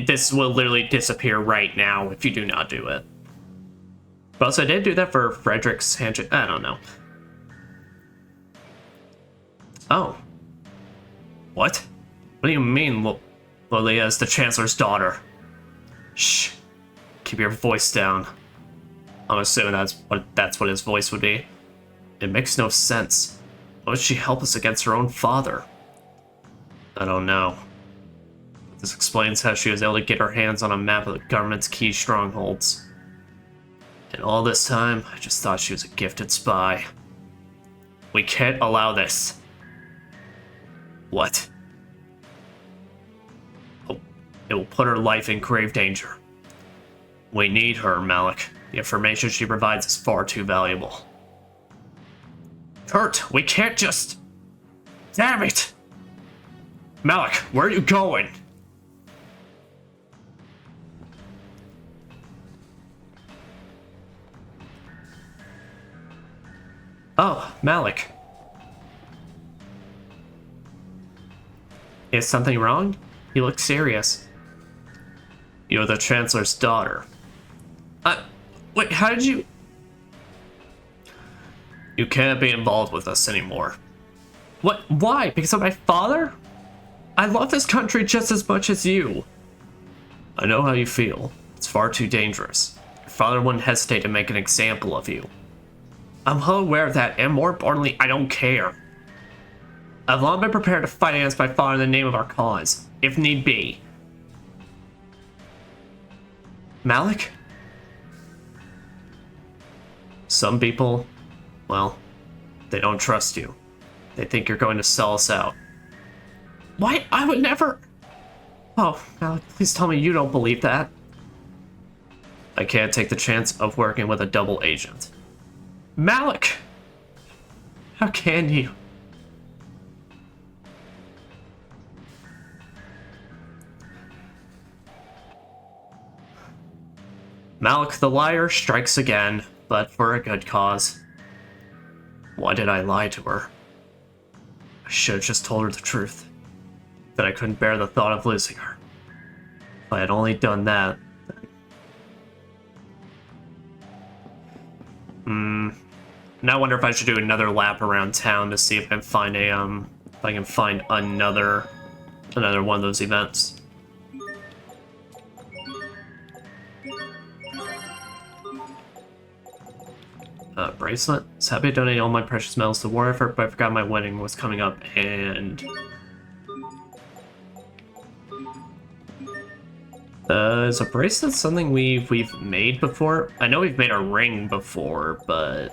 this will literally disappear right now if you do not do it. But also, I did do that for Frederick's handshake. I don't know. Oh. What? What do you mean, Lilia is the Chancellor's daughter? Shh. Keep your voice down. I'm assuming that's what his voice would be. It makes no sense. Why would she help us against her own father? I don't know. This explains how she was able to get her hands on a map of the government's key strongholds. And all this time, I just thought she was a gifted spy. We can't allow this. What? Oh, it will put her life in grave danger. We need her, Malik. The information she provides is far too valuable. Kurt, we can't just... Damn it! Malik, where are you going? Oh, Malik. Is something wrong? You look serious. You're the Chancellor's daughter. Wait, how did you... You can't be involved with us anymore. What? Why? Because of my father? I love this country just as much as you. I know how you feel. It's far too dangerous. Your father wouldn't hesitate to make an example of you. I'm well aware of that, and more importantly, I don't care. I've long been prepared to fight against my father in the name of our cause, if need be. Malik? Some people... Well, they don't trust you. They think you're going to sell us out. Why? I would never... Oh, Malik, please tell me you don't believe that. I can't take the chance of working with a double agent. Malik! How can you? Malik the liar strikes again, but for a good cause. Why did I lie to her? I should have just told her the truth. That I couldn't bear the thought of losing her. If I had only done that, then... Now I wonder if I should do another lap around town to see if I can find a, if I can find another one of those events. Bracelet. So happy to donate all my precious metals to war effort, but I forgot my wedding was coming up, and... is a bracelet something we've made before? I know we've made a ring before, but...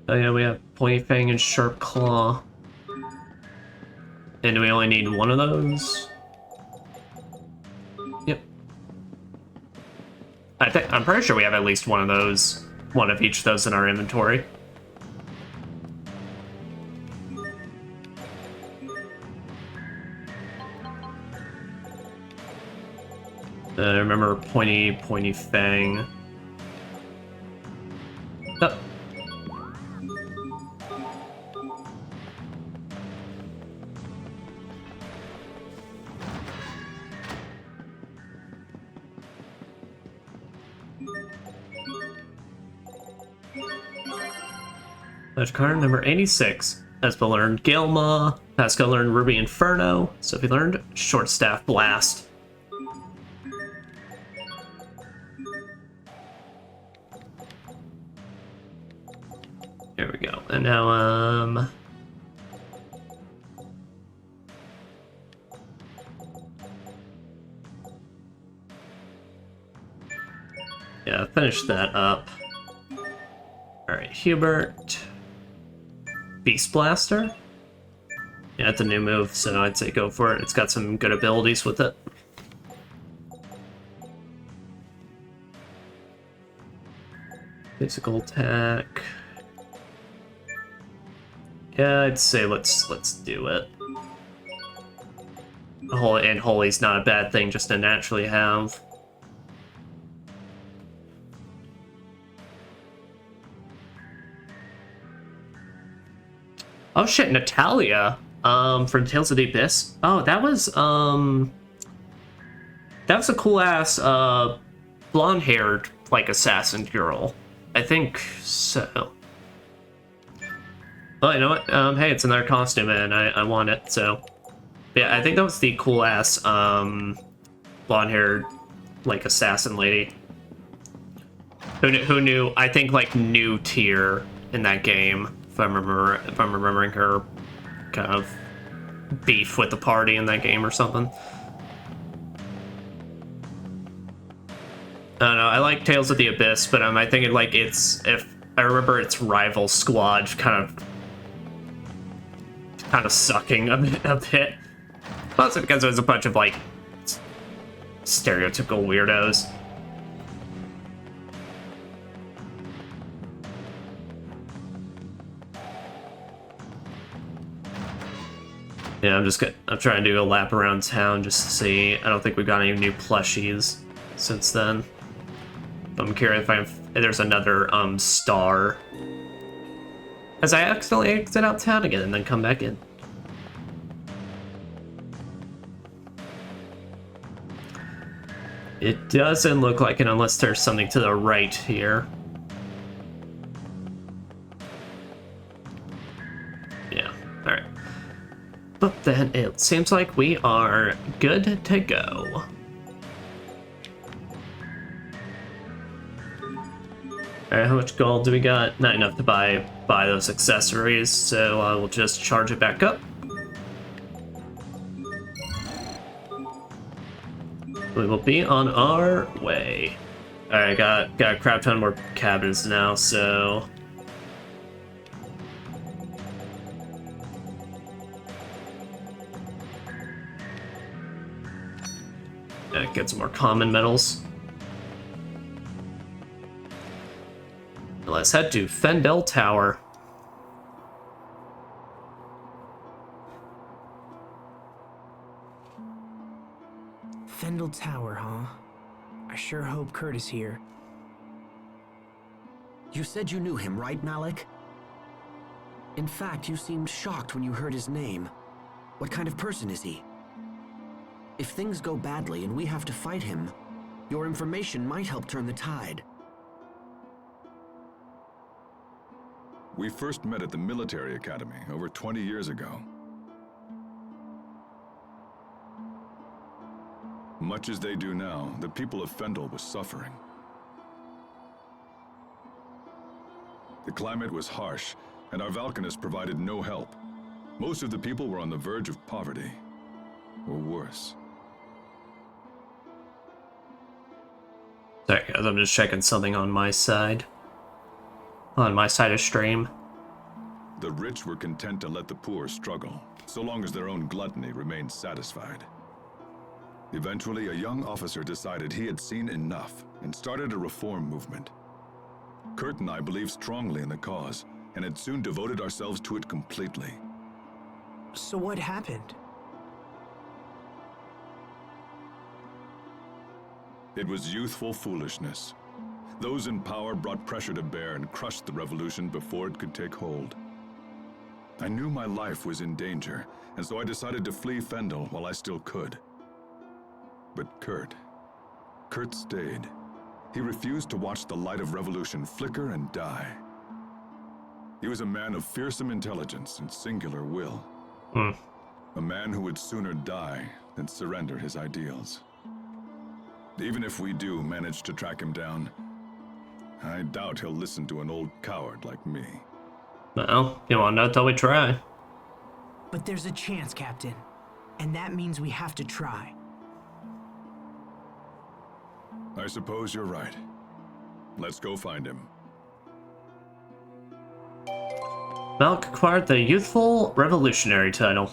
Oh yeah, we have Pointy Fang and Sharp Claw. And do we only need one of those? Yep. I'm pretty sure we have at least one of those. One of each of those in our inventory. I remember Pointy Fang. Oh. Magic card number 86. Espo learned Gilma. Pascal learned Ruby Inferno. Sophie learned Short Staff Blast. There we go. And now, yeah, finish that up. Alright, Hubert. Beast Blaster. Yeah, it's a new move, so I'd say go for it. It's got some good abilities with it. Physical attack. Yeah, I'd say let's do it. Holy and Holy's not a bad thing just to naturally have. Oh shit, Natalia, from Tales of the Abyss. Oh, that was a cool ass, blonde-haired, like, assassin girl. I think so. Oh, you know what? Hey, it's another costume, and I want it, so. Yeah, I think that was the cool ass, blonde-haired, like, assassin lady. Who knew, I think, like, new tier in that game. If I'm remembering her kind of beef with the party in that game or something. I don't know, I like Tales of the Abyss, but I thinking like if I remember its rival squad kind of sucking a bit. Mostly because it was a bunch of like stereotypical weirdos. Yeah, I'm trying to do a lap around town just to see. I don't think we've got any new plushies since then. I'm curious if there's another star. As I accidentally exit out town again and then come back in. It doesn't look like it unless there's something to the right here. Yeah, alright. But then it seems like we are good to go. Alright, how much gold do we got? Not enough to buy those accessories, so we'll just charge it back up. We will be on our way. Alright, got a crap ton more cabins now, so... Get some more common metals. Let's head to Fendel Tower. Fendel Tower, huh? I sure hope Kurt is here. You said you knew him, right, Malik? In fact, you seemed shocked when you heard his name. What kind of person is he? If things go badly and we have to fight him, your information might help turn the tide. We first met at the military academy over 20 years ago. Much as they do now, the people of Fendel was suffering. The climate was harsh, and our Valkanists provided no help. Most of the people were on the verge of poverty, or worse. Sorry guys, I'm just checking something on my side. On my side of stream. The rich were content to let the poor struggle, so long as their own gluttony remained satisfied. Eventually, a young officer decided he had seen enough and started a reform movement. Kurt and I believed strongly in the cause, and had soon devoted ourselves to it completely. So what happened? It was youthful foolishness. Those in power brought pressure to bear and crushed the revolution before it could take hold. I knew my life was in danger, and so I decided to flee Fendel while I still could. But Kurt stayed. He refused to watch the light of revolution flicker and die. He was a man of fearsome intelligence and singular will. A man who would sooner die than surrender his ideals. Even if we do manage to track him down, I doubt he'll listen to an old coward like me. Well, you won't know till we try. But there's a chance, Captain. And that means we have to try. I suppose you're right. Let's go find him. Malk acquired the Youthful Revolutionary title.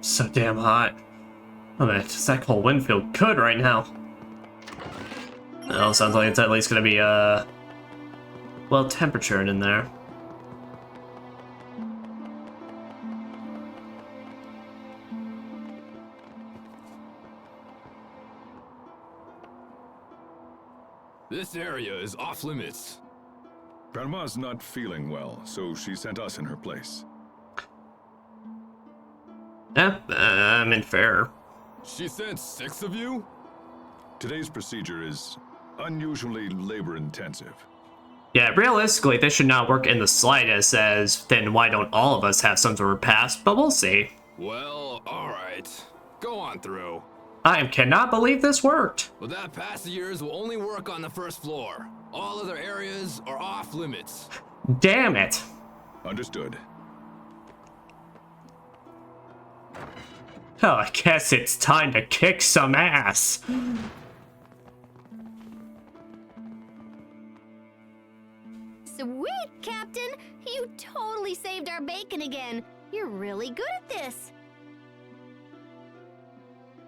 So damn hot. Oh man, does that cold wind feel good right now? Well, sounds like it's at least gonna be, well temperatured in there. This area is off limits. Grandma's not feeling well, so she sent us in her place. I mean, fair. She sent 6 of you? Today's procedure is unusually labor-intensive. Yeah, realistically, this should not work in the slightest, as then why don't all of us have some sort of pass, but we'll see. Well, alright. Go on through. I cannot believe this worked. But that pass of yours will only work on the first floor. All other areas are off limits. Damn it. Understood. Oh, I guess it's time to kick some ass. Sweet, Captain! You totally saved our bacon again. You're really good at this.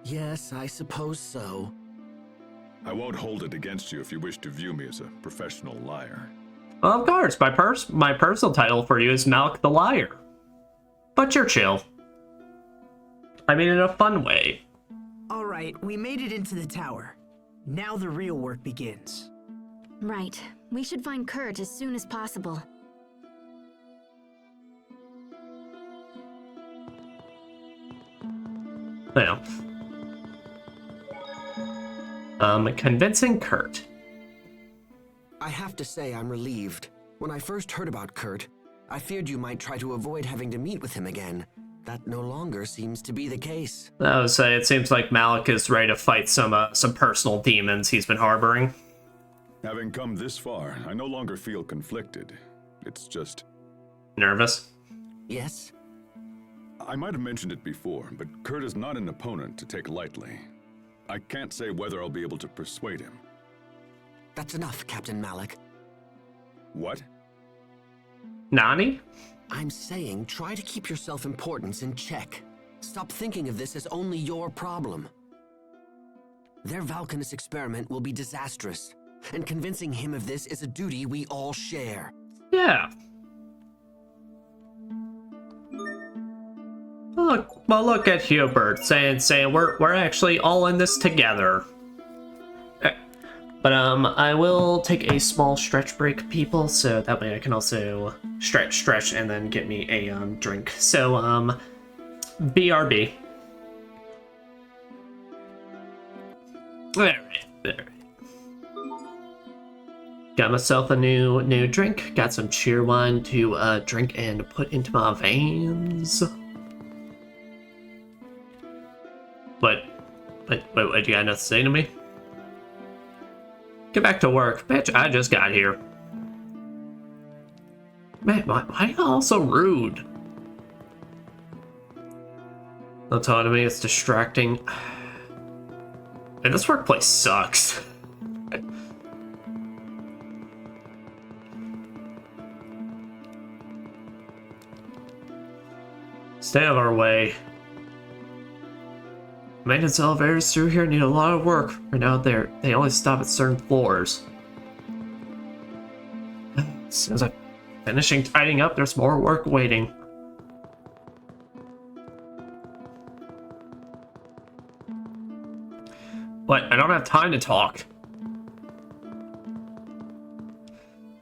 Yes, I suppose so. I won't hold it against you if you wish to view me as a professional liar. Well, of course, my personal title for you is Malk the Liar. But you're chill. I mean, in a fun way. All right, we made it into the tower. Now the real work begins. Right. We should find Kurt as soon as possible. Well. Convincing Kurt. I have to say I'm relieved. When I first heard about Kurt, I feared you might try to avoid having to meet with him again. That no longer seems to be the case. I would say it seems like Malik is ready to fight some personal demons he's been harboring. Having come this far, I no longer feel conflicted. It's just... Nervous? Yes? I might have mentioned it before, but Kurt is not an opponent to take lightly. I can't say whether I'll be able to persuade him. That's enough, Captain Malik. What? Nani? I'm saying try to keep your self-importance in check. Stop thinking of this as only your problem. Their Valkanus experiment will be disastrous, and convincing him of this is a duty we all share. Yeah. Look at Hubert saying we're actually all in this together. But I will take a small stretch break, people, so that way I can also stretch, and then get me a drink. So BRB. All right. Got myself a new drink. Got some cheer wine to drink and put into my veins. What you got nothing to say to me? Get back to work. Bitch, I just got here. Man, why are you all so rude? Don't talk to me, it's distracting. Man, this workplace sucks. Stay out of our way. Maintenance elevators through here need a lot of work. Right now they only stop at certain floors. As soon as I'm finishing tidying up, there's more work waiting. What? I don't have time to talk.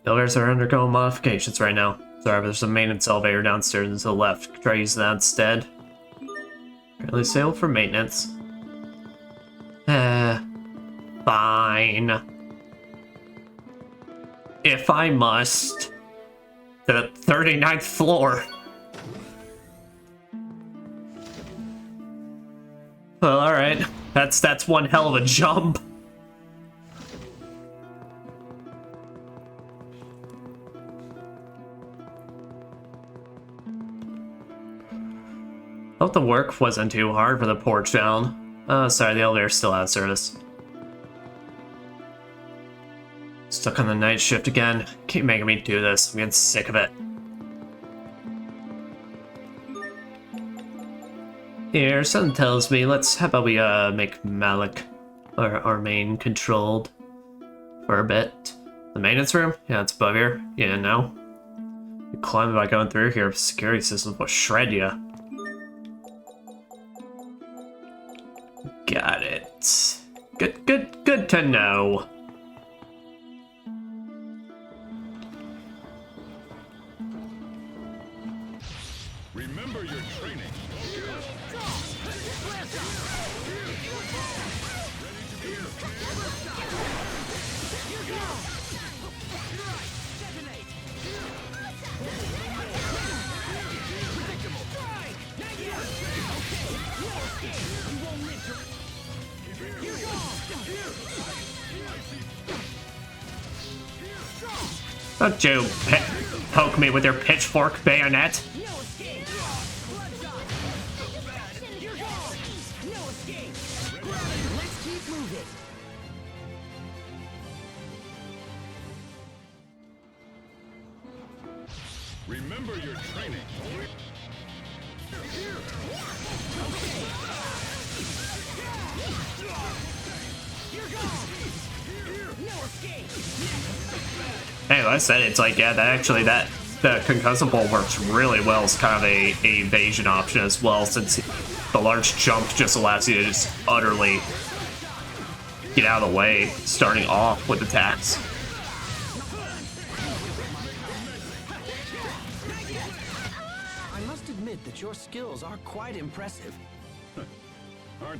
The elevators are undergoing modifications right now. Sorry, but there's a maintenance elevator downstairs to the left. Try using that instead. Currently disabled for maintenance. Fine. if I must, the 39th floor. Well, alright. That's one hell of a jump. Hope the work wasn't too hard for the porch down. Oh, sorry, the elevator's still out of service. Stuck on the night shift again. Keep making me do this. I'm getting sick of it. Here, something tells me, how about we make Malik our main controlled for a bit. The maintenance room? Yeah, it's above here. Yeah, no. You climb by going through here. Security systems will shred ya. Got it. Good to know. Remember your training. Don't you poke me with your pitchfork bayonet. Remember your training. Hey, like I said, it's like, yeah, the concussive bolt works really well as kind of a evasion option as well, since the large jump just allows you to just utterly get out of the way, starting off with attacks. I must admit that your skills are quite impressive.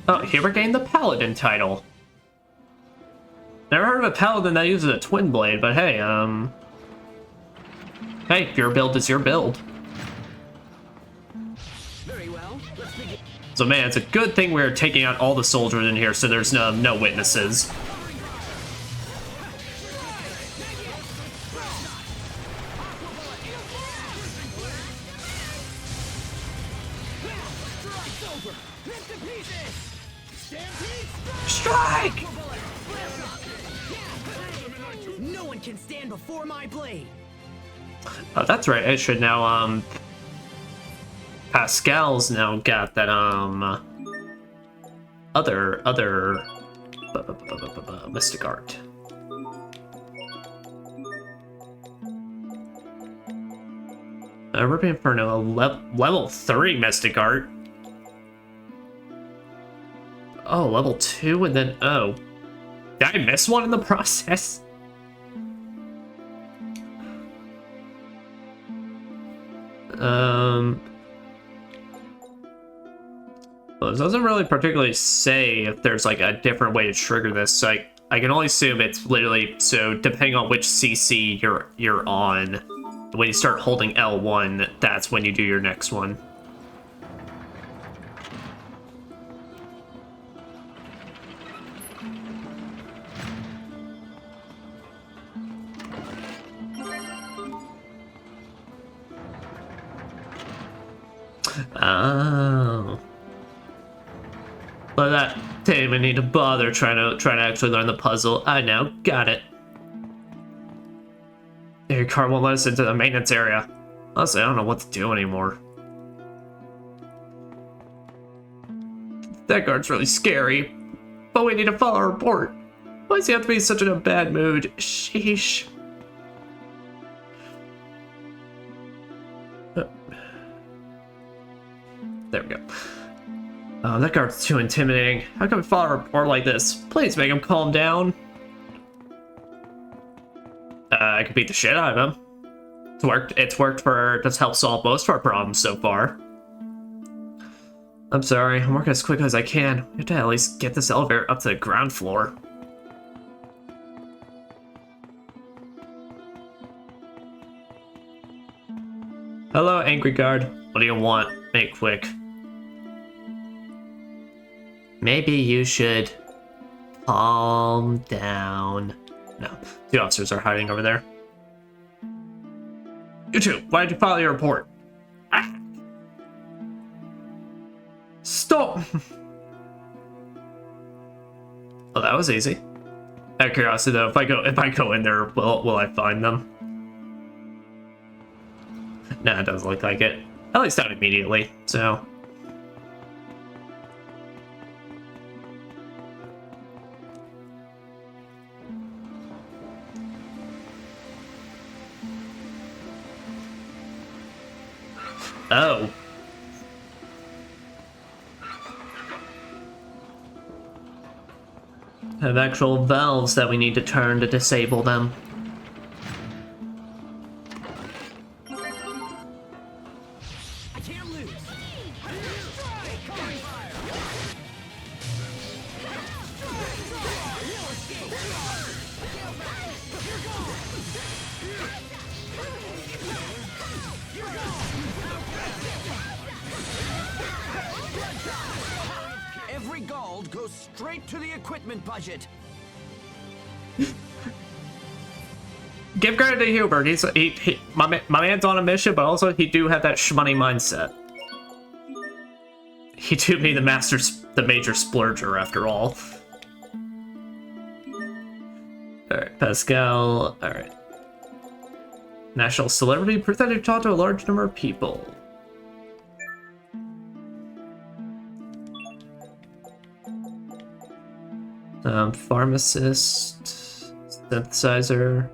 Oh, here we're getting the Paladin title. Never heard of a Paladin that uses a twin blade, but hey, hey, your build is your build. Very well. Let's begin. So man, it's a good thing we're taking out all the soldiers in here so there's no witnesses. Strike! No one can stand before my blade. Oh, that's right. I should now, Pascal's now got that, other mystic art. Ruby Inferno, level 3 mystic art. Oh, level 2 and then, oh. Did I miss one in the process? Well, it doesn't really particularly say if there's like a different way to trigger this, so I can only assume it's literally, so depending on which CC you're on, when you start holding L1, that's when you do your next one. Oh. But that didn't even need to bother trying to actually learn the puzzle. I know, got it. Your car won't let us into the maintenance area. Honestly, I don't know what to do anymore. That guard's really scary, but we need to follow our report. Why does he have to be such in a bad mood? Sheesh. There we go. Oh, that guard's too intimidating. How can we follow a report like this? Please make him calm down. I could beat the shit out of him. It's worked to help solve most of our problems so far. I'm sorry, I'm working as quickly as I can. We have to at least get this elevator up to the ground floor. angry guard. What do you want? Make it quick. Maybe you should calm down. No, the officers are hiding over there. You two, why did you file your report? Ah. Stop! Well, that was easy. Out of curiosity, though, if I go in there, will I find them? Nah, it doesn't look like it. At least not immediately. So. Oh. Have actual valves that we need to turn to disable them. I can't lose. Every gold goes straight to the equipment budget. Give credit to Hubert. My man's on a mission, but also he do have that shmoney mindset. He do be the major splurger after all. Alright, Pascal. Alright. National celebrity, proof that you talked to a large number of people. Pharmacist, synthesizer,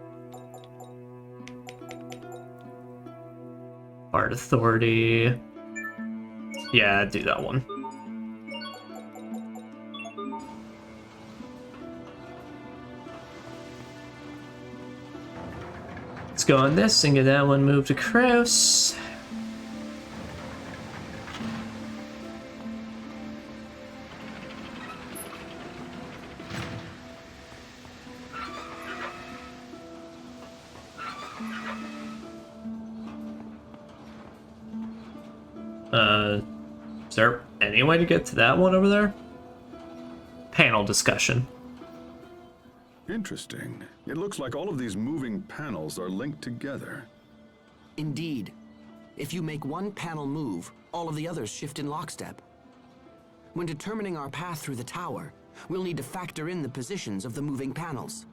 art authority. Yeah, do that one. Let's go on this and get that one moved across. Is there any way to get to that one over there? Panel discussion. Interesting. It looks like all of these moving panels are linked together. Indeed. If you make one panel move, all of the others shift in lockstep. When determining our path through the tower, we'll need to factor in the positions of the moving panels.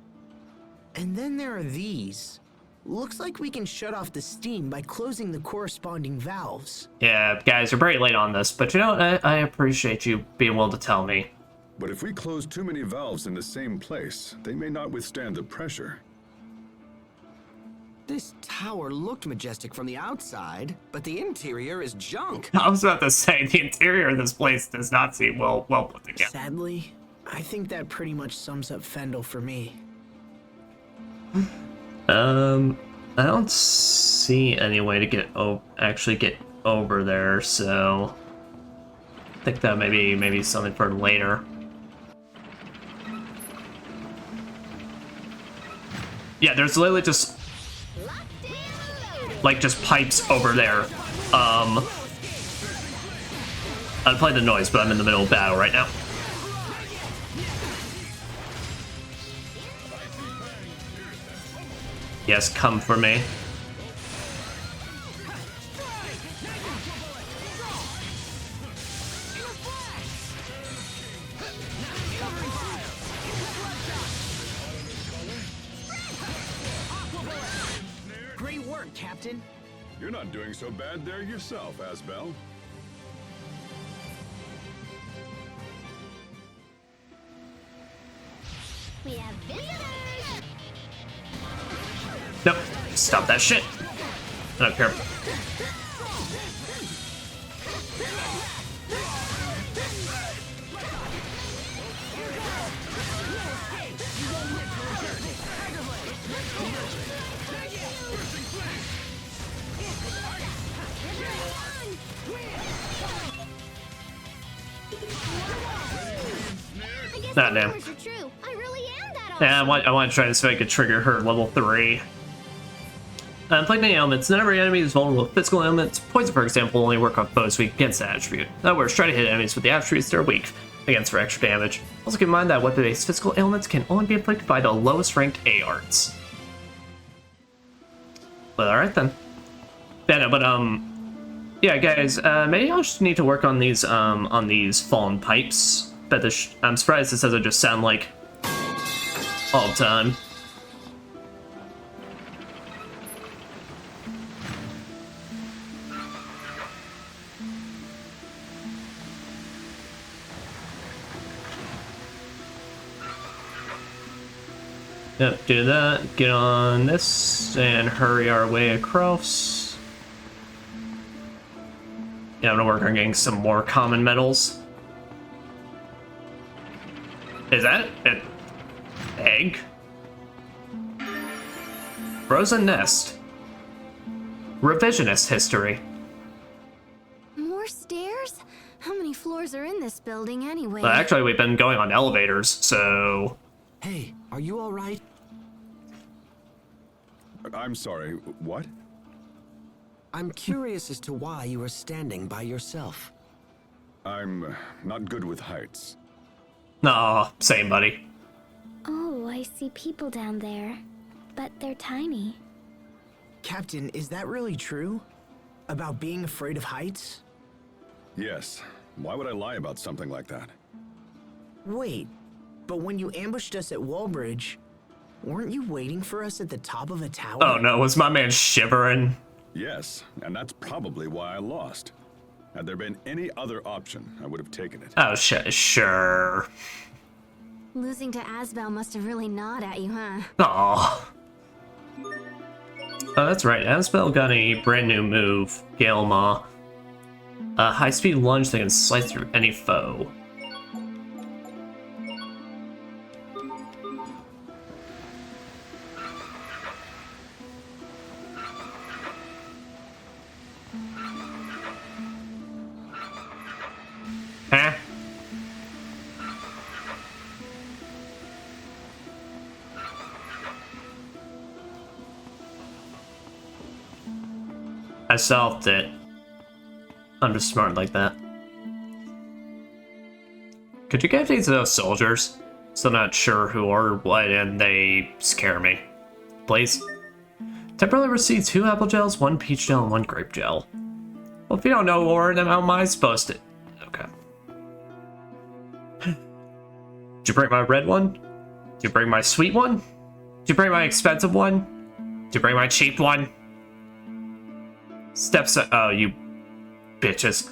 And then there are these. Looks like we can shut off the steam by closing the corresponding valves. Yeah, guys, you're very late on this, but you know, I appreciate you being willing to tell me. But if we close too many valves in the same place, they may not withstand the pressure. This tower looked majestic from the outside, but the interior is junk. I was about to say, the interior of this place does not seem well put together. Sadly, I think that pretty much sums up Fendel for me. I don't see any way to actually get over there, so I think that maybe something for later. Yeah, there's literally just pipes over there. I'd play the noise, but I'm in the middle of battle right now. Yes, come for me. Great work, Captain. You're not doing so bad there yourself, Asbel. We have visitors! Nope. Stop that shit. I don't care. Not now. I really am that Yeah, I want to try to see if I could trigger her level 3. Inflicting ailments. Not every enemy is vulnerable to physical ailments. Poison, for example, will only work on foes weak against that attribute. In other words, try to hit enemies with the attributes they're weak against for extra damage. Also keep in mind that weapon-based physical ailments can only be inflicted by the lowest ranked A arts. But alright then. Yeah, no, but yeah, guys, maybe I'll just need to work on these fallen pipes. But I'm surprised this doesn't just sound like all the time. Yep, do that, get on this, and hurry our way across. Yeah, I'm gonna work on getting some more common metals. Is that an egg? Frozen nest. Revisionist history. More stairs? How many floors are in this building anyway? Actually, we've been going on elevators, so... Hey, are you all right? I'm sorry, what? I'm curious as to why you are standing by yourself. I'm not good with heights. Aw, same, buddy. Oh, I see people down there. But they're tiny. Captain, is that really true? About being afraid of heights? Yes. Why would I lie about something like that? Wait, but when you ambushed us at Wallbridge, weren't you waiting for us at the top of a tower? Oh no, was my man shivering? Yes, and that's probably why I lost. Had there been any other option, I would have taken it. Oh, sure. Losing to Asbel must have really gnawed at you, huh? Aw. Oh, that's right. Asbel got a brand new move, Gale Maw. A high-speed lunge that can slice through any foe. Huh? I solved it. I'm just smart like that. Could you give these to those soldiers? Still not sure who or what, and they scare me. Please? Temporarily receive 2 apple gels, 1 peach gel, and 1 grape gel. Well, if you don't know or then how am I supposed to? Okay. Did you bring my red one? Did you bring my sweet one? Did you bring my expensive one? Did you bring my cheap one? Steps. Oh, you bitches.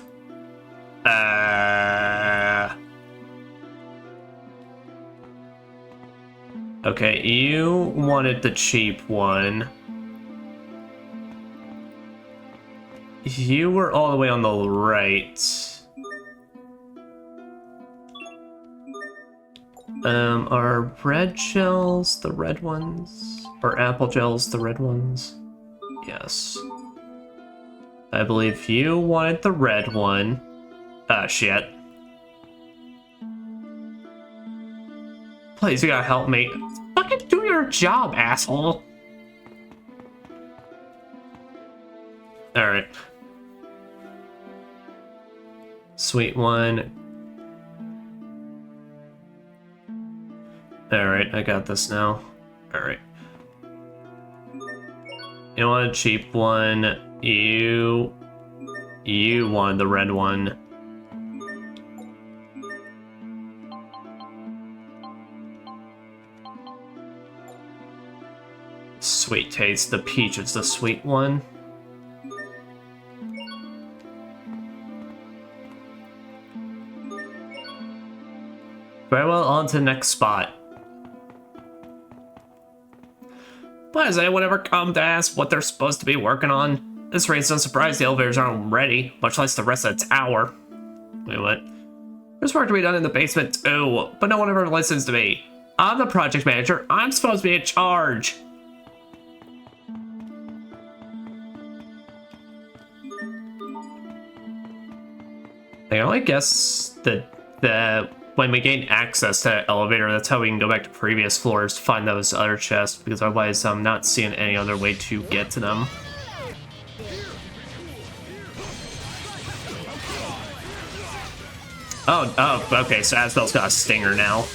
Okay, you wanted the cheap one. You were all the way on the right. Are red gels the red ones? Or apple gels the red ones? Yes. I believe you wanted the red one. Ah, shit. Please, you gotta help me. Fucking do your job, asshole. Alright. Sweet one. Alright, I got this now. Alright. You want a cheap one. You want the red one. Sweet taste. The peach is the sweet one. Very well, on to the next spot. Why has anyone ever come to ask what they're supposed to be working on? This rate's no surprise the elevators aren't ready, much less the rest of the tower. Wait, what? There's work to be done in the basement too, but no one ever listens to me. I'm the project manager. I'm supposed to be in charge. I only guess that when we gain access to that elevator, that's how we can go back to previous floors to find those other chests, because otherwise I'm not seeing any other way to get to them. Oh, okay, so Asbel's got a stinger now.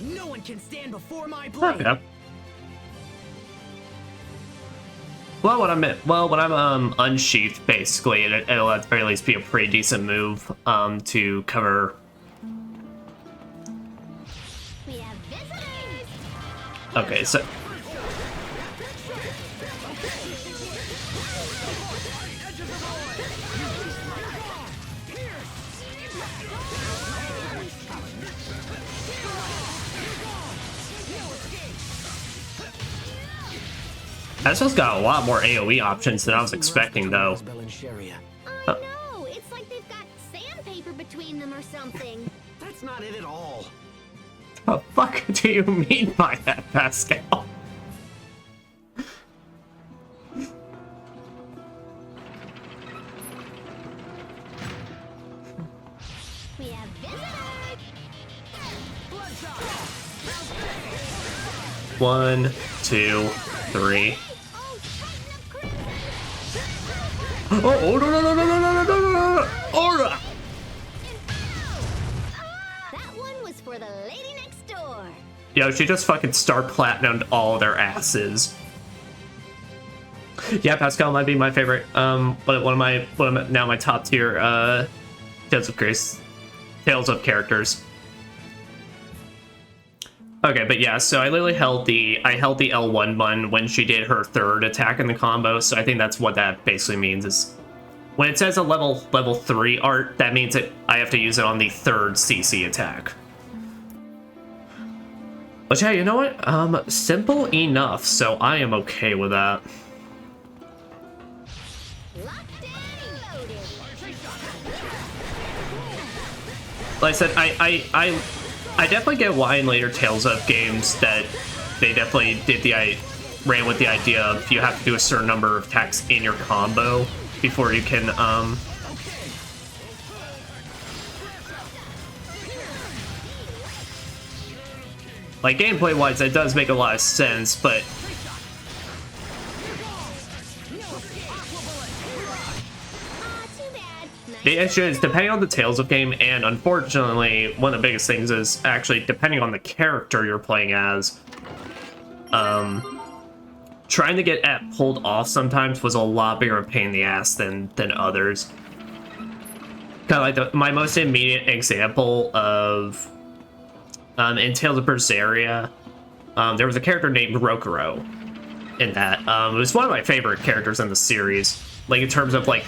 No one can stand before my blade. Okay. Well, when I'm unsheathed, basically, it'll at the very least be a pretty decent move to cover. We have visitors. Okay, so Asbel's got a lot more AoE options than I was expecting, though. I know. It's like they've got sandpaper between them or something. That's not it at all. What the fuck do you mean by that, Pascal? We have visitors. 1, 2, 3. Oh, no, no, no, no, no, no, no, no, no, no. That one was for the lady next door. Yo, she just fucking star platinumed all their asses. Yeah, Pascal might be my favorite. But one of my now my top tier Tales of characters. Okay, but yeah, so I literally held the L1 button when she did her third attack in the combo, so I think that's what that basically means is when it says a level 3 art, that means that I have to use it on the third CC attack. But yeah, you know what? Simple enough, so I am okay with that. Locked and loaded. Like I said, I definitely get why in later Tales of games that they definitely ran with the idea of you have to do a certain number of attacks in your combo before you can like gameplay wise that does make a lot of sense, but the issue is, depending on the Tales of game, and unfortunately, one of the biggest things is actually depending on the character you're playing as, trying to get that pulled off sometimes was a lot bigger a pain in the ass than others. Kind of like my most immediate example of, in Tales of Berseria, there was a character named Rokuro in that. It was one of my favorite characters in the series, like in terms of like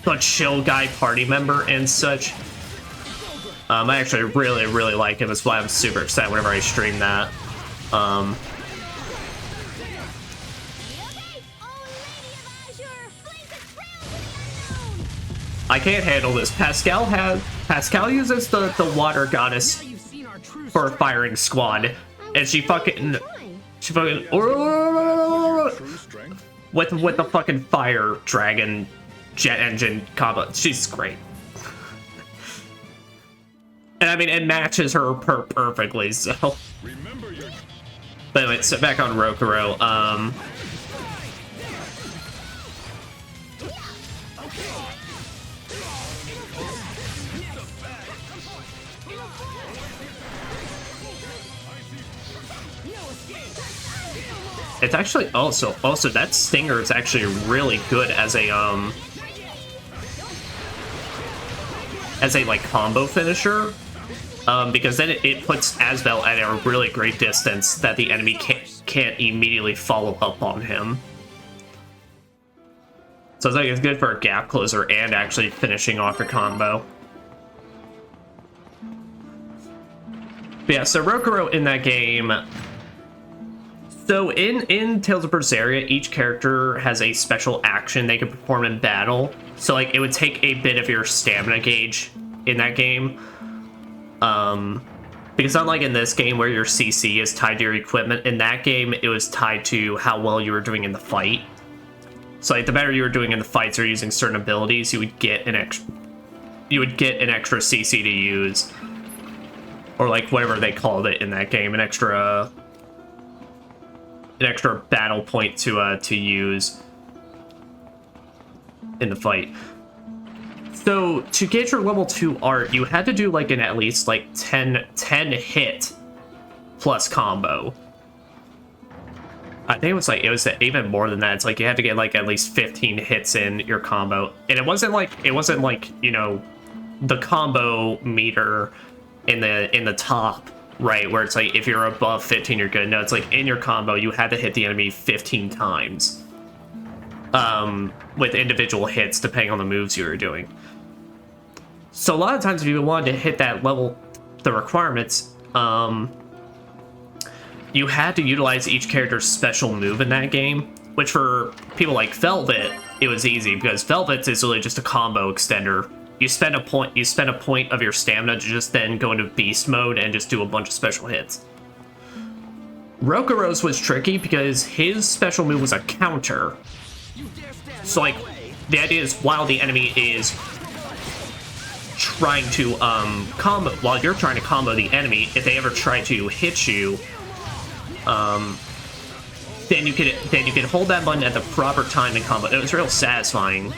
a chill guy party member and such. I actually really, really like him. That's why I'm super excited whenever I stream that. I can't handle this. Pascal uses the water goddess for a firing squad, and she fucking with the fucking fire dragon jet engine combo. She's great. And I mean, it matches her perfectly, so. But anyway, so back on Rokuro, it's actually also that stinger is actually really good as a like combo finisher, because then it puts Asbel at a really great distance that the enemy can't immediately follow up on him. So it's like it's good for a gap closer and actually finishing off your combo. But yeah, so Rokuro in that game... So in Tales of Berseria, each character has a special action they can perform in battle. So like it would take a bit of your stamina gauge in that game. Because unlike in this game where your CC is tied to your equipment, in that game it was tied to how well you were doing in the fight. So like the better you were doing in the fights or using certain abilities, you would get an extra CC to use. Or like whatever they called it in that game, an extra battle point to use in the fight. So to get your level 2 art, you had to do like an at least like 10 hit plus combo. I think it was even more than that. It's like you had to get like at least 15 hits in your combo. And it wasn't like, you know, the combo meter in the top, right, where it's like if you're above 15 you're good. No, it's like in your combo you had to hit the enemy 15 times. With individual hits depending on the moves you were doing. So a lot of times if you wanted to hit that level, the requirements, you had to utilize each character's special move in that game, which for people like Velvet, it was easy because Velvet is really just a combo extender. You spend a point of your stamina to just then go into beast mode and just do a bunch of special hits. Rokuro's was tricky because his special move was a counter. So like the idea is while the enemy is trying to combo, while you're trying to combo the enemy, if they ever try to hit you, then you could hold that button at the proper time and combo. It was real satisfying.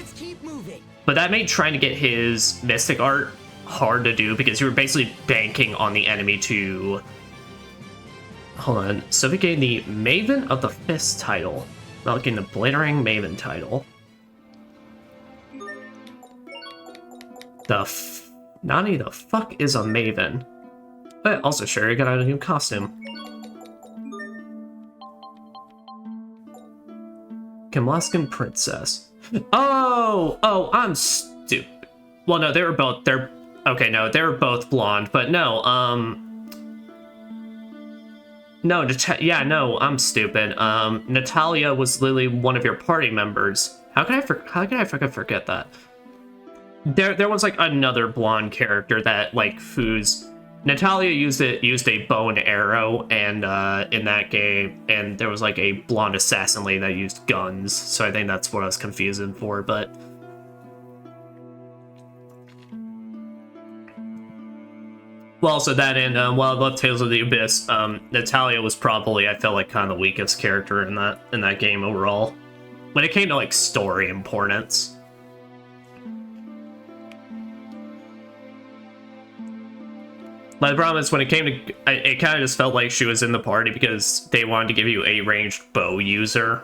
But that made trying to get his Mystic Art hard to do because you were basically banking on the enemy to... Hold on. So we gained the Maven of the Fist title. Now looking the Blittering Maven title. Nani the fuck is a Maven? But also sure, you got a new costume. Kamlaskan Princess. Oh, I'm stupid. Well, no, they were both blonde, but no, I'm stupid. Natalia was literally one of your party members. How could I fucking forget that? There was like another blonde character that like whose Natalia used a bow and arrow, and in that game, and there was like a blonde assassin lady that used guns. So I think that's what I was confusing for, but. Well, so that and while I love Tales of the Abyss, Natalia was probably, I felt like, kind of the weakest character in that game overall, when it came to like story importance. But the problem is when it came to, it kind of just felt like she was in the party because they wanted to give you a ranged bow user,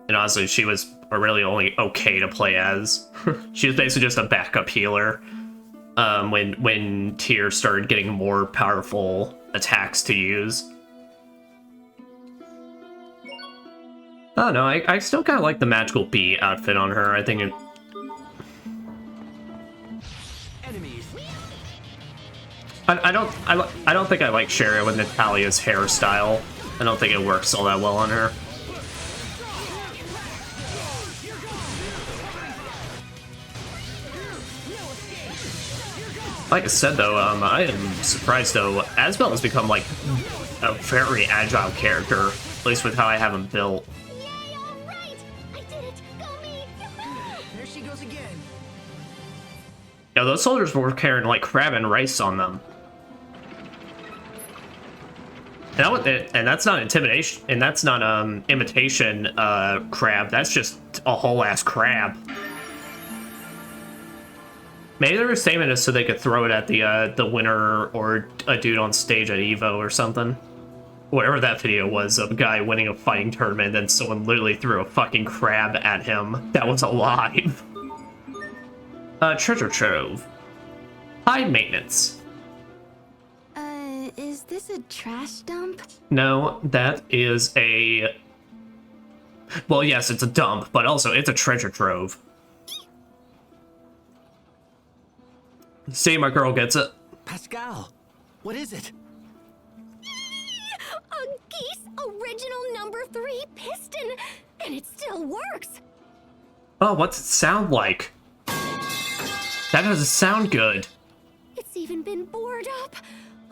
and honestly, she was really only okay to play as. She was basically just a backup healer. When Tyr started getting more powerful attacks to use. I don't know, I still kind of like the magical bee outfit on her. I think it... I don't think I like Sharia with Natalia's hairstyle. I don't think it works all that well on her. Like I said, though, I am surprised, though, Asbel has become, like, a very agile character, at least with how I have him built. Yay, all right! I did it! Go me! There she goes again. Yeah, those soldiers were carrying, like, crab and rice on them. And that's not intimidation, and that's not, imitation, crab, that's just a whole-ass crab. Maybe their statement is so they could throw it at the winner or a dude on stage at Evo or something. Whatever that video was of a guy winning a fighting tournament, then someone literally threw a fucking crab at him that was alive. Treasure trove. High maintenance. Is this a trash dump? No, that is a... Well, yes, it's a dump, but also it's a treasure trove. See, my girl gets it. Pascal, what is it? A Geese original number 3 piston, and it still works. Oh, what's it sound like? That doesn't sound good. It's even been bored up.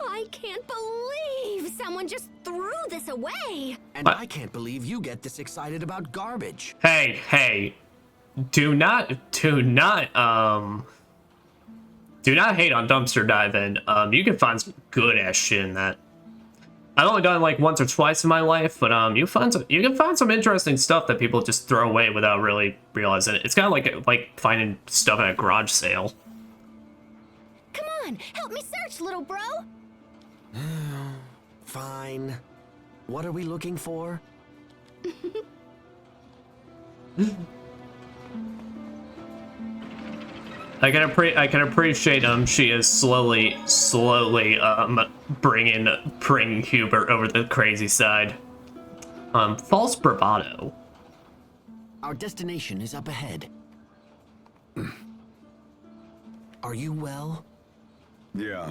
I can't believe someone just threw this away. And What? I can't believe you get this excited about garbage. Hey, do not hate on dumpster diving. You can find some good ass shit in that. I've only done it like once or twice in my life, but you can find some interesting stuff that people just throw away without really realizing it. It's kind of like finding stuff at a garage sale. Come on, help me search, little bro. Fine. What are we looking for? I can appreciate she is slowly bringing Hubert over the crazy side. False bravado. Our destination is up ahead. Are you well? Yeah,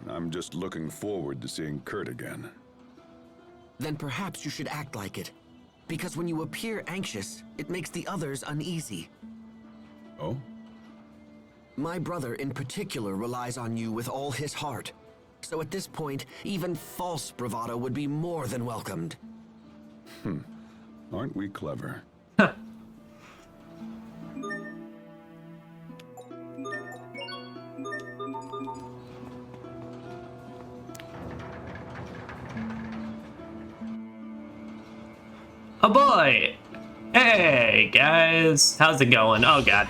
I'm just looking forward to seeing Kurt again. Then perhaps you should act like it. Because when you appear anxious, it makes the others uneasy. Oh? My brother in particular relies on you with all his heart. So at this point, even false bravado would be more than welcomed. Aren't we clever? Oh boy! Hey guys, how's it going? Oh god.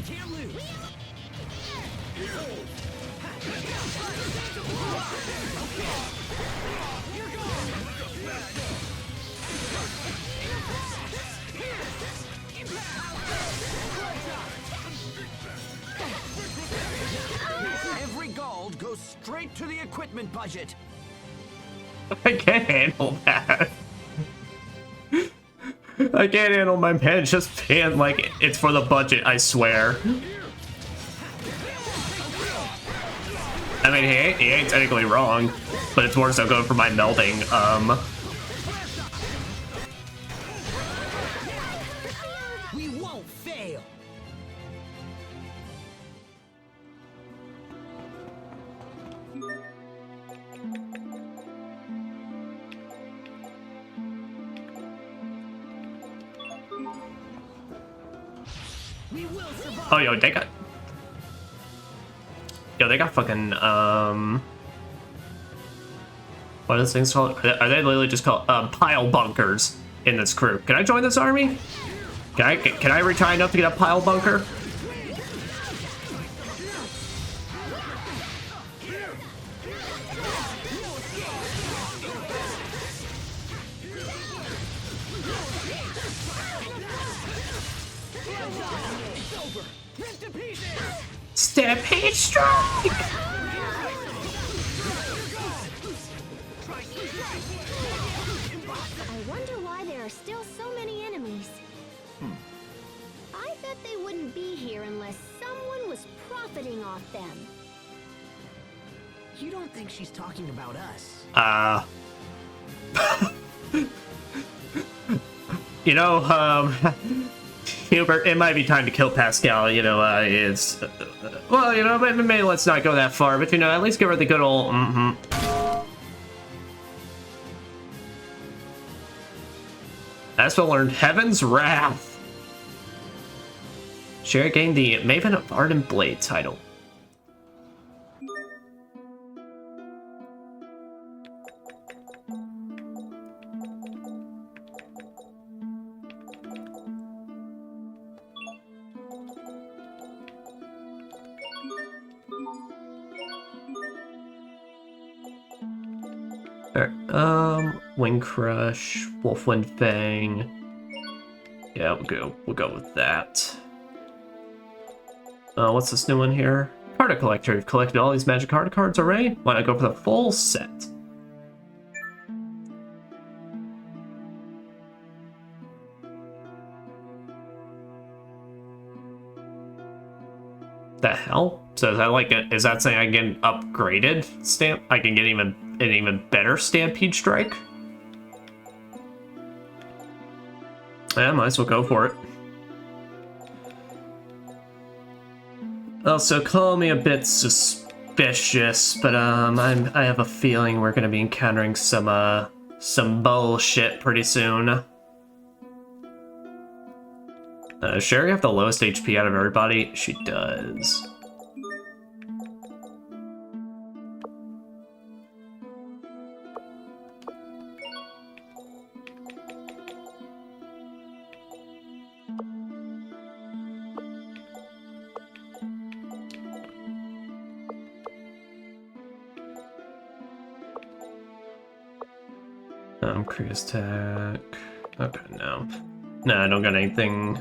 Every gold goes straight to the equipment budget. I can't handle that. I can't handle my pen just being like, it's for the budget, I swear. I mean, he ain't technically wrong, but it's more so going for my melding. We won't fail. Oh, yo, they got fucking, what are those things called? Are they literally just called, pile bunkers in this crew? Can I join this army? Can I retire enough to get a pile bunker? Stampede strike! I wonder why there are still so many enemies. I bet they wouldn't be here unless someone was profiting off them. You don't think she's talking about us? You know, Hubert, it might be time to kill Pascal. You know, well, you know, maybe let's not go that far, but you know, at least give her the good old Aspa learned Heaven's Wrath. Sherry gained the Maven of Ardent Blade title. Wing Crush, Wolfwind Fang. Yeah, we'll go with that. What's this new one here? Card Collector. You've collected all these magic card cards already? Why not go for the full set? The hell? So is that like is that saying I can get an upgraded stamp? I can get an even better Stampede Strike? Yeah, might as well go for it. Also, call me a bit suspicious, but I have a feeling we're gonna be encountering some bullshit pretty soon. Does Sherry have the lowest HP out of everybody? She does. Cruise tech. Okay, no. No, I don't got anything.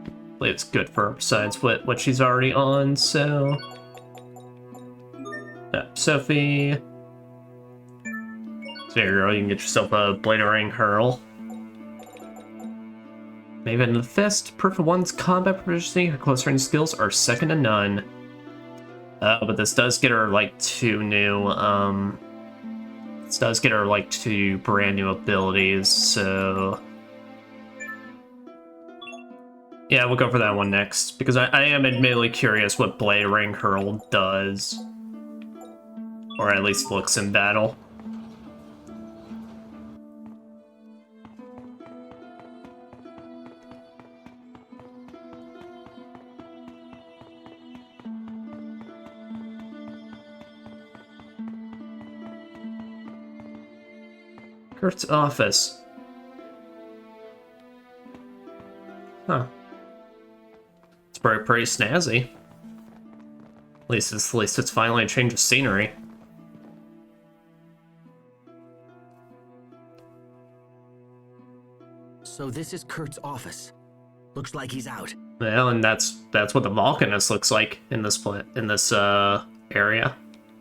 I believe it's good for her besides what she's already on, so. Sophie. There you go, you can get yourself a Bladering Hurl. Maven in the Fist. Proof of one's combat proficiency, her close range skills are second to none. But this does get her like two brand new abilities, so yeah, we'll go for that one next, because I am admittedly curious what Bladering Hurl does. Or at least looks in battle. Kurt's office. Huh. It's pretty snazzy. At least it's finally a change of scenery. So this is Kurt's office. Looks like he's out. Well, and that's what the Volcanist looks like in this area.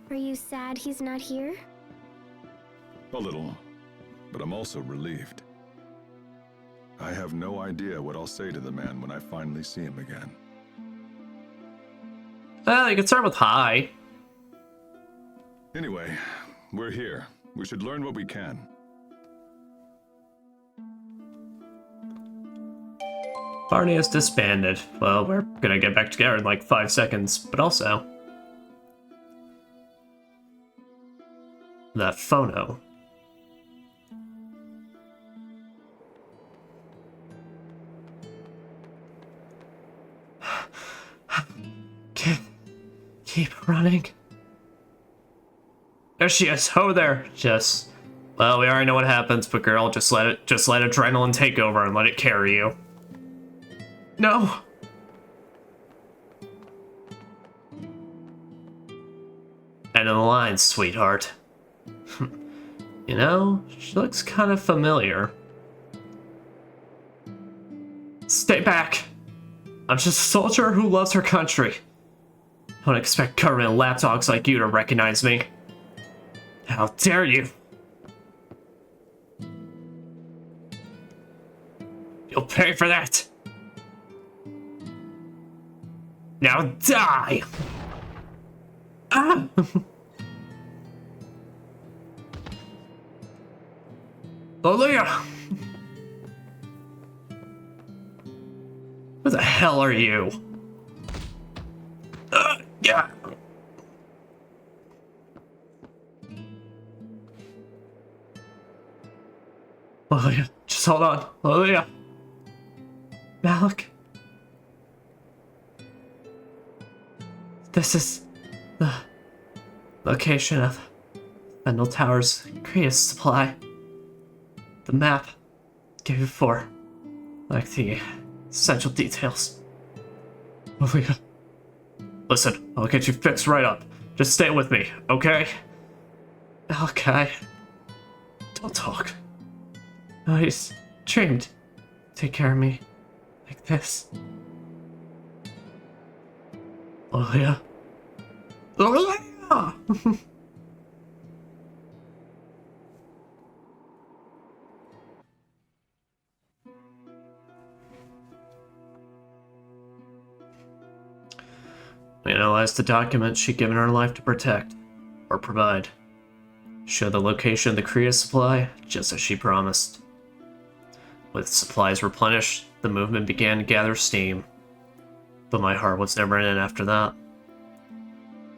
Are you sad he's not here? A little, but I'm also relieved. I have no idea what I'll say to the man when I finally see him again. Well, you can start with hi. Anyway, we're here. We should learn what we can. Barney is disbanded. Well, we're gonna get back together in like 5 seconds, but also that photo. Keep running. There she is. Oh, there. Just, well, we already know what happens, but girl, just let adrenaline take over and let it carry you. No. End of the line, sweetheart. You know, she looks kind of familiar. Stay back. I'm just a soldier who loves her country. Don't expect government lapdogs like you to recognize me. How dare you? You'll pay for that. Now die! Ah! Aaliyah! Who the hell are you? Yeah. Aaliyah, just hold on. Aaliyah. Malik. This is the location of Fendel Tower's greatest supply. The map gave you for, like, the essential details. Aaliyah. Listen, I'll get you fixed right up. Just stay with me, okay? Okay. Don't talk. No, he's trained. Take care of me. Like this. Aaliyah. Aaliyah! We analyzed the documents she'd given her life to protect, or provide. Show the location of the Kriya supply, just as she promised. With supplies replenished, the movement began to gather steam. But my heart was never in it after that.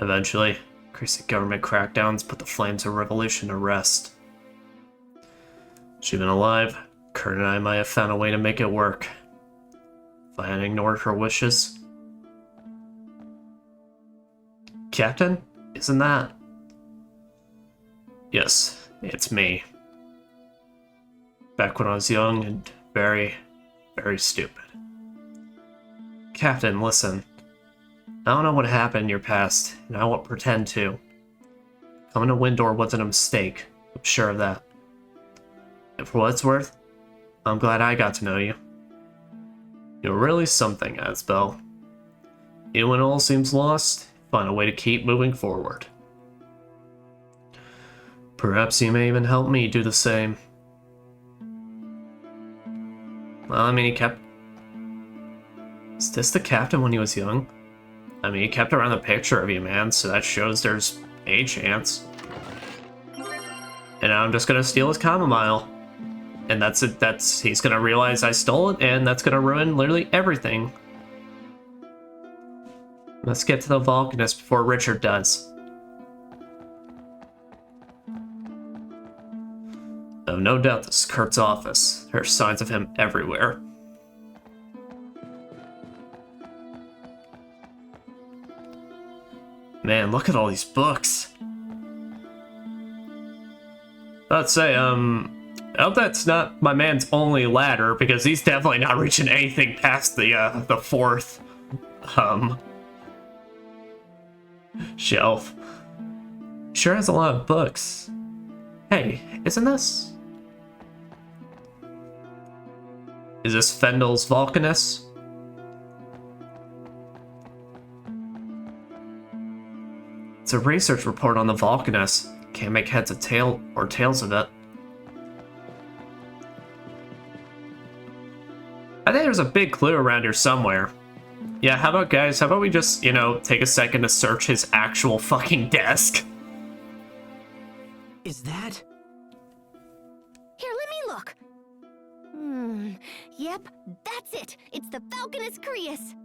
Eventually, increasing government crackdowns put the flames of revolution to rest. If she'd been alive, Kurt and I might have found a way to make it work. If I hadn't ignored her wishes. Captain? Isn't that? Yes, it's me. Back when I was young and very, very stupid. Captain, listen. I don't know what happened in your past, and I won't pretend to. Coming to Windor wasn't a mistake. I'm sure of that. And for what it's worth, I'm glad I got to know you. You're really something, Asbel. Even when all seems lost, find a way to keep moving forward. Perhaps you may even help me do the same. Well, I mean, he kept... Is this the captain when he was young? I mean, he kept around the picture of you, man, so that shows there's a chance. And now I'm just gonna steal his chamomile. And that's it, he's gonna realize I stole it, and that's gonna ruin literally everything. Let's get to the Vulcanist before Richard does. I have no doubt this is Kurt's office. There are signs of him everywhere. Man, look at all these books. I'd say, I hope that's not my man's only ladder, because he's definitely not reaching anything past the fourth, shelf. Sure has a lot of books. Hey, isn't this? Is this Fendel's Vulcanus? It's a research report on the Vulcanus. Can't make heads or tails of it. I think there's a big clue around here somewhere. Yeah, how about guys, how about we just, you know, take a second to search his actual fucking desk? Is that? Here, let me look. Yep, that's it. It's the Falconus Crius.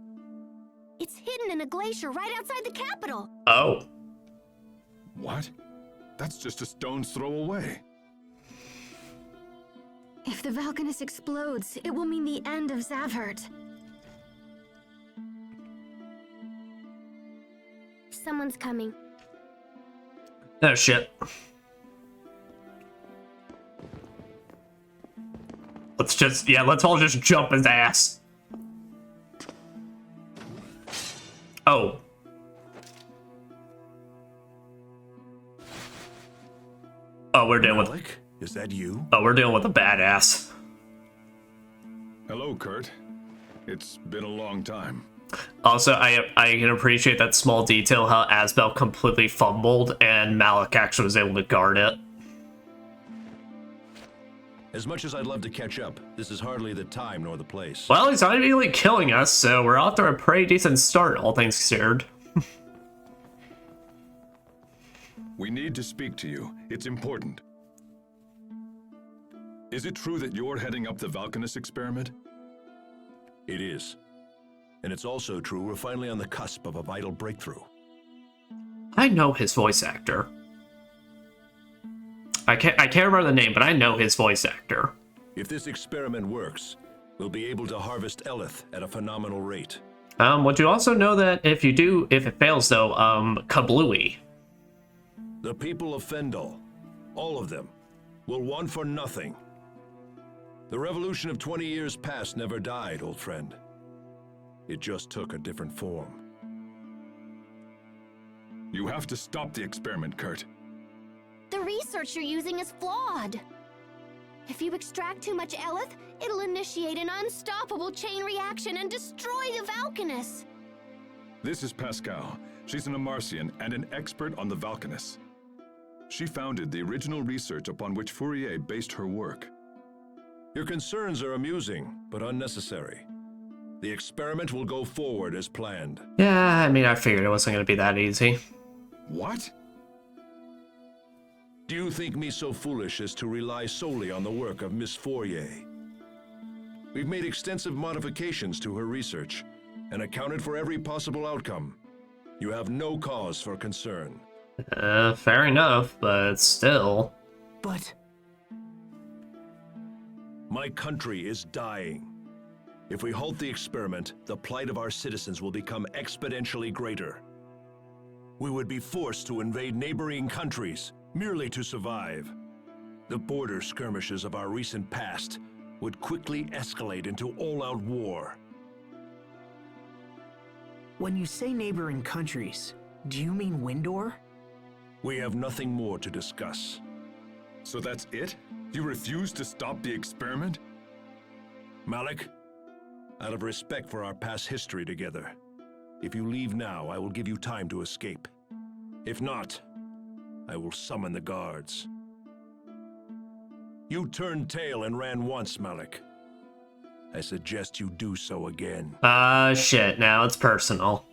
It's hidden in a glacier right outside the capital. Oh. What? That's just a stone's throw away. If the Falconus explodes, it will mean the end of Zavhert. Someone's coming. Oh shit. Let's all just jump his ass. Oh. Oh, we're dealing with... Is that you? Oh, we're dealing with a badass. Hello, Kurt. It's been a long time. Also, I can appreciate that small detail, how Asbel completely fumbled and Malik actually was able to guard it. As much as I'd love to catch up, this is hardly the time nor the place. Well, he's not immediately killing us, so we're off to a pretty decent start, all things considered. We need to speak to you. It's important. Is it true that you're heading up the Valkanus experiment? It is. And it's also true we're finally on the cusp of a vital breakthrough. I know his voice actor. I can't remember the name, but I know his voice actor. If this experiment works, we'll be able to harvest Eleth at a phenomenal rate. Would you also know that if it fails though, kablooey. The people of Fendel, all of them, will want for nothing. The revolution of 20 years past never died, old friend. It just took a different form. You have to stop the experiment, Kurt. The research you're using is flawed. If you extract too much Eleth, it'll initiate an unstoppable chain reaction and destroy the Valkanus. This is Pascal. She's an Amarcian and an expert on the Valkanus. She founded the original research upon which Fourier based her work. Your concerns are amusing, but unnecessary. The experiment will go forward as planned. Yeah, I mean, I figured it wasn't going to be that easy. What? Do you think me so foolish as to rely solely on the work of Miss Fourier? We've made extensive modifications to her research and accounted for every possible outcome. You have no cause for concern. Fair enough, but still. But My country is dying. If we halt the experiment, the plight of our citizens will become exponentially greater. We would be forced to invade neighboring countries, merely to survive. The border skirmishes of our recent past would quickly escalate into all-out war. when you say neighboring countries, do you mean Windor? We have nothing more to discuss. So that's it? You refuse to stop the experiment? Malik, out of respect for our past history together, if you leave now, I will give you time to escape. If not, I will summon the guards. You turned tail and ran once, Malik. I suggest you do so again. Shit, now it's personal.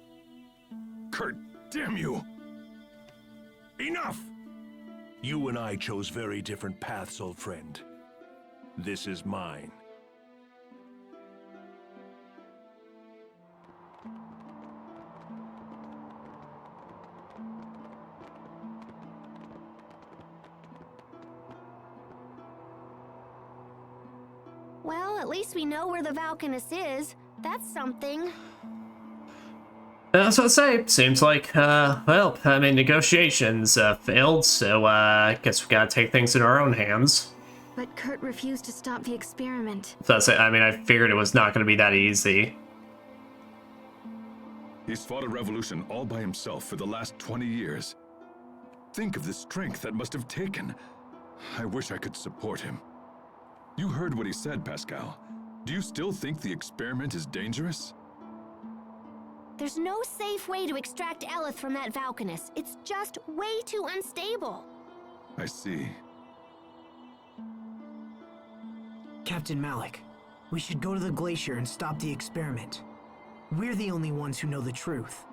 Kurt, damn you! Enough! You and I chose very different paths, old friend. This is mine. Well, at least we know where the Valkanus is. That's something. That's what I say. Seems like, well, I mean, negotiations failed, so guess we gotta take things in our own hands. But Kurt refused to stop the experiment. That's it. I mean, I figured it was not gonna be that easy. He's fought a revolution all by himself for the last 20 years. Think of the strength that must have taken. I wish I could support him. You heard what he said, Pascal. Do you still think the experiment is dangerous? There's no safe way to extract Eleth from that Valkanus. It's just way too unstable. I see. Captain Malik, we should go to the glacier and stop the experiment. We're the only ones who know the truth.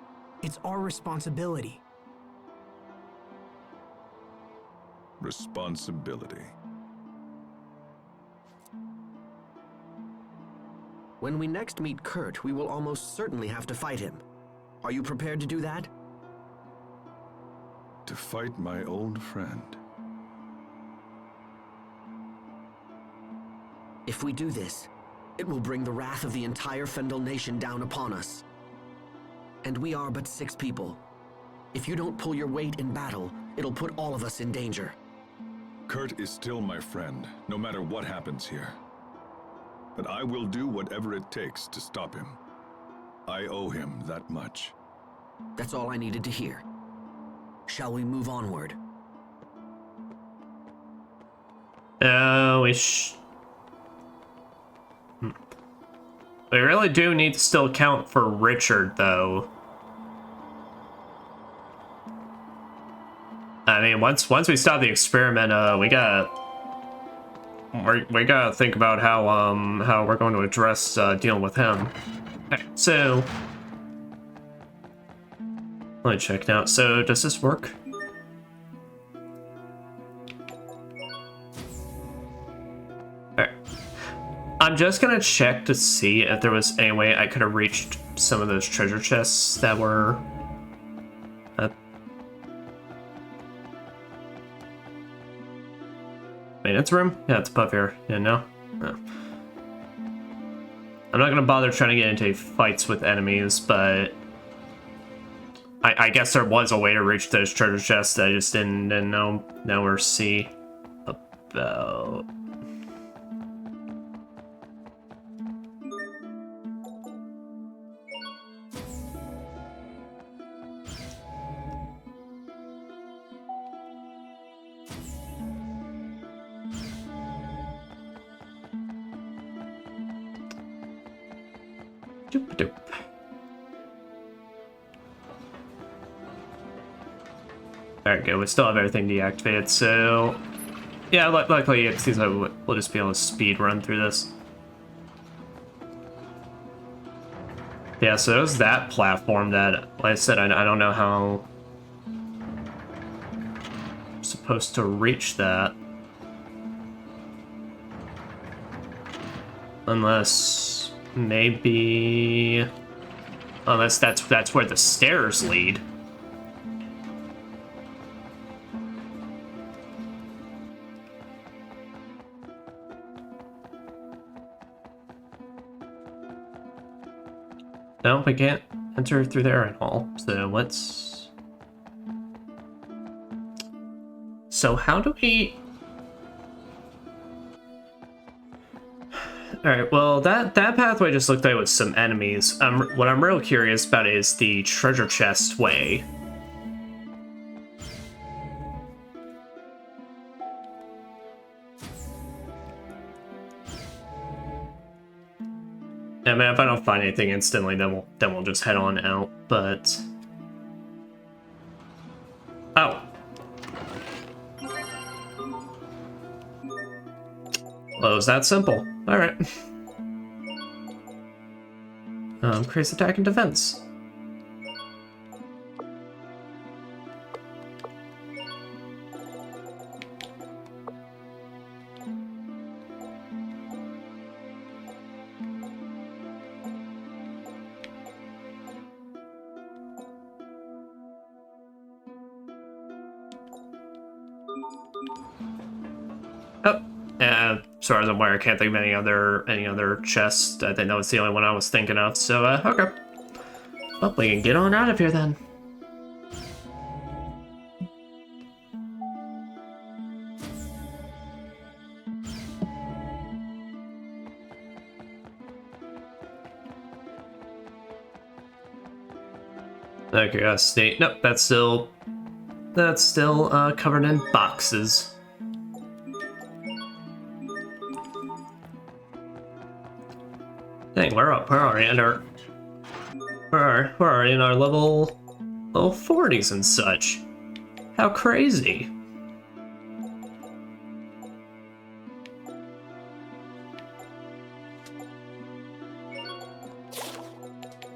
It's our responsibility. Responsibility. When we next meet Kurt, we will almost certainly have to fight him. Are you prepared to do that? To fight my old friend. If we do this, it will bring the wrath of the entire Fendel nation down upon us. And we are but 6 people. If you don't pull your weight in battle, it'll put all of us in danger. Kurt is still my friend, no matter what happens here. But I will do whatever it takes to stop him. I owe him that much. That's all I needed to hear. Shall we move onward? We really do need to still account for Richard, though. I mean, once we stop the experiment, we gotta think about how we're going to address dealing with him. Okay, so let me check now. So does this work? Alright. I'm just gonna check to see if there was any way I could have reached some of those treasure chests that were maintenance room? Yeah, it's above here. Yeah, no? No. I'm not gonna bother trying to get into fights with enemies, but I guess there was a way to reach those treasure chests that I just didn't know or see about. Doop-a-doop. Alright, good. We still have everything deactivated, so yeah, luckily it seems like we'll just be able to speed run through this. Yeah, so it was that platform that, like I said, I don't know how I'm supposed supposed to reach that. Unless maybe... Unless that's where the stairs lead. No, we can't enter through there at all. So let's... So how do we... Alright, well, that pathway just looked like it was some enemies. What I'm real curious about is the treasure chest way. I mean, if I don't find anything instantly, then we'll just head on out, but... Oh. Well, it was that simple. Alright. Increase attack and defense. Oh. As far as I'm aware, I can't think of any other chests. I think that was the only one I was thinking of. So, okay. Well, we can get on out of here then. Okay, state. Nope, that's still covered in boxes. Dang, we're already in our we're already in our level 40s and such. How crazy!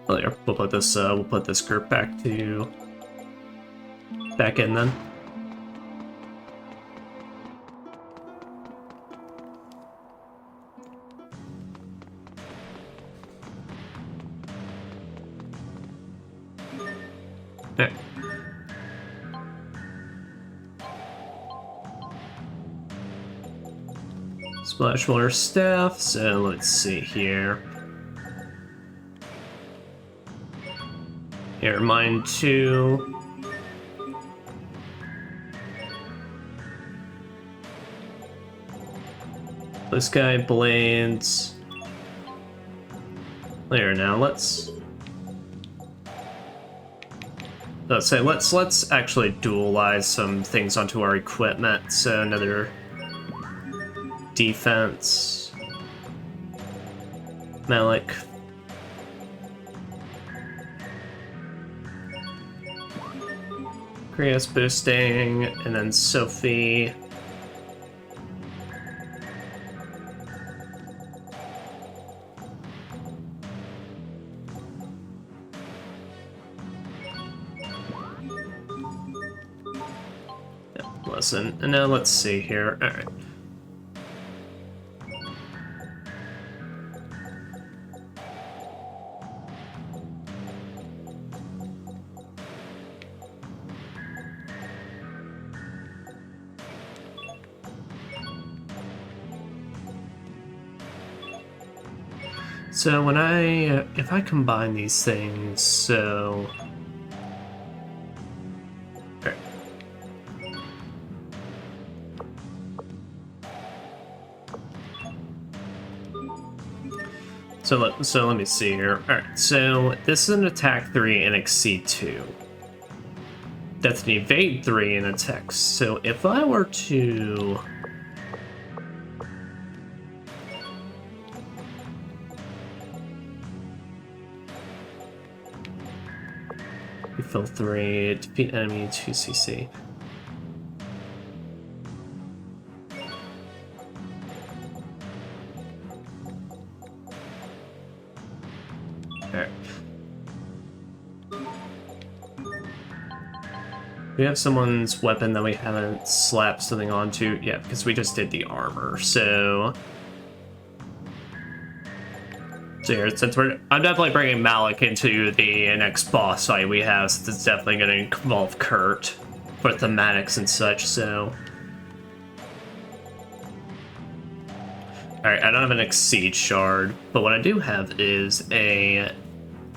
Oh, there. We'll put this group back in then. There. Splash water staff. So let's see here. Here, mine too. This guy blades. There now. Let's say let's actually dualize some things onto our equipment. So another defense. Malik. Krios boosting, and then Sophie. Yeah, listen, and now let's see here. All right. So when if I combine these things, so... Okay. So let me see here. Alright, so this is an attack 3 and exceed 2. That's an evade 3 and attack. So if I were to... Refill 3, defeat enemy 2 CC. Alright. we have someone's weapon that we haven't slapped something onto? Yeah, because we just did the armor, so... So here, since I'm definitely bringing Malik into the next boss fight we have, since it's definitely going to involve Kurt for thematics and such, so... Alright, I don't have an Exceed shard, but what I do have is a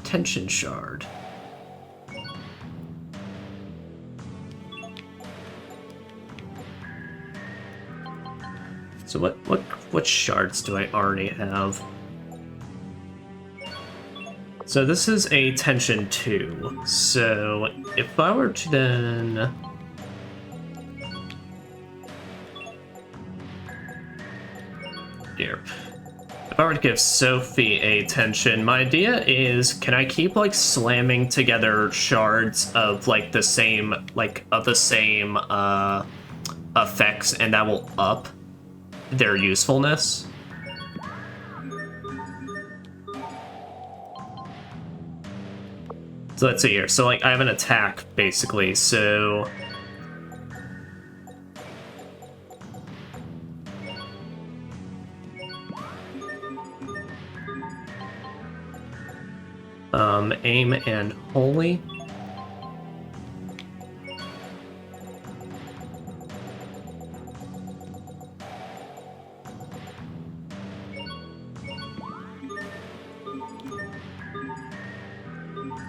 Tension shard. So what shards do I already have? So this is a Tension 2. So if I were to then... Here. If I were to give Sophie a Tension, my idea is, can I keep like slamming together shards of like the same effects, and that will up their usefulness? So let's see here. So like I have an attack basically, so aim and holy.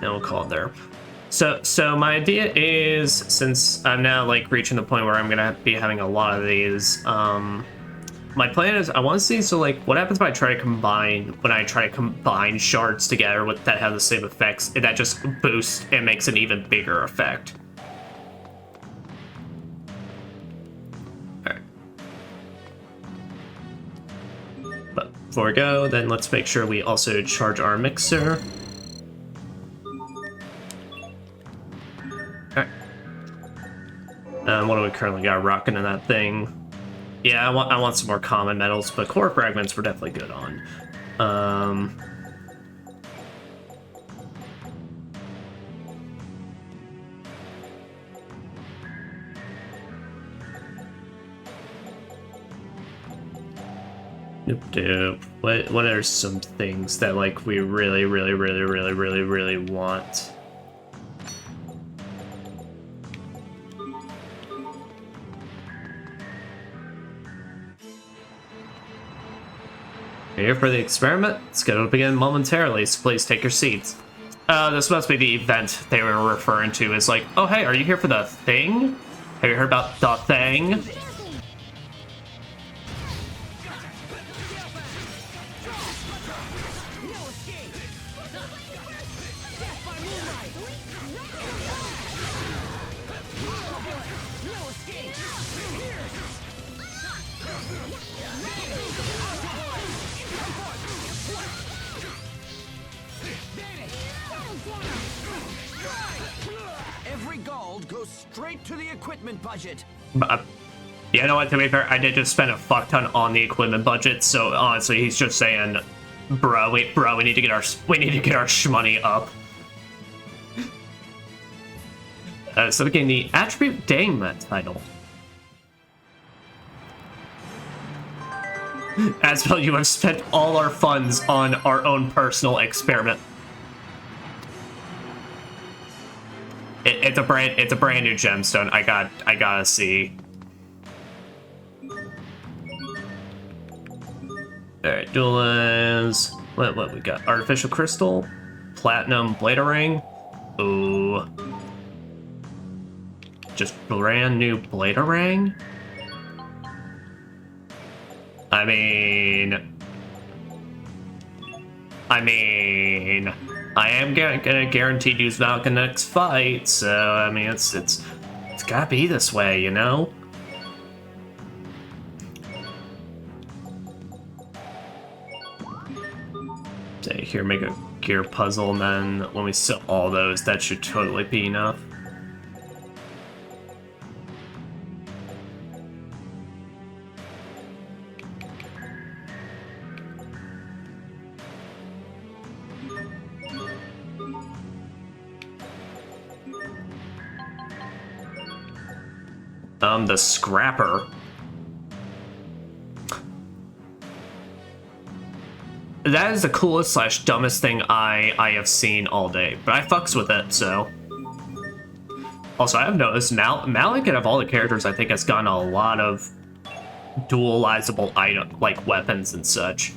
And we'll call it there. So my idea is, since I'm now like reaching the point where I'm gonna be having a lot of these, my plan is I want to see, so like what happens if I try to combine shards together that have the same effects, and that just boosts and makes an even bigger effect. Alright. But before we go, then let's make sure we also charge our mixer. What do we currently got rocking in that thing? Yeah, I want some more common metals, but core fragments we're definitely good on. Doop. What are some things that like we really want? Here for the experiment. Scheduled to begin momentarily, so please take your seats. This must be the event they were referring to. Is like, oh hey, are you here for the thing? Have you heard about the thing? Every gold goes straight to the equipment budget. You know what, to be fair, I did just spend a fuck ton on the equipment budget, so honestly he's just saying, bro, we need to get our shmoney up. So we gain the attribute Dangman title. As well, you have spent all our funds on our own personal experiment. It's a brand new gemstone. I gotta see. Alright, duelist. What we got? Artificial crystal, platinum bladerang. Ooh. Just brand new bladerang? I mean, I am gonna guaranteed use Valk in the next fight, so I mean it's gotta be this way, you know? Say here, make a gear puzzle, and then when we sell all those, that should totally be enough. The Scrapper. That is the coolest slash dumbest thing I have seen all day, but I fucks with it, so. Also, I have noticed Malik out of all the characters, I think, has gotten a lot of dualizable item, like weapons and such.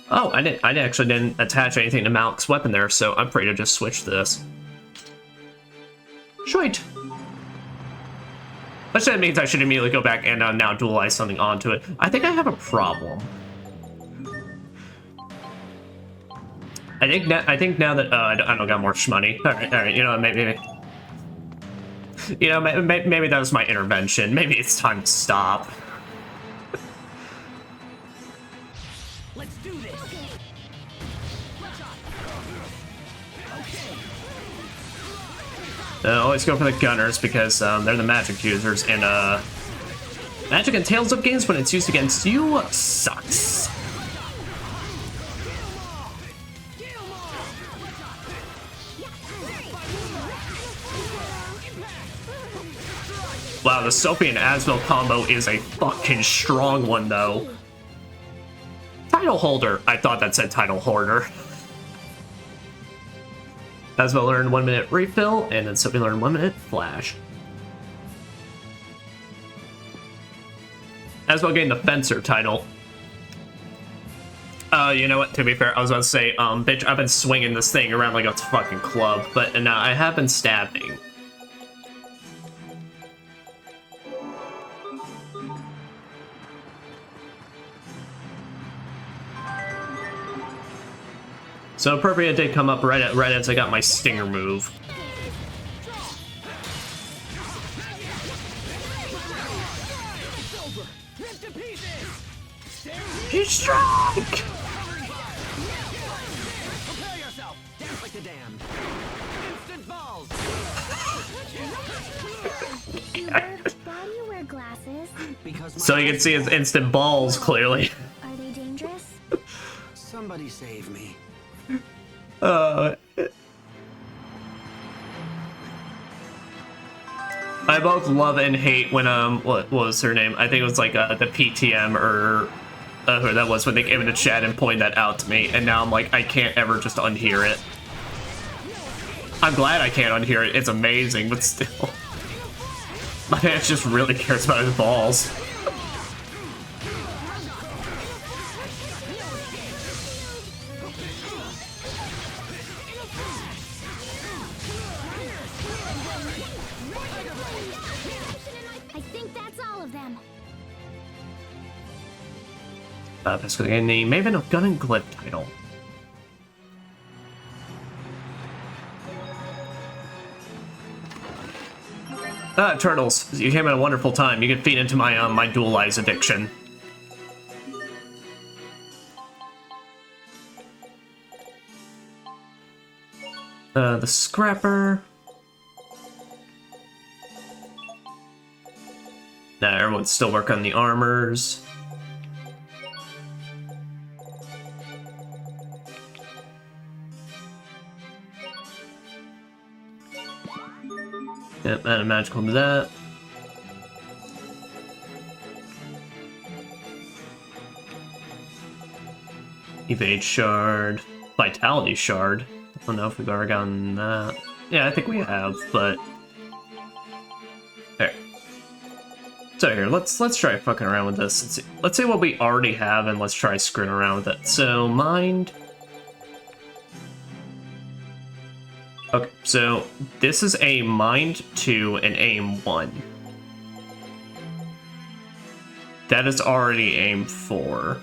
Oh, I actually didn't attach anything to Malik's weapon there, so I'm free to just switch this. Sweet. Which then means I should immediately go back and now dualize something onto it. I think I have a problem. I think now that I don't got more money. All right. You know, maybe that was my intervention. Maybe it's time to stop. Let's do this. Always go for the gunners because they're the magic users, and magic in Tales of games when it's used against you sucks. Wow, the Sophie and Asbel combo is a fucking strong one, though. Title holder. I thought that said title hoarder. Asbel learned 1 minute refill, and then Sophie learned 1 minute flash. Asbel gained the Fencer title. You know what, to be fair, I was about to say, bitch, I've been swinging this thing around like it's a fucking club, but no, I have been stabbing. So appropriate did come up right as I got my stinger move. He's strong! Prepare yourself. Dance like the damned. Instant balls. Why do you wear glasses? Because my So you can see his instant balls clearly. Are they dangerous? Somebody save me. I both love and hate when what was her name? I think it was like the PTM or who that was when they came into chat and pointed that out to me, and now I'm like I can't ever just unhear it. I'm glad I can't unhear it. It's amazing, but still, my man just really cares about his balls. I think that's all of them. That's going to get the Maven of Gun and Glyph title. Turtles, you came at a wonderful time. You can feed into my my dualize addiction. The Scrapper. Now everyone's still working on the armors. Yep, add a magical to that. Evade shard. Vitality shard. I don't know if we've ever gotten that. Yeah, I think we have, but... There. So here, let's try fucking around with this. Let's see what we already have, and let's try screwing around with it. So, mind... Okay, so this is a Mind 2 and Aim 1. That is already Aim 4.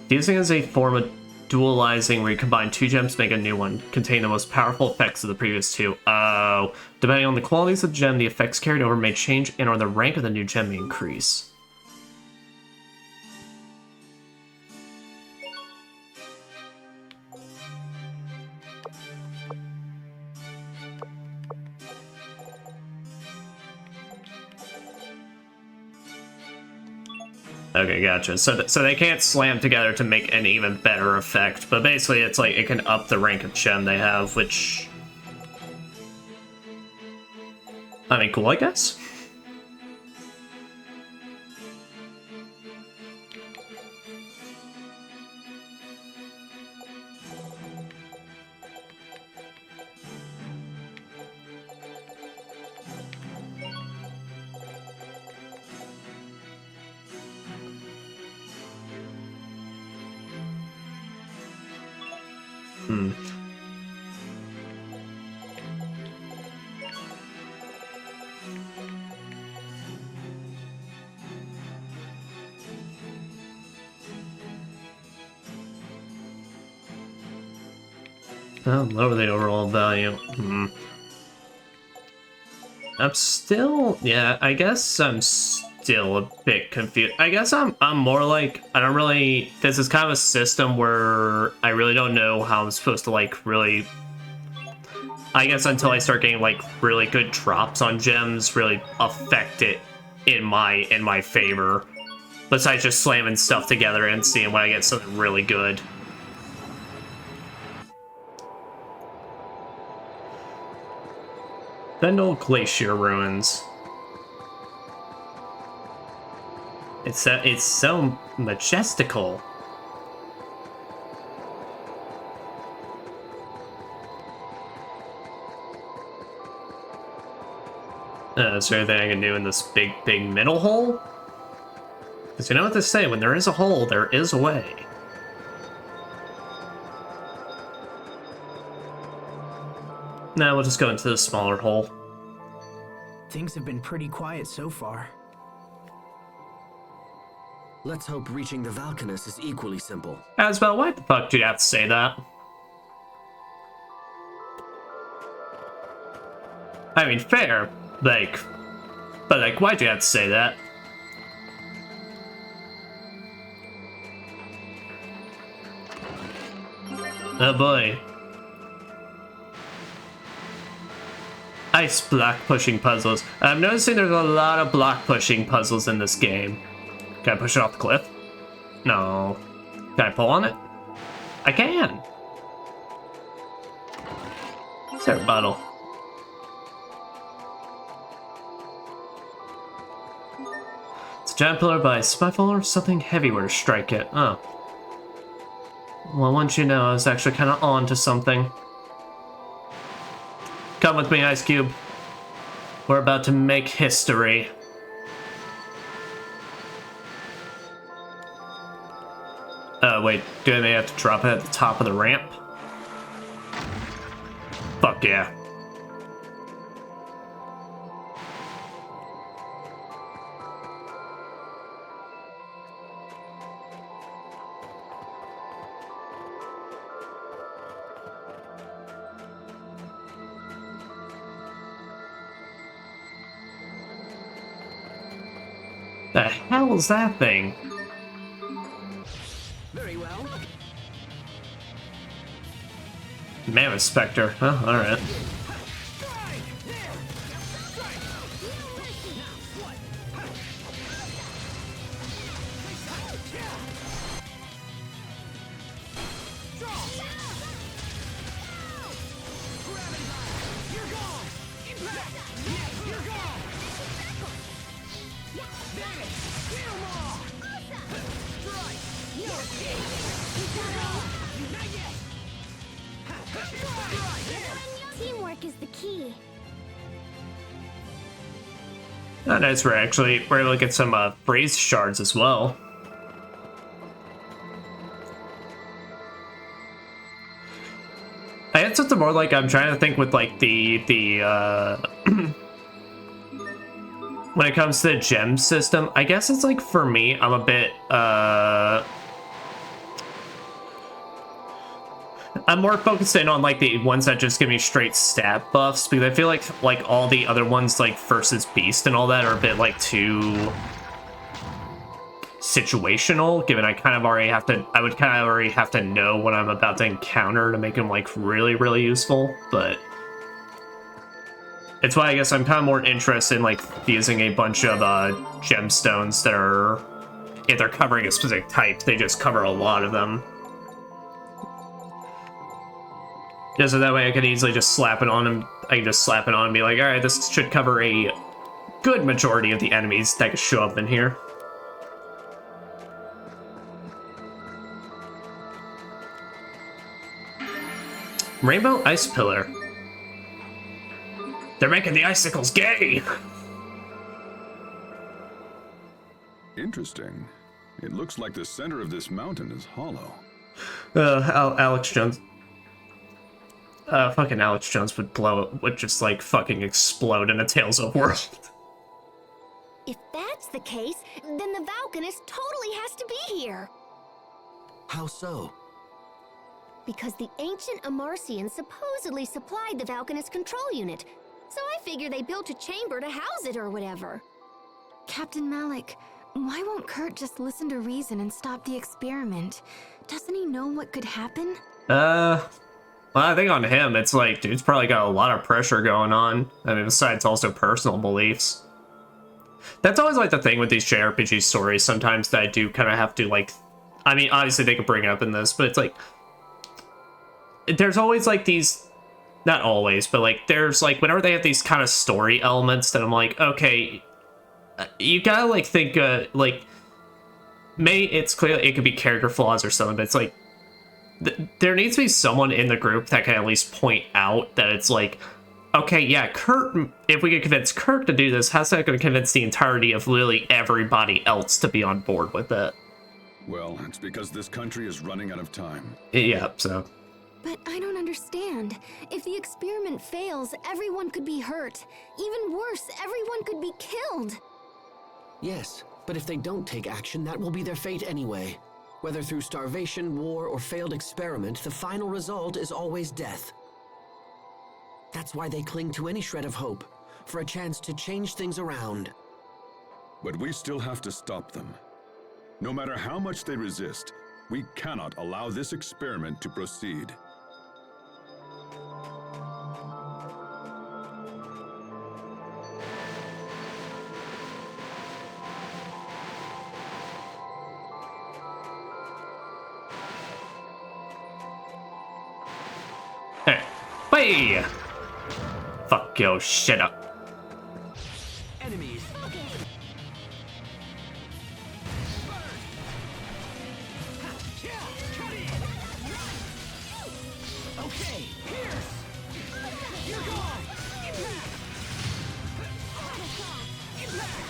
Fusing is a form of dualizing where you combine two gems to make a new one, containing the most powerful effects of the previous two. Oh. Depending on the qualities of the gem, the effects carried over may change and or the rank of the new gem may increase. Okay, gotcha. So they can't slam together to make an even better effect, but basically it's like it can up the rank of gem they have, which... I mean, cool, I guess? Hmm. Oh, lower the overall value. Hmm. I'm still, yeah, I guess I'm still a bit confused. I guess I'm more like, I don't really, this is kind of a system where I really don't know how I'm supposed to like really, I guess until I start getting like really good drops on gems, really affect it in my favor. Besides just slamming stuff together and seeing when I get something really good. Fendel Glacier Ruins. It's so majestical. Is there anything I can do in this big middle hole? Because you know what they say, when there is a hole, there is a way. Nah, we'll just go into the smaller hole. Things have been pretty quiet so far. Let's hope reaching the Valkanus is equally simple. Asbel, why the fuck do you have to say that? I mean, fair, like, but like, why'd you have to say that? Oh boy. Ice block pushing puzzles. I'm noticing there's a lot of block pushing puzzles in this game. Can I push it off the cliff? No. Can I pull on it? I can. Is there a bottle? It's a giant pillar by a spyfall or something heavy where to strike it. Oh. Well, once you know, I was actually kind of on to something. Come with me, Ice Cube. We're about to make history. Wait, do I may have to drop it at the top of the ramp? Fuck yeah. The hell is that thing? Very well. Mammoth Spectre. Oh, alright. Teamwork is the key. Oh, nice. We're able to get some freeze shards as well. I had something more like I'm trying to think with like the when it comes to the gem system. I guess it's like for me, I'm a bit I'm more focused in on like the ones that just give me straight stat buffs, because I feel like all the other ones like versus Beast and all that are a bit like too situational, given I would kind of already have to know what I'm about to encounter to make them like really useful. But it's why I guess I'm kind of more interested in like using a bunch of gemstones that are if they're covering a specific type, they just cover a lot of them. Just so that way I can easily just slap it on him. I can just slap it on and be like, alright, this should cover a good majority of the enemies that could show up in here. Rainbow Ice Pillar. They're making the icicles gay! Interesting. It looks like the center of this mountain is hollow. Alex Jones. Fucking Alex Jones would just like fucking explode in a Tales of World. If that's the case, then the Valkanist totally has to be here. How so? Because the ancient Amarcians supposedly supplied the Valkanist control unit. So I figure they built a chamber to house it or whatever. Captain Malik, why won't Kurt just listen to reason and stop the experiment? Doesn't he know what could happen? Well, I think on him, it's like, dude's probably got a lot of pressure going on. I mean, besides also personal beliefs. That's always like the thing with these JRPG stories sometimes that I do kind of have to like, I mean, obviously they could bring it up in this, but it's like, there's always like these, not always, but like there's like, whenever they have these kind of story elements that I'm like, okay, you gotta like think, like, it's clear it could be character flaws or something, but it's like, there needs to be someone in the group that can at least point out that it's like, okay, yeah, Kurt, if we could convince Kurt to do this, how's that going to convince the entirety of literally everybody else to be on board with it? Well, it's because this country is running out of time. Yeah, so. But I don't understand. If the experiment fails, everyone could be hurt. Even worse, everyone could be killed. Yes, but if they don't take action, that will be their fate anyway. Whether through starvation, war, or failed experiment, the final result is always death. That's why they cling to any shred of hope, for a chance to change things around. But we still have to stop them. No matter how much they resist, we cannot allow this experiment to proceed. Hey! Fuck your shit up. Enemies. Okay, Pierce! You're gone! Impact! Impact!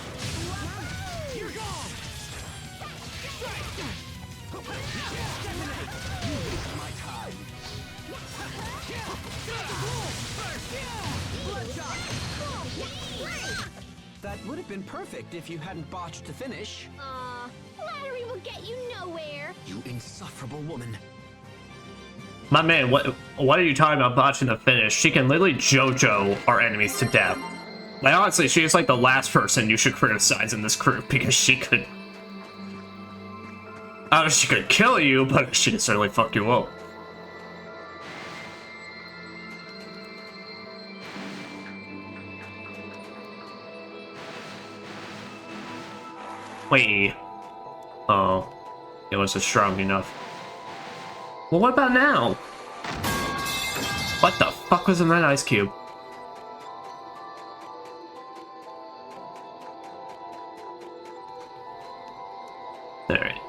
You're gone! Strike! Detonate! You waste my time! That would have been perfect if you hadn't botched the finish. Flattery will get you nowhere. You insufferable woman. My man, what are you talking about botching the finish? She can literally JoJo our enemies to death. Like, honestly, she is like the last person you should criticize in this group, because she could... I don't know if she could kill you, but she could certainly fuck you up. Wait. Oh. It wasn't strong enough. Well, what about now? What the fuck was in that ice cube? Alright.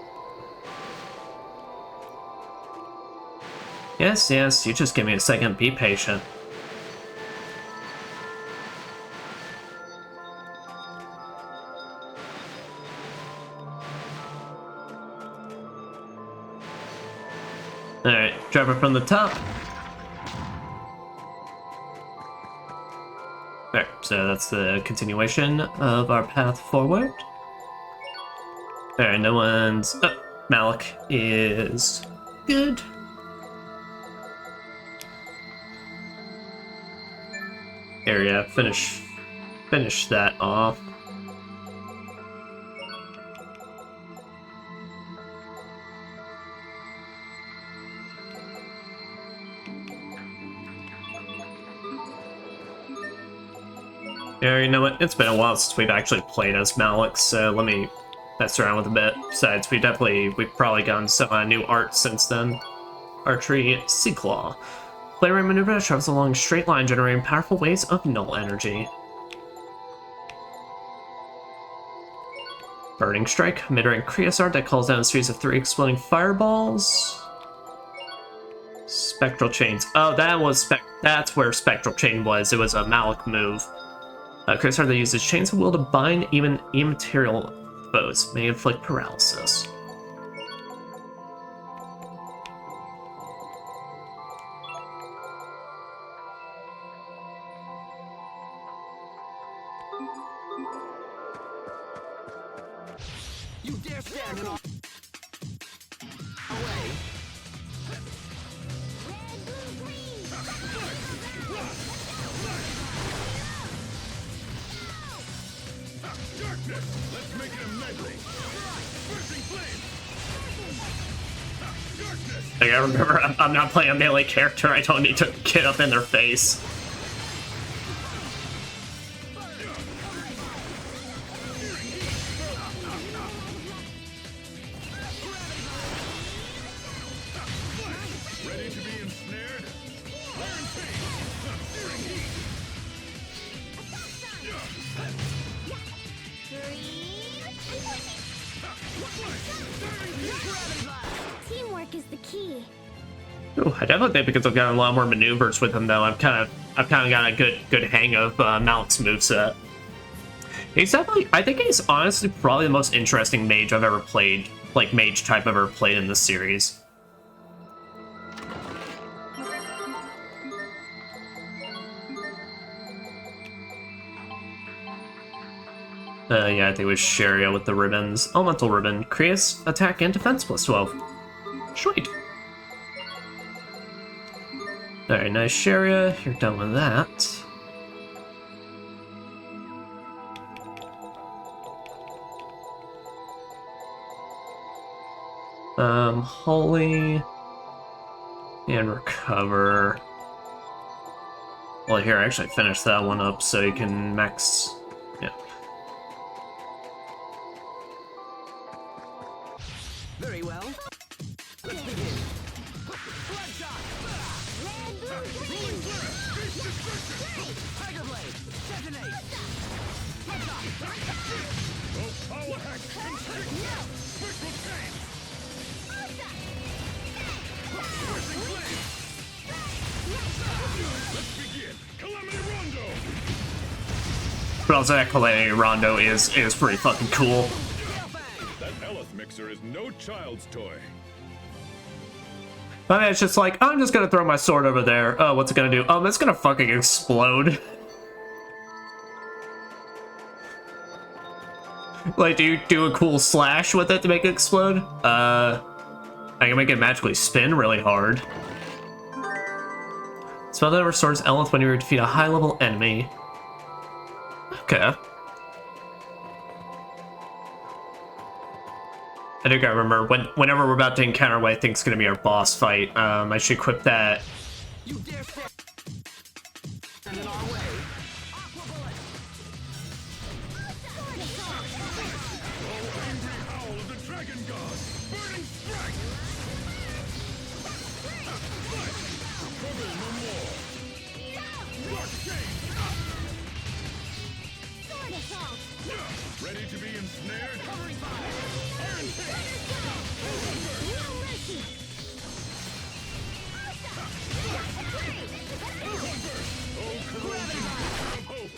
Yes, you just give me a second. Be patient. Alright, drop it from the top. Alright, so that's the continuation of our path forward. Alright, no one's... Oh, Malik is good. Area, finish that off. Yeah, you know what? It's been a while since we've actually played as Malik, so let me messed around with a bit. Besides, we've probably gotten some new art since then. Archery Sea Claw. Player maneuver that travels along a straight line, generating powerful waves of null energy. Burning Strike, mid-range Creosote that calls down a series of 3 exploding fireballs. Spectral Chains. Oh, that's where Spectral Chain was. It was a Malik move. Creosote that uses chains of will to bind even immaterial foes, may inflict paralysis. You dare stand in our way? Let's make it a medley. Burning flame. Darkness. Like, I remember, I'm not playing a melee character. I don't need to get up in their face. Ready to be ensnared? Iron Fang. Searing heat. Teamwork is the key. Ooh, I definitely think because I've got a lot more maneuvers with him, though, I've kind of got a good hang of Mount's moveset. He's definitely, I think he's honestly probably the most interesting mage I've ever played, like mage type I've ever played in this series. Yeah, I think it was Sharia with the ribbons. Elemental ribbon creates attack and defense plus 12. Sweet. Very nice, Sharia. You're done with that. Holy and recover. Well, here, actually finish that one up so you can max. Yeah. Very well. Let's begin. Bloodshot. Tiger Blade. Detonate. Oh, power hack. Spectral Chain. Burning flame. Let's begin. Calamity Rondo. But also that Calamity Rondo is pretty fucking cool. That Eleth mixer is no child's toy. I mean, it's just like, I'm just gonna throw my sword over there. Oh, what's it gonna do? Oh, it's gonna fucking explode. Like, do you do a cool slash with it to make it explode? I can make it magically spin really hard. Spell that restores Eleth when you defeat a high-level enemy. Okay. I think I remember whenever we're about to encounter what I think is going to be our boss fight, I should equip that. You dare stand in our way? Aqua Bullet. Oh, angry howl of the Dragon God. Burning Strike. Cover no more. Dark Chain. Sword assault. Ready to be ensnared? Iron Fang. No mercy. Oh, corrosion of hope.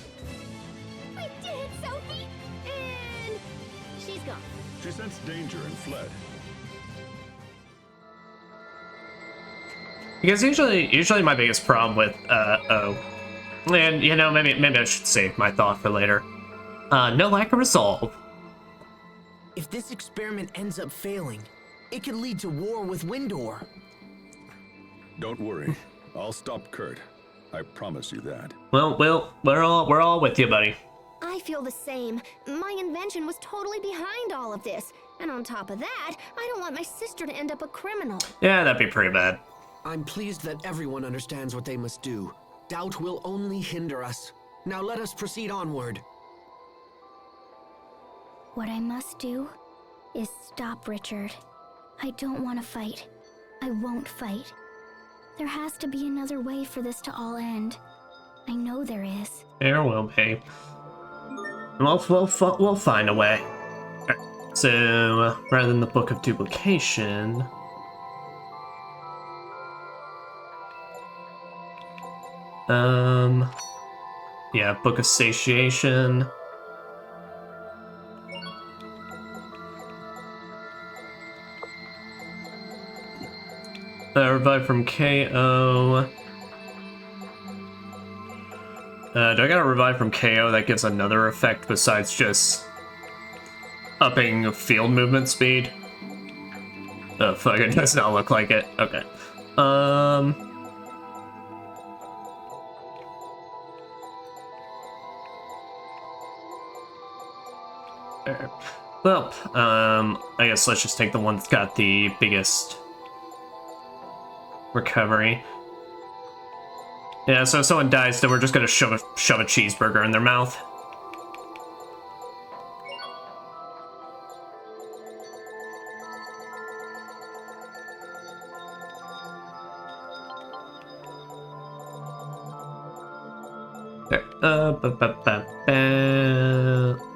I did it, Sophie! And she's gone. She sensed danger and fled. Because usually my biggest problem with and you know, maybe I should save my thought for later. No lack of resolve. If this experiment ends up failing, it could lead to war with Windor. Don't worry. I'll stop Kurt. I promise you that. Well, we're all with you, buddy. I feel the same. My invention was totally behind all of this. And on top of that, I don't want my sister to end up a criminal. Yeah, that'd be pretty bad. I'm pleased that everyone understands what they must do. Doubt will only hinder us. Now let us proceed onward. What I must do? is stop, Richard. I don't want to fight. I won't fight. There has to be another way for this to all end. I know there is. There will be. We'll find a way. Alright, so, rather than the Book of Duplication... Yeah, Book of Satiation. Revive from KO. Do I got a revive from KO that gives another effect besides just upping field movement speed? Oh fuck, it does not look like it. Okay. Well, I guess let's just take the one that's got the biggest recovery. Yeah, so if someone dies, then we're just gonna shove a cheeseburger in their mouth.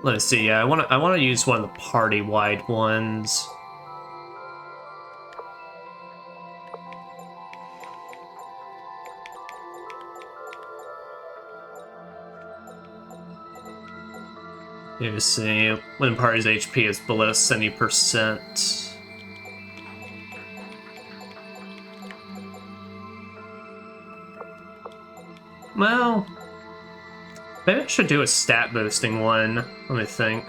Let's see. Yeah, I wanna use one of the party-wide ones. You see, when party's HP is below 70%. Well, maybe I should do a stat boosting one. Let me think.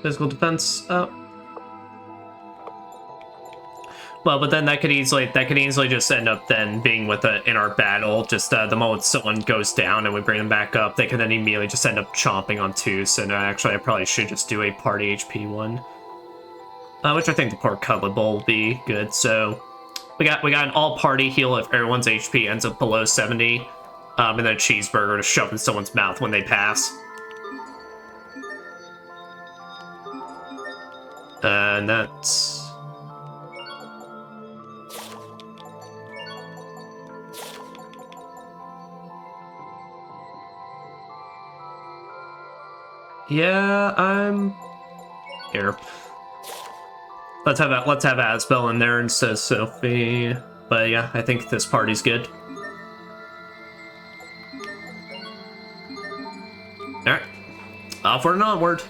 Physical defense up. Well, but then that could easily just end up then being with in our battle. Just the moment someone goes down and we bring them back up, they can then immediately just end up chomping on two. So no, actually, I probably should just do a party HP one, which I think the Pork Cutlet Bowl will be good. So we got an all party heal if everyone's HP ends up below 70, and then a cheeseburger to shove in someone's mouth when they pass. And that's. Yeah, I'm here. Let's have Asbel in there instead of Sophie. But yeah, I think this party's good. Alright. Offward and onward.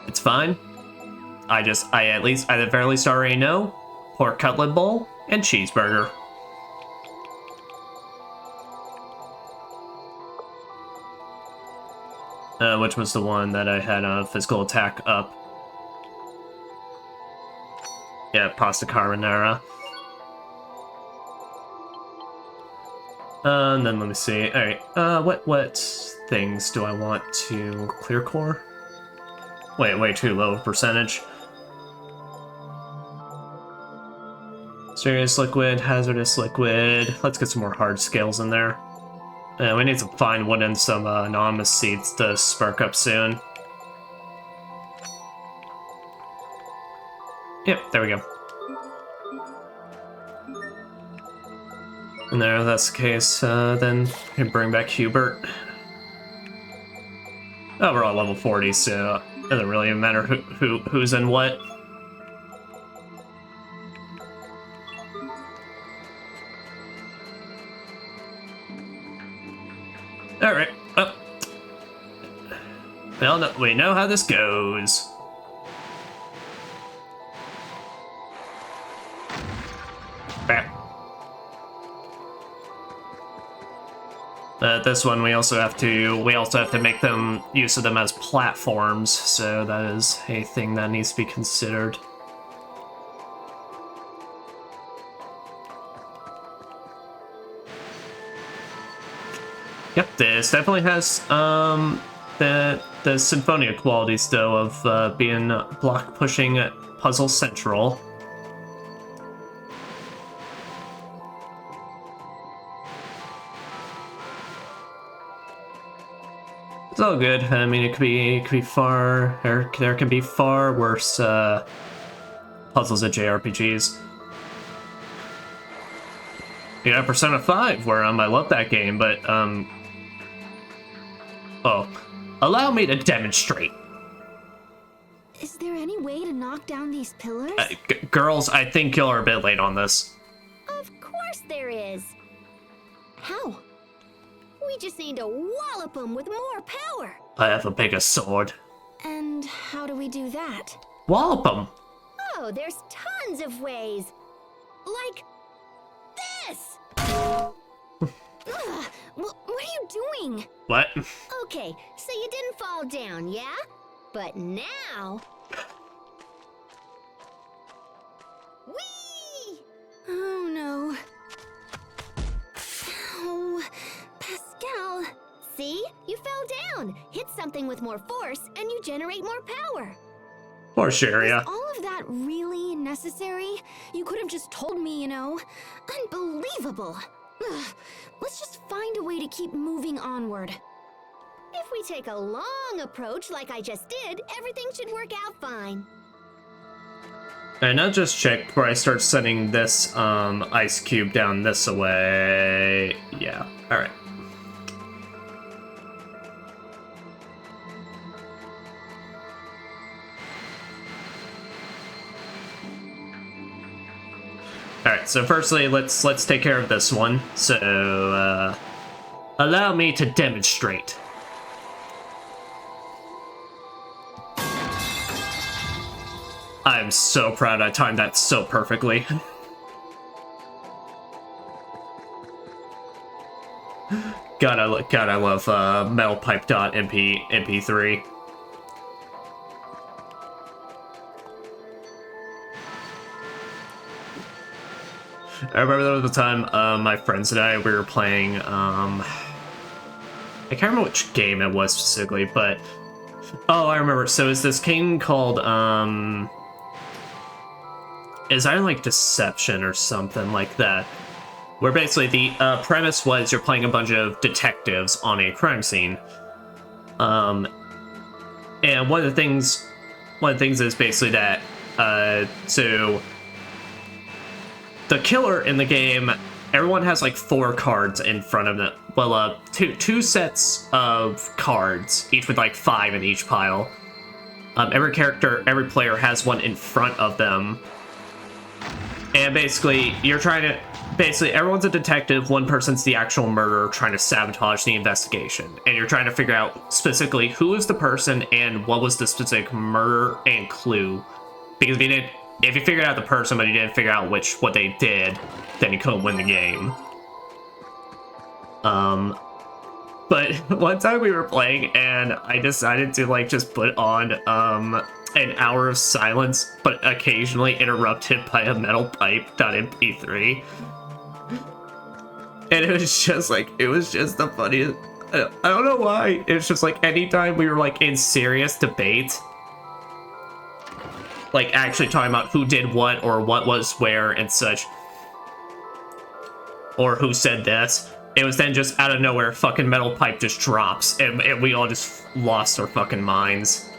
It's fine. I at the very least already know. Pork Cutlet Bowl and cheeseburger. Which was the one that I had a physical attack up. Yeah, pasta carbonara. And then let me see. Alright, what things do I want to clear core? Wait, way too low percentage. Serious liquid, hazardous liquid. Let's get some more hard scales in there. We need some fine wood and some anonymous seeds to spark up soon. Yep, there we go. And there, that's the case. Then we can bring back Hubert. Oh, we're all level 40, so it doesn't really matter who's in what. Alright, well. Well, no, we know how this goes. Bam. This one we also have to make them use of them as platforms, so that is a thing that needs to be considered. Yep, this definitely has the the Symphonia qualities, though, of being block pushing puzzle central. It's all good. I mean, it could be far. There can be far worse puzzles at JRPGs. Yeah, Persona 5, where I love that game, but oh, allow me to demonstrate. Is there any way to knock down these pillars? Girls, I think you're a bit late on this. Of course there is. How? We just need to wallop them with more power. I have a bigger sword. And how do we do that? Wallop them. Oh, there's tons of ways. Like this. Ugh, what are you doing? What? Okay, so you didn't fall down, yeah? But now... Whee! Oh no. Oh, Pascal. See? You fell down. Hit something with more force, and you generate more power. Poor Sharia. Was all of that really necessary? You could have just told me, you know. Unbelievable. Ugh. Let's just find a way to keep moving onward. If we take a long approach like I just did, everything should work out fine. And I'll just check before I start sending this ice cube down this way. Yeah, alright. Alright, so firstly, let's take care of this one. So, allow me to demonstrate. I'm so proud I timed that so perfectly. God, I love metalpipe.mp3. I remember there was a time my friends and I, we were playing, I can't remember which game it was specifically, but, oh, I remember. So it's this game called, is either like Deception or something like that, where basically the premise was you're playing a bunch of detectives on a crime scene, and one of the things is basically that so the killer in the game, everyone has like 4 cards in front of them. Well, two sets of cards, each with like 5 in each pile. Every player has one in front of them. And basically, everyone's a detective, one person's the actual murderer trying to sabotage the investigation. And you're trying to figure out specifically who is the person and what was the specific murder and clue. Because if you figured out the person but you didn't figure out what they did, then you couldn't win the game. But one time we were playing and I decided to like just put on an hour of silence, but occasionally interrupted by a metalpipe.mp3. And it was just the funniest. I don't know why. It was just like anytime we were like in serious debate, like actually talking about who did what or what was where and such, or who said this, it was then just out of nowhere fucking metal pipe just drops and we all just lost our fucking minds.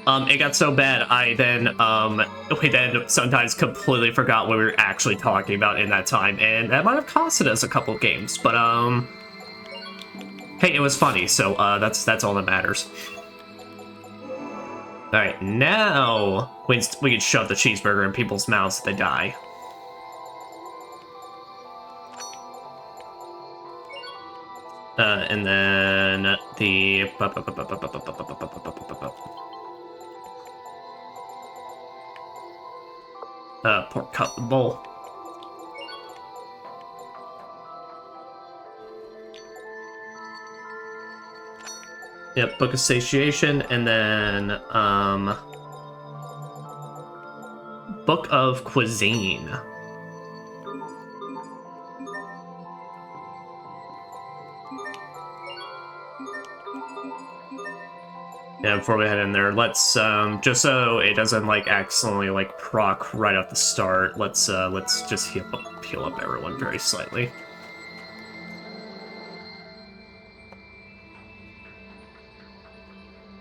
It got so bad we then sometimes completely forgot what we were actually talking about in that time, and that might have costed us a couple of games, but hey, it was funny, so that's all that matters. Alright, now we can shove the cheeseburger in people's mouths if they die. And then the pork cutlet bowl. Yep, Book of Satiation, and then Book of Cuisine. Yeah, before we head in there, let's just so it doesn't like accidentally like proc right off the start, let's just heal up everyone very slightly.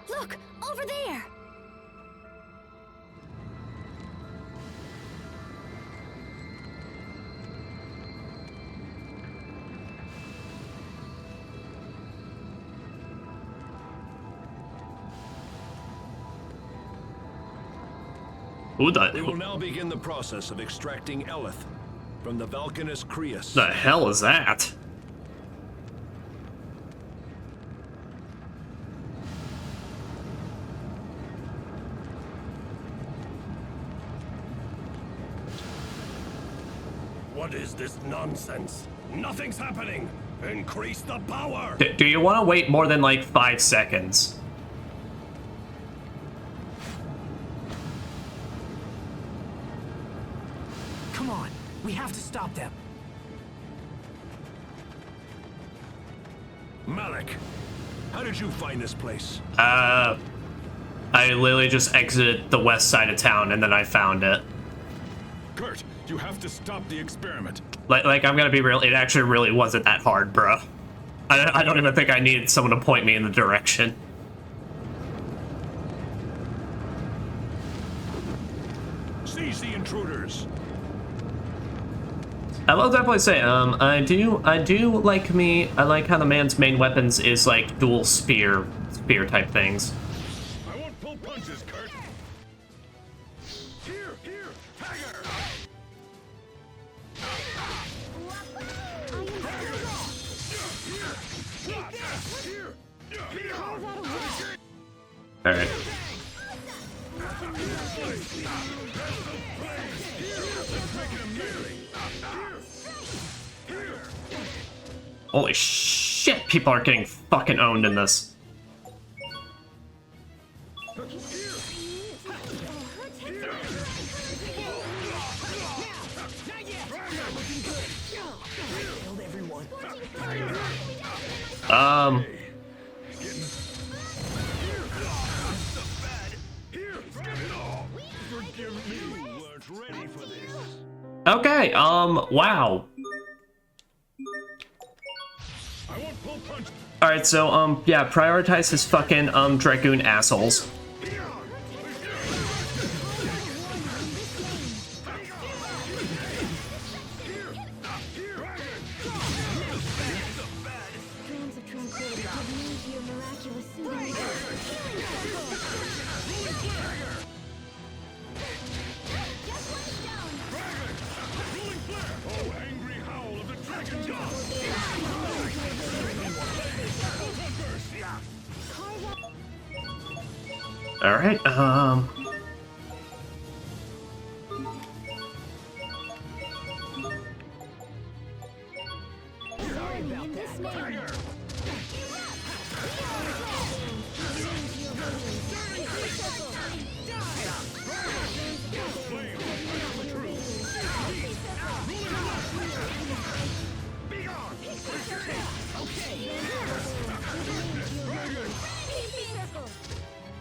Look, over there! Who the? We will now begin the process of extracting Eleth from the Valkanus Creus. The hell is that? What is this nonsense? Nothing's happening! Increase the power! Do you want to wait more than like 5 seconds? Come on, we have to stop them. Malik, how did you find this place? I literally just exited the west side of town and then I found it. Kurt, you have to stop the experiment. Like I'm gonna be real, it actually really wasn't that hard, bro. I don't even think I needed someone to point me in the direction. Seize the intruders! I will definitely say, I do like I like how the man's main weapons is like dual spear type things. I won't pull punches, Kurt. Here, Tiger! All right. Holy shit, people are getting fucking owned in this. Okay, wow. Alright, so, yeah, prioritize his fucking, Dragoon assholes.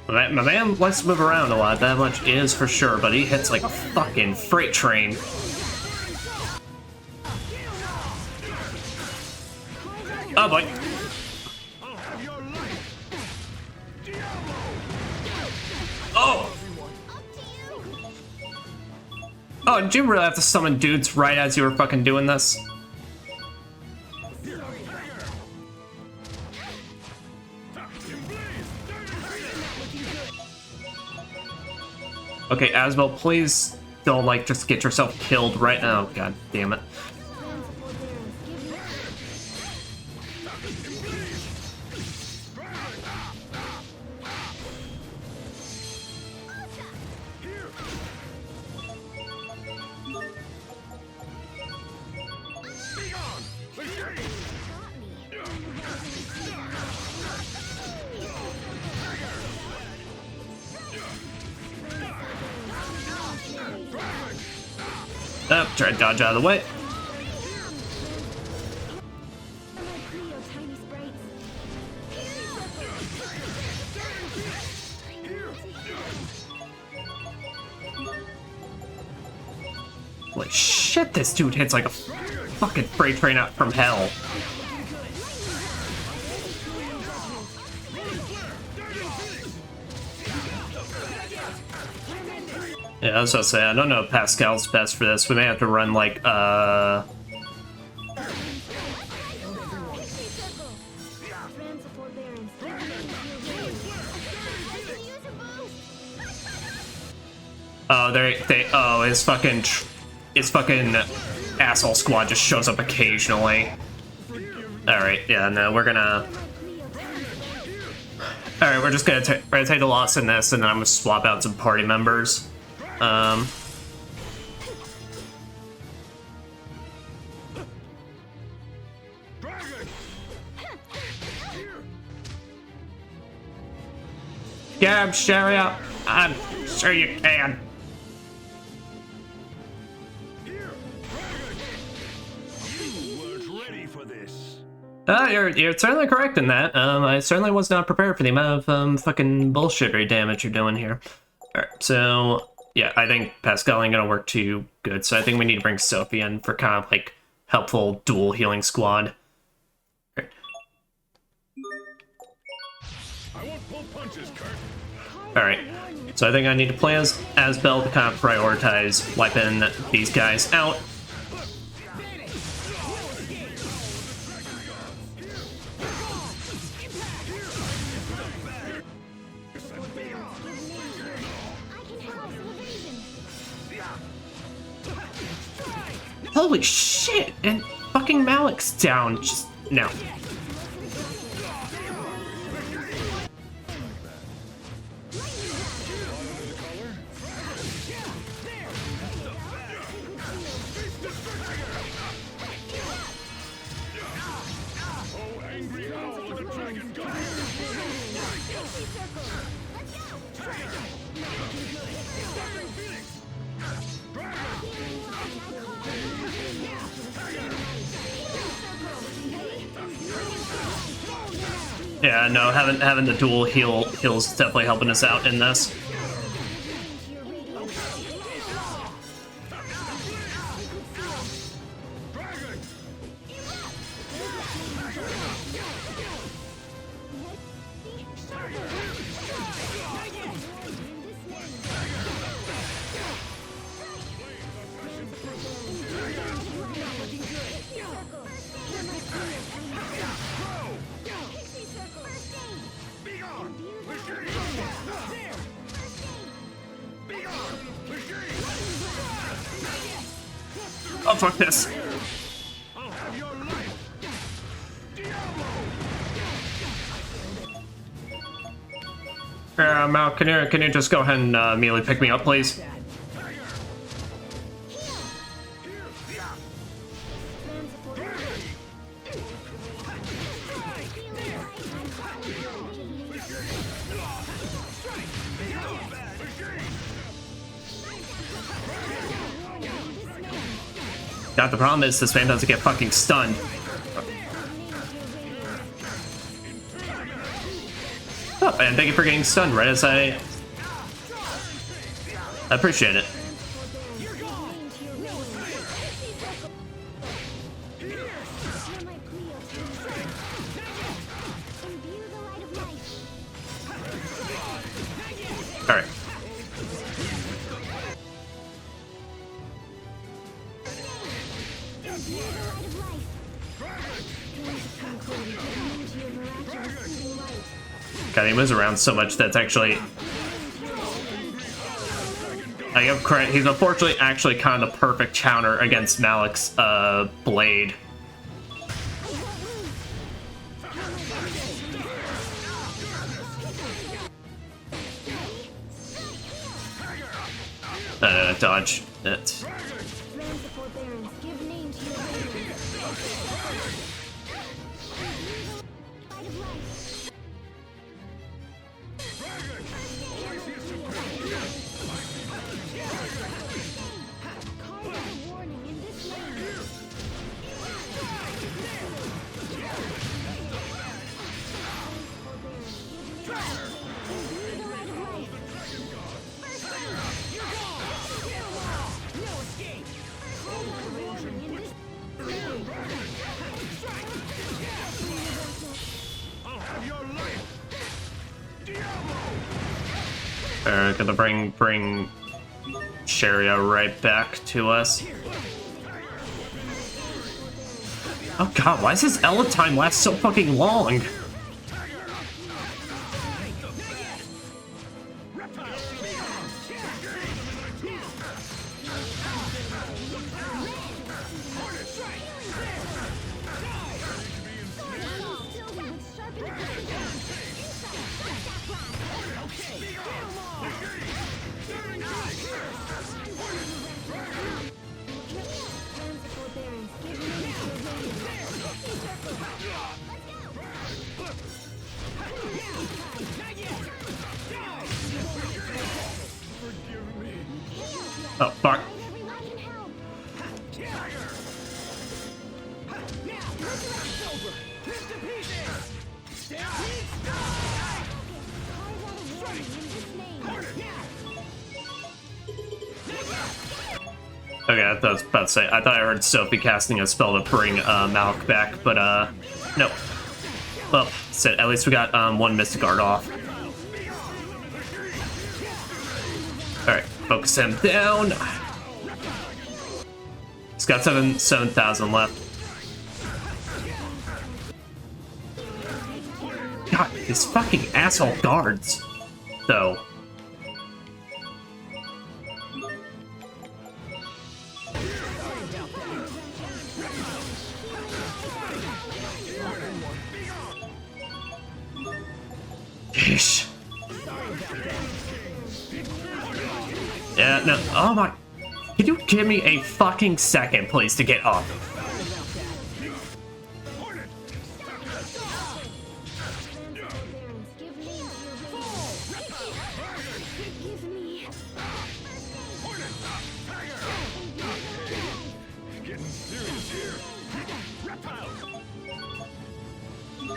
Alright, my man likes to move around a lot, that much is for sure, but he hits like a fucking freight train. Oh boy. Oh! Oh, did you really have to summon dudes right as you were fucking doing this? Okay, Asbel, please don't, like, just get yourself killed right now. Oh, god damn it. Oh, try to dodge out of the way. shit, this dude hits like a fucking freight train out from hell. Yeah, I was gonna say, I don't know if Pascal's best for this. We may have to run like, oh, his fucking asshole squad just shows up occasionally. Alright, yeah, no, we're gonna... Alright, we're just gonna take the loss in this, and then I'm gonna swap out some party members. Get him, Chariot! I'm sure you can. You're certainly correct in that. I certainly was not prepared for the amount of fucking bullshittery damage you're doing here. Alright, so yeah, I think Pascal ain't gonna work too good, so I think we need to bring Sophie in for kind of like helpful dual healing squad. Right. Alright, so I think I need to play as Belle to kind of prioritize wiping these guys out. Holy shit! And fucking Malik's down just now. Yeah, no, having the dual heals definitely helping us out in this. Oh, fuck this. Mal, can you just go ahead and immediately pick me up, please? God, the problem is this man doesn't get fucking stunned. Oh, and thank you for getting stunned right as I appreciate it. All right. God, he moves around so much that's actually... I give credit, he's unfortunately actually kind of the perfect counter against Malik's blade. Dodge it. Gonna bring Sheria right back to us. Oh god, why does his Ella time last so fucking long? Oh, fuck. Okay, I was about to say, I thought I heard Sophie casting a spell to bring Malk back, but no. Well, so at least we got one Mystic Guard off. Alright, focus him down. He's got 7,000 left. God, these fucking asshole guards, though. Yeesh. Yeah, no, oh my. Can you give me a fucking second, please, to get up?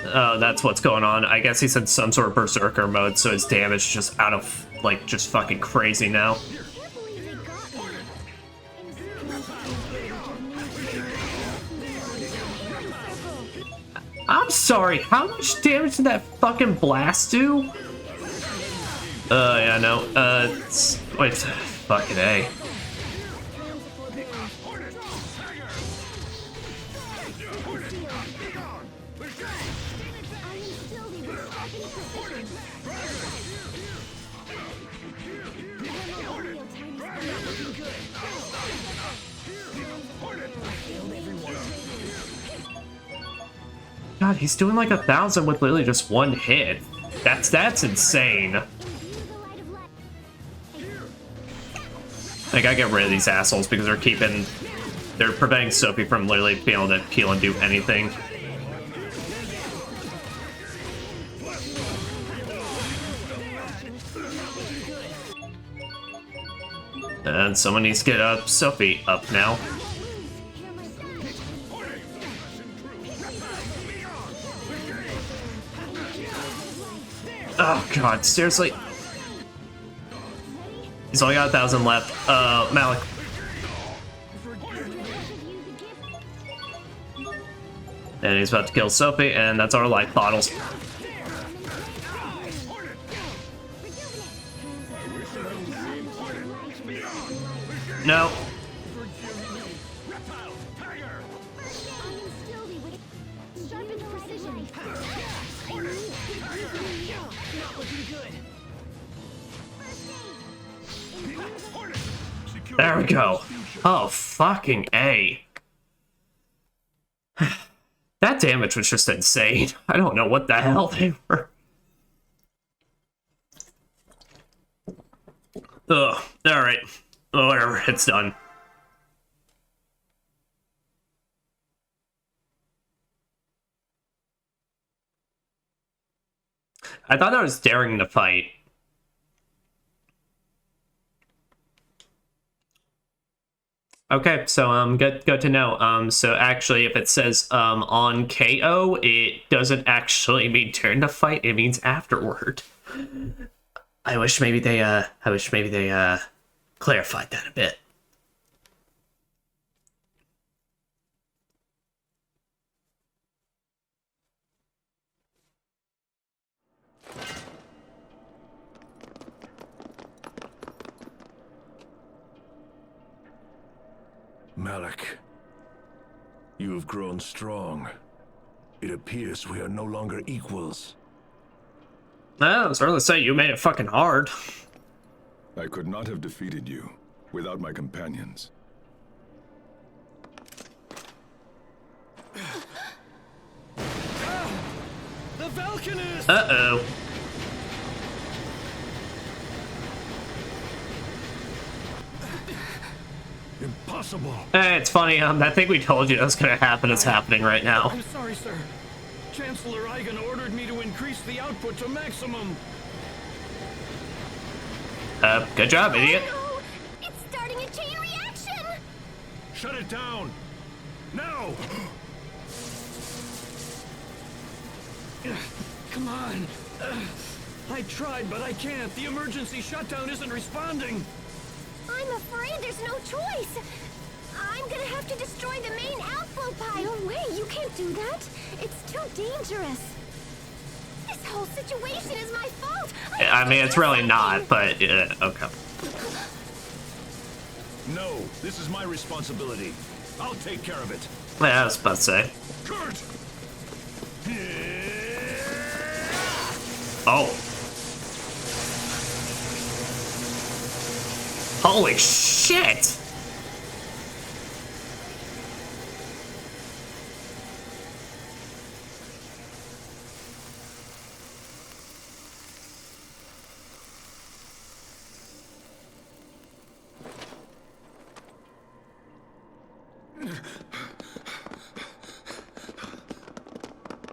Oh, that's what's going on. I guess he's in some sort of berserker mode, so his damage is just out of, like, just fucking crazy now. I'm sorry, how much damage did that fucking blast do? Yeah, no, wait, fucking A. God, he's doing like 1,000 with literally just one hit. That's insane. I gotta get rid of these assholes because they're preventing Sophie from literally being able to heal and do anything. And someone needs to get Sophie up now. Oh god, seriously? He's only got 1,000 left. Malik. And he's about to kill Sophie, and that's our life bottles. No. There we go. Oh, fucking A. That damage was just insane. I don't know what the hell they were. Ugh, alright. Well, whatever, it's done. I thought I was daring to fight. Okay, so good to know. So actually, if it says on KO, it doesn't actually mean turn to fight. It means afterward. I wish maybe they clarified that a bit. Malik. You have grown strong. It appears we are no longer equals. I was going to say, you made it fucking hard. I could not have defeated you without my companions. The Valkanist! Uh-oh. Impossible! It's funny, I think we told you that was going to happen. It's happening right now. I'm sorry, sir. Chancellor Eigen ordered me to increase the output to maximum. Good job, idiot. Oh, no! It's starting a chain reaction! Shut it down! Now! Come on. I tried, but I can't. The emergency shutdown isn't responding. I'm afraid there's no choice. I'm gonna have to destroy the main outflow pipe. No way, you can't do that. It's too dangerous. This whole situation is my fault. I mean, it's really not, but okay. No, this is my responsibility. I'll take care of it. Yeah, I was about to say. Kurt! Oh. Holy shit!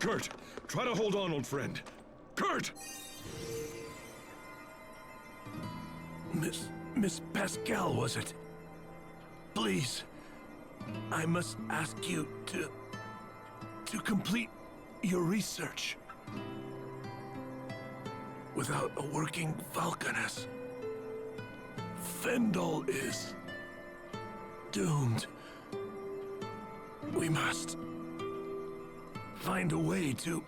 Kurt, try to hold on, old friend. Kurt! Miss Pascal, was it? Please, I must ask you to complete your research. Without a working Valkanist, Fendel is doomed. We must find a way to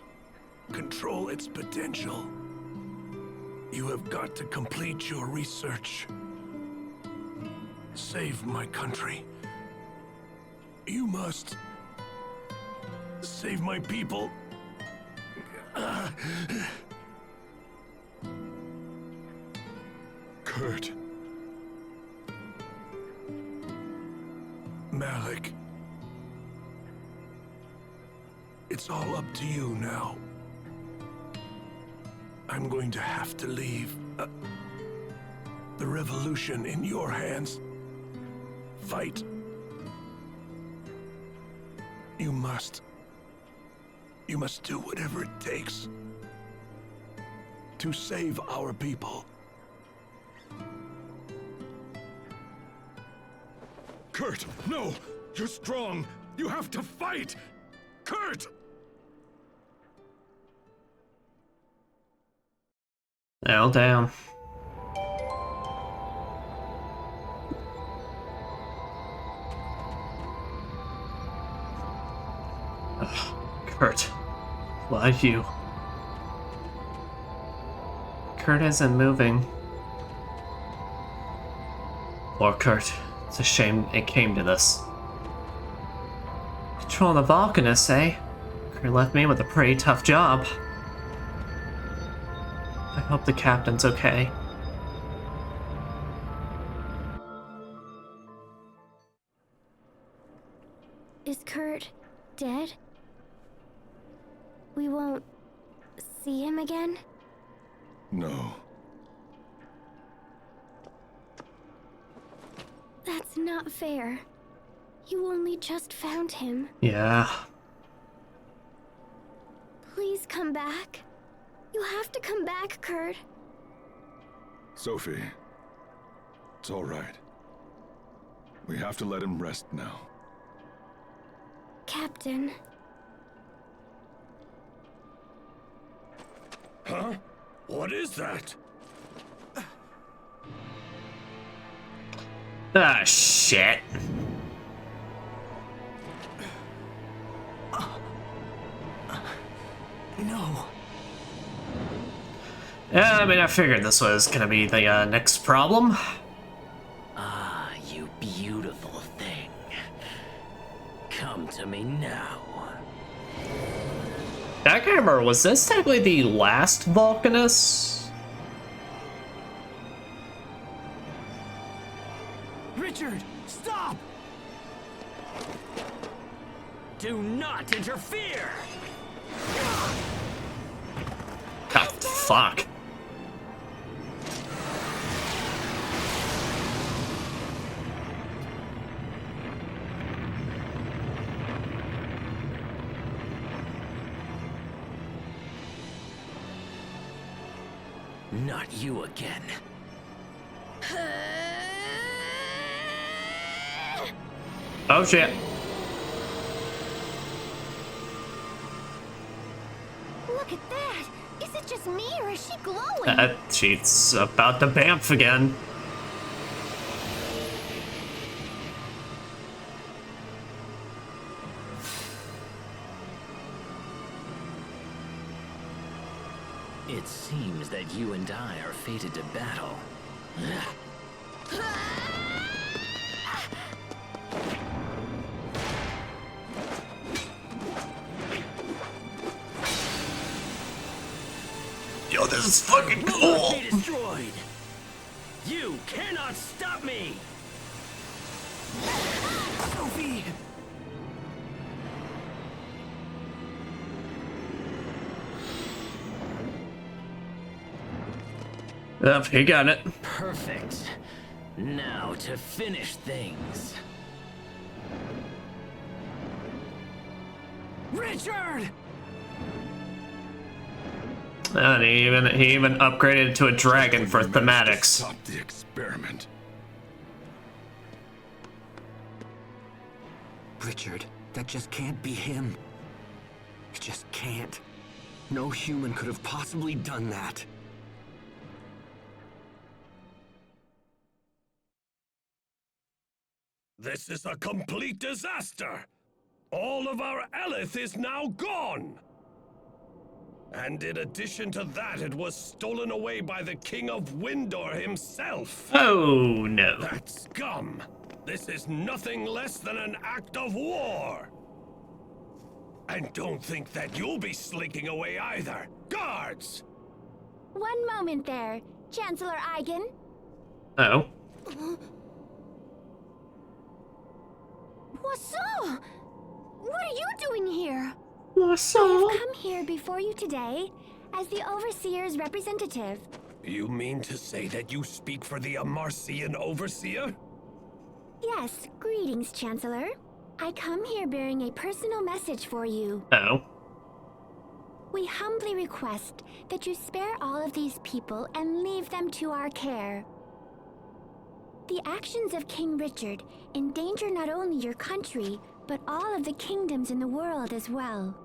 control its potential. You have got to complete your research. Save my country. You must save my people. Kurt. Malik. It's all up to you now. I'm going to have to leave the revolution in your hands. Fight. You must do whatever it takes to save our people. Kurt, no! You're strong! You have to fight! Kurt! Oh, damn. Ugh, Kurt, why you? Kurt isn't moving. Poor Kurt. It's a shame it came to this. Controlling the Vulcanists, eh? Kurt left me with a pretty tough job. I hope the captain's okay. Is Kurt dead? We won't see him again? No. That's not fair. You only just found him. Yeah. Please come back. You have to come back, Kurt. Sophie, it's all right. We have to let him rest now. Captain. Huh? What is that? Ah, shit. No. Yeah, I mean, I figured this was gonna be the next problem. Ah, you beautiful thing. Come to me now. I can't remember, was this technically the last Vulcanus? Richard, stop! Do not interfere! God, fuck. Not you again. Oh shit. Look at that! Is it just me or is she glowing? She's about to bamf again. It seems that you and I are fated to battle. Yo, this is fucking cool. Be destroyed. You cannot stop me. Sophie! Yep, he got it. Perfect. Now to finish things. Richard! And he even upgraded to a dragon for thematics. Stop the experiment. Richard, that just can't be him. It just can't. No human could have possibly done that. This is a complete disaster! All of our Elith is now gone! And in addition to that, it was stolen away by the King of Windor himself! Oh no. That scum! This is nothing less than an act of war! And don't think that you'll be slinking away either! Guards! One moment there, Chancellor Eigen. Oh. Poisson! What are you doing here? What's I up? have come here before you today as the Overseer's representative. You mean to say that you speak for the Amarcian Overseer? Yes, greetings, Chancellor. I come here bearing a personal message for you. Oh. We humbly request that you spare all of these people and leave them to our care. The actions of King Richard endanger not only your country, but all of the kingdoms in the world as well.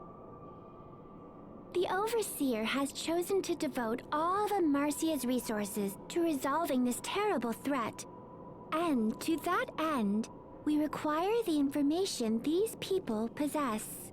The Overseer has chosen to devote all of Amarcia's resources to resolving this terrible threat. And to that end, we require the information these people possess.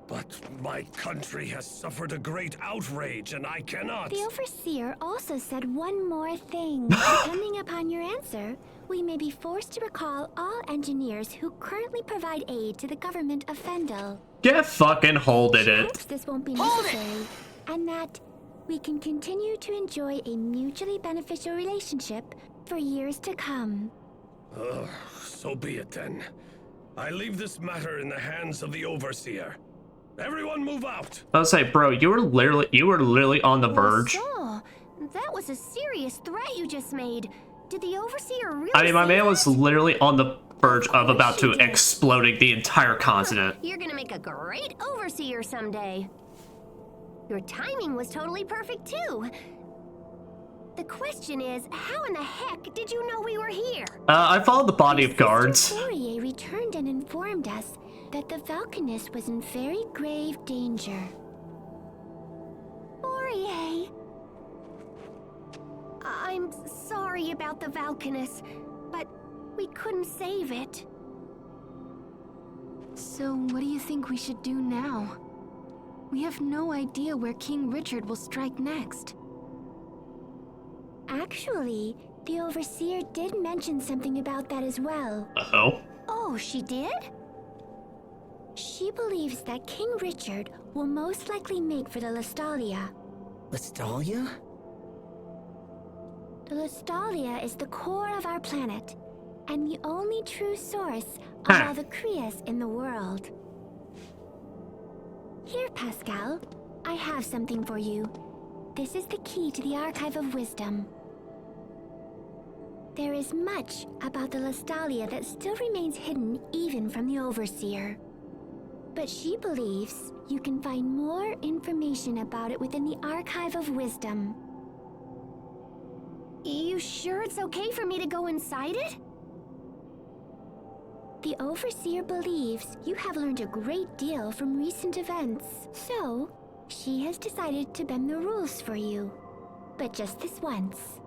But my country has suffered a great outrage, and I cannot... The Overseer also said one more thing. Depending upon your answer, we may be forced to recall all engineers who currently provide aid to the government of Fendel. Get fucking hold it. Hopes this won't be necessary, and that we can continue to enjoy a mutually beneficial relationship for years to come. So be it then. I leave this matter in the hands of the Overseer. Everyone move out! I was say, bro, you were literally on the verge. So, that was a serious threat you just made. Did the Overseer really I mean, my say man was that? literally on the verge of about to she did. exploding the entire continent. You're gonna make a great Overseer someday. Your timing was totally perfect too. The question is, how in the heck did you know we were here? I followed the body of guards. Sister Fourier returned and informed us that the Vulcanus was in very grave danger. Fourier. I'm sorry about the Vulcanus, but we couldn't save it. So what do you think we should do now? We have no idea where King Richard will strike next. Actually, the Overseer did mention something about that as well. Uh-oh. Oh, she did? She believes that King Richard will most likely make for the Lestalia. Lestalia? The Lestalia is the core of our planet, and the only true source of Huh. all the Krias in the world. Here, Pascal, I have something for you. This is the key to the Archive of Wisdom. There is much about the Lestalia that still remains hidden even from the Overseer. But she believes you can find more information about it within the Archive of Wisdom. You sure it's okay for me to go inside it? The Overseer believes you have learned a great deal from recent events, so she has decided to bend the rules for you. But just this once.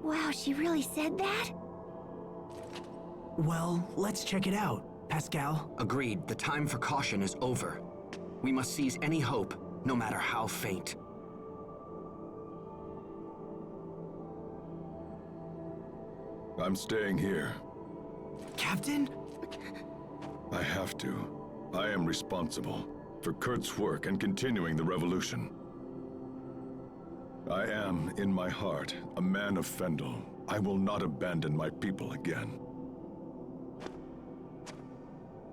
Wow, she really said that? Well, let's check it out, Pascal. Agreed. The time for caution is over. We must seize any hope, no matter how faint. I'm staying here. Captain? I have to. I am responsible for Kurt's work and continuing the revolution. I am, in my heart, a man of Fendel. I will not abandon my people again.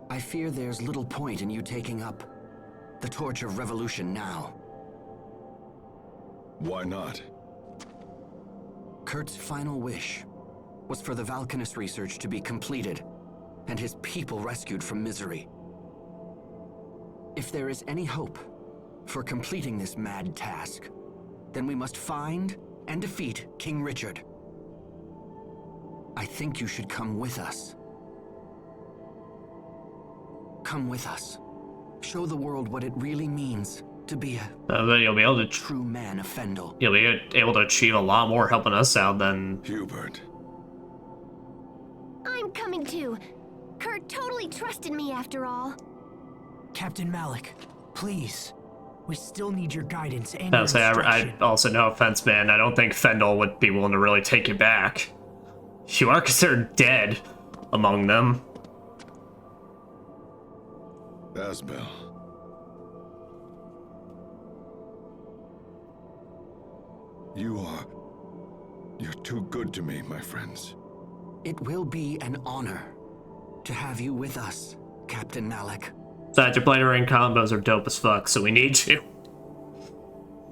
I fear there's little point in you taking up the torch of revolution now. Why not? Kurt's final wish was for the Valkanist research to be completed and his people rescued from misery. If there is any hope for completing this mad task, then we must find and defeat King Richard. I think you should come with us. Come with us. Show the world what it really means to be a You'll be able to true man of Fendel. you'll be able to achieve a lot more helping us out than Hubert. I'm coming too. Kurt totally trusted me after all. Captain Malik, please. We still need your guidance and I'll your say. instruction. I also, no offense, man, I don't think Fendel would be willing to really take you back. You are considered dead among them. Asbel. You're too good to me, my friends. It will be an honor to have you with us, Captain Malik. Besides, your blade ring combos are dope as fuck, so we need you.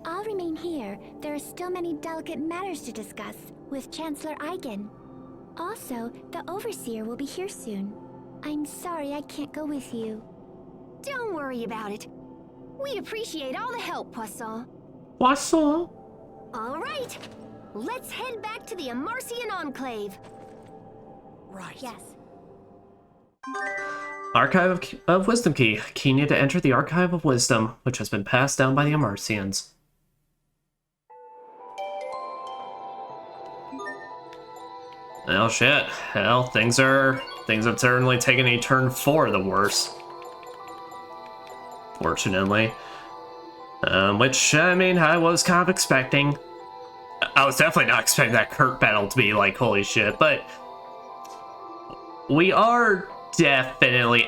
I'll remain here. There are still many delicate matters to discuss with Chancellor Eigen. Also, the Overseer will be here soon. I'm sorry I can't go with you. Don't worry about it. We'd appreciate all the help, Poisson. Poisson? All right. Let's head back to the Amarcian Enclave. Right. Yes. Archive of Wisdom Key. Key need to enter the Archive of Wisdom, which has been passed down by the Amarcians. Well, shit. Hell, things have certainly taken a turn for the worse. Fortunately. Which, I mean, I was kind of expecting. I was definitely not expecting that Kurt battle to be like, holy shit, but we are definitely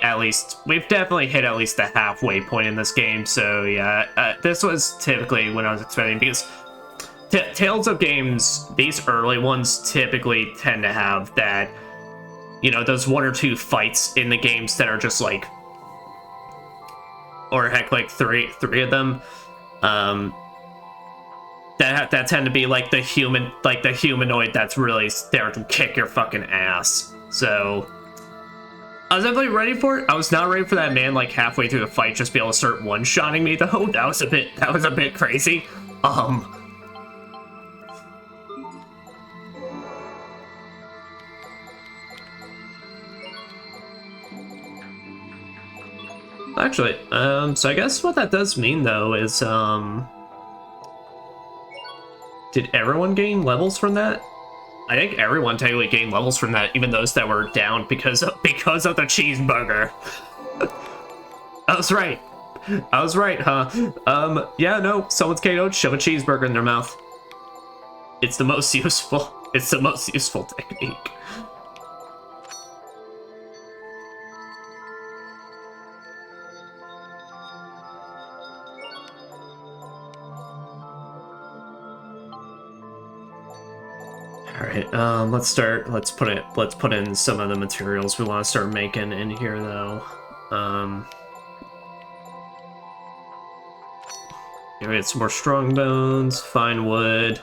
we've definitely hit at least the halfway point in this game, so yeah, this was typically when I was expecting, because Tales of games, these early ones typically tend to have that, you know, those one or two fights in the games that are just like, or heck, like three of them, that tend to be like the humanoid that's really there to kick your fucking ass. So I was definitely ready for it. I was not ready for that man like halfway through the fight just be able to start one-shotting me though. That was a bit crazy. Actually, so I guess what that does mean though is, did everyone gain levels from that? I think everyone technically gained levels from that, even those that were down because of the cheeseburger. I was right. Huh? Yeah, no, someone's KO'd, shove a cheeseburger in their mouth. It's the most useful technique. Alright, let's put in some of the materials we want to start making in here though. Maybe it's some more strong bones, fine wood.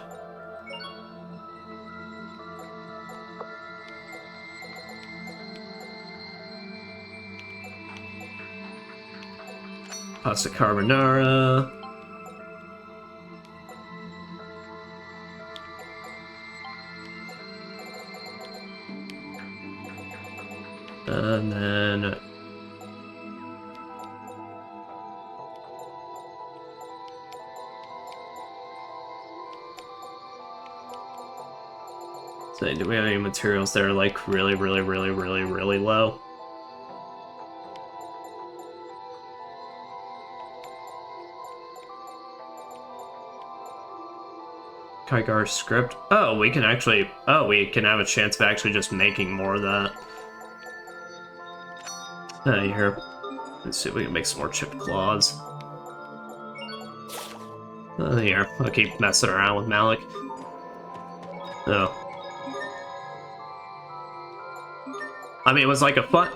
Pasta carbonara. And then so do we have any materials that are like really low? Kygar script. Oh, we can actually we can have a chance of actually just making more of that. Here. Let's see if we can make some more chipped claws. Here. I'll keep messing around with Malik. Oh. I mean, it was like a fun...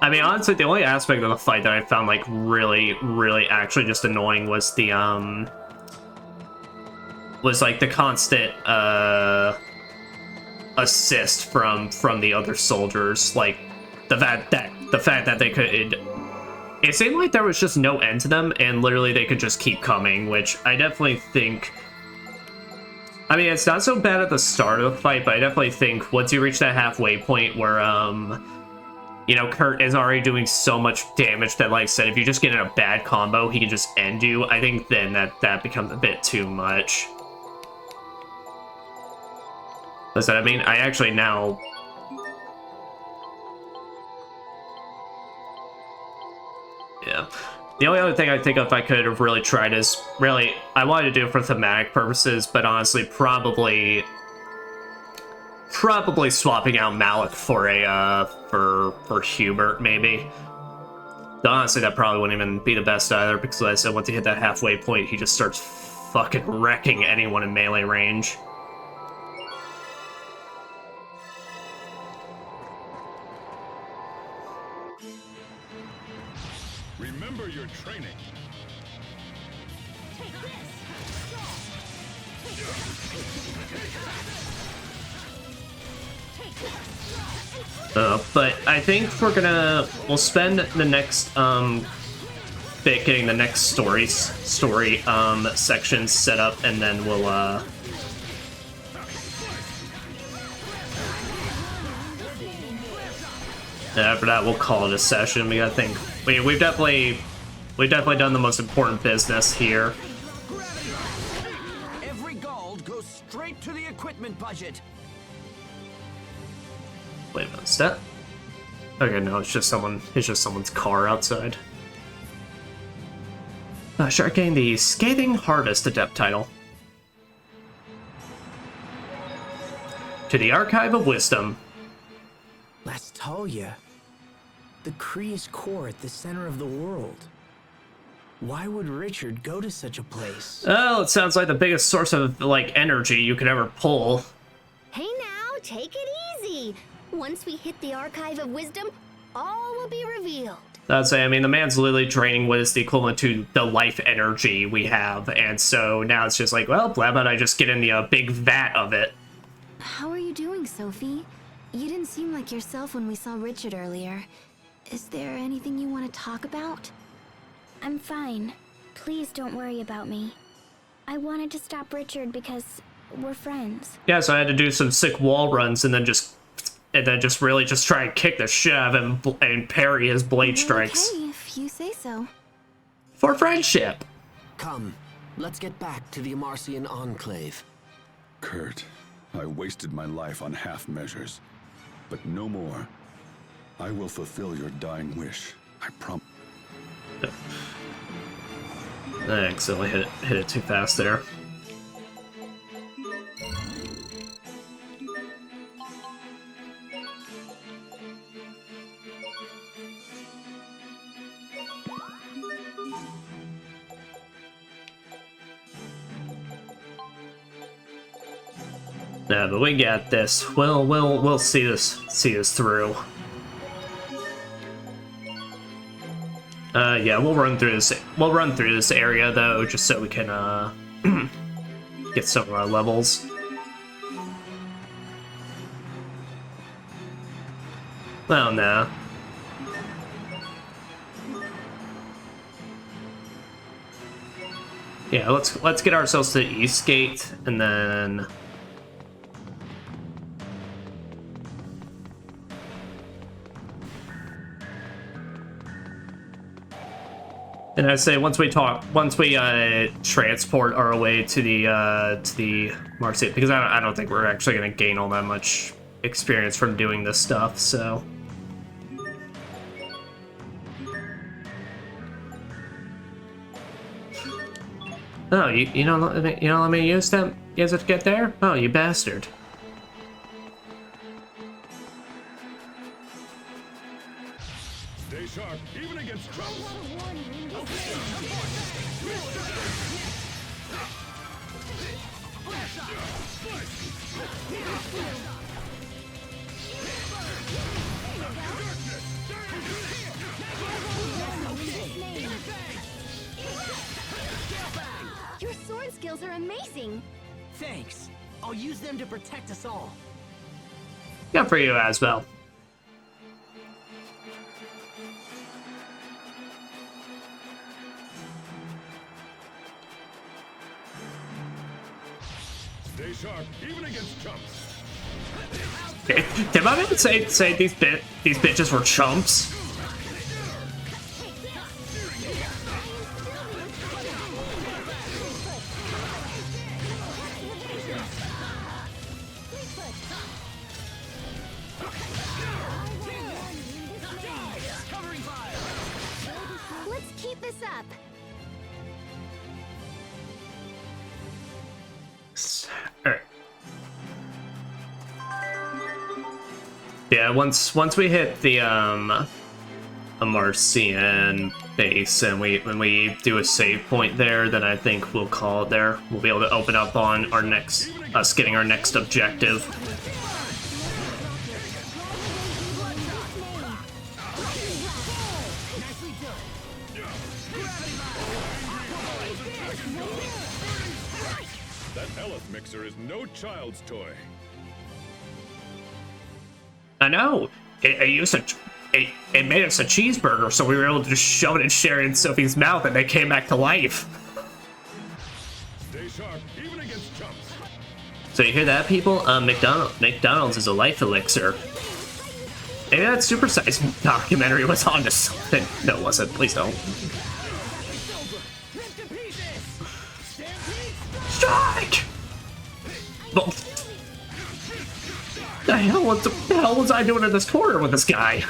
I mean, honestly, the only aspect of the fight that I found, like, really actually just annoying was the, was, like, the constant, assist from the other soldiers. Like, the fact that they could... It seemed like there was just no end to them, and literally they could just keep coming, which I definitely think... I mean, it's not so bad at the start of the fight, but I definitely think once you reach that halfway point where, you know, Kurt is already doing so much damage that, like I said, if you just get in a bad combo, he can just end you. I think then that becomes a bit too much. Listen, I mean, I actually now... Yeah. The only other thing I think if I could have really tried is, really, I wanted to do it for thematic purposes, but honestly, probably swapping out Malik for a, for Hubert, maybe. Though honestly, that probably wouldn't even be the best either, because like I said, once you hit that halfway point, he just starts fucking wrecking anyone in melee range. Remember your training. But I think we'll spend the next bit getting the next story section set up, and then we'll after that we'll call it a session. We gotta think. We've definitely done the most important business here. Every gold goes straight to the equipment budget. Wait a minute, is that? Okay, no, it's just someone's car outside. Shark gained the Scathing Harvest Adept title. To the Archive of Wisdom. Lastalia. The Kree's core at the center of the world. Why would Richard go to such a place? Oh, it sounds like the biggest source of, like, energy you could ever pull. Hey now, take it easy. Once we hit the Archive of Wisdom, all will be revealed. That's it. I mean, the man's literally draining what is the equivalent to the life energy we have, and so now it's just like, well, how about I just get in the big vat of it? How are you doing, Sophie? You didn't seem like yourself when we saw Richard earlier. Is there anything you want to talk about? I'm fine. Please don't worry about me. I wanted to stop Richard because we're friends. Yeah, so I had to do some sick wall runs and then just really try and kick the shit out of him and parry his blade strikes. Okay, if you say so. For friendship. Come, let's get back to the Amarcian Enclave. Kurt, I wasted my life on half measures, but no more. I will fulfill your dying wish. I promise. I accidentally hit it too fast there. No, but we got this. We'll see this through. Yeah, we'll run through this. We'll run through this area though, just so we can get some of our levels. Well, no. Yeah, let's get ourselves to the East Gate, and then I say once we transport our way to the Marseille, because I don't think we're actually gonna gain all that much experience from doing this stuff, so. Oh, you don't let me use it to get there? Oh, you bastard. Stay sharp, even against trouble. Your sword skills are amazing. Thanks. I'll use them to protect us all. Good for you, Asbel. Stay sharp, even against chumps. Did my man say these bitches were chumps? Let's keep this up. Alright. Yeah, once we hit the Marcian base and when we do a save point there, then I think we'll call it there. We'll be able to open up on us getting our next objective. That Eleth mixer is no child's toy. I know. It made us a cheeseburger, so we were able to just shove it and share it in Sophie's mouth, and they came back to life. Stay sharp, even against chumps. So you hear that, people? McDonald's is a life elixir. Maybe that supersized documentary was on to something. No, it wasn't. Please don't. Strike! Well, the hell was I doing in this corner with this guy?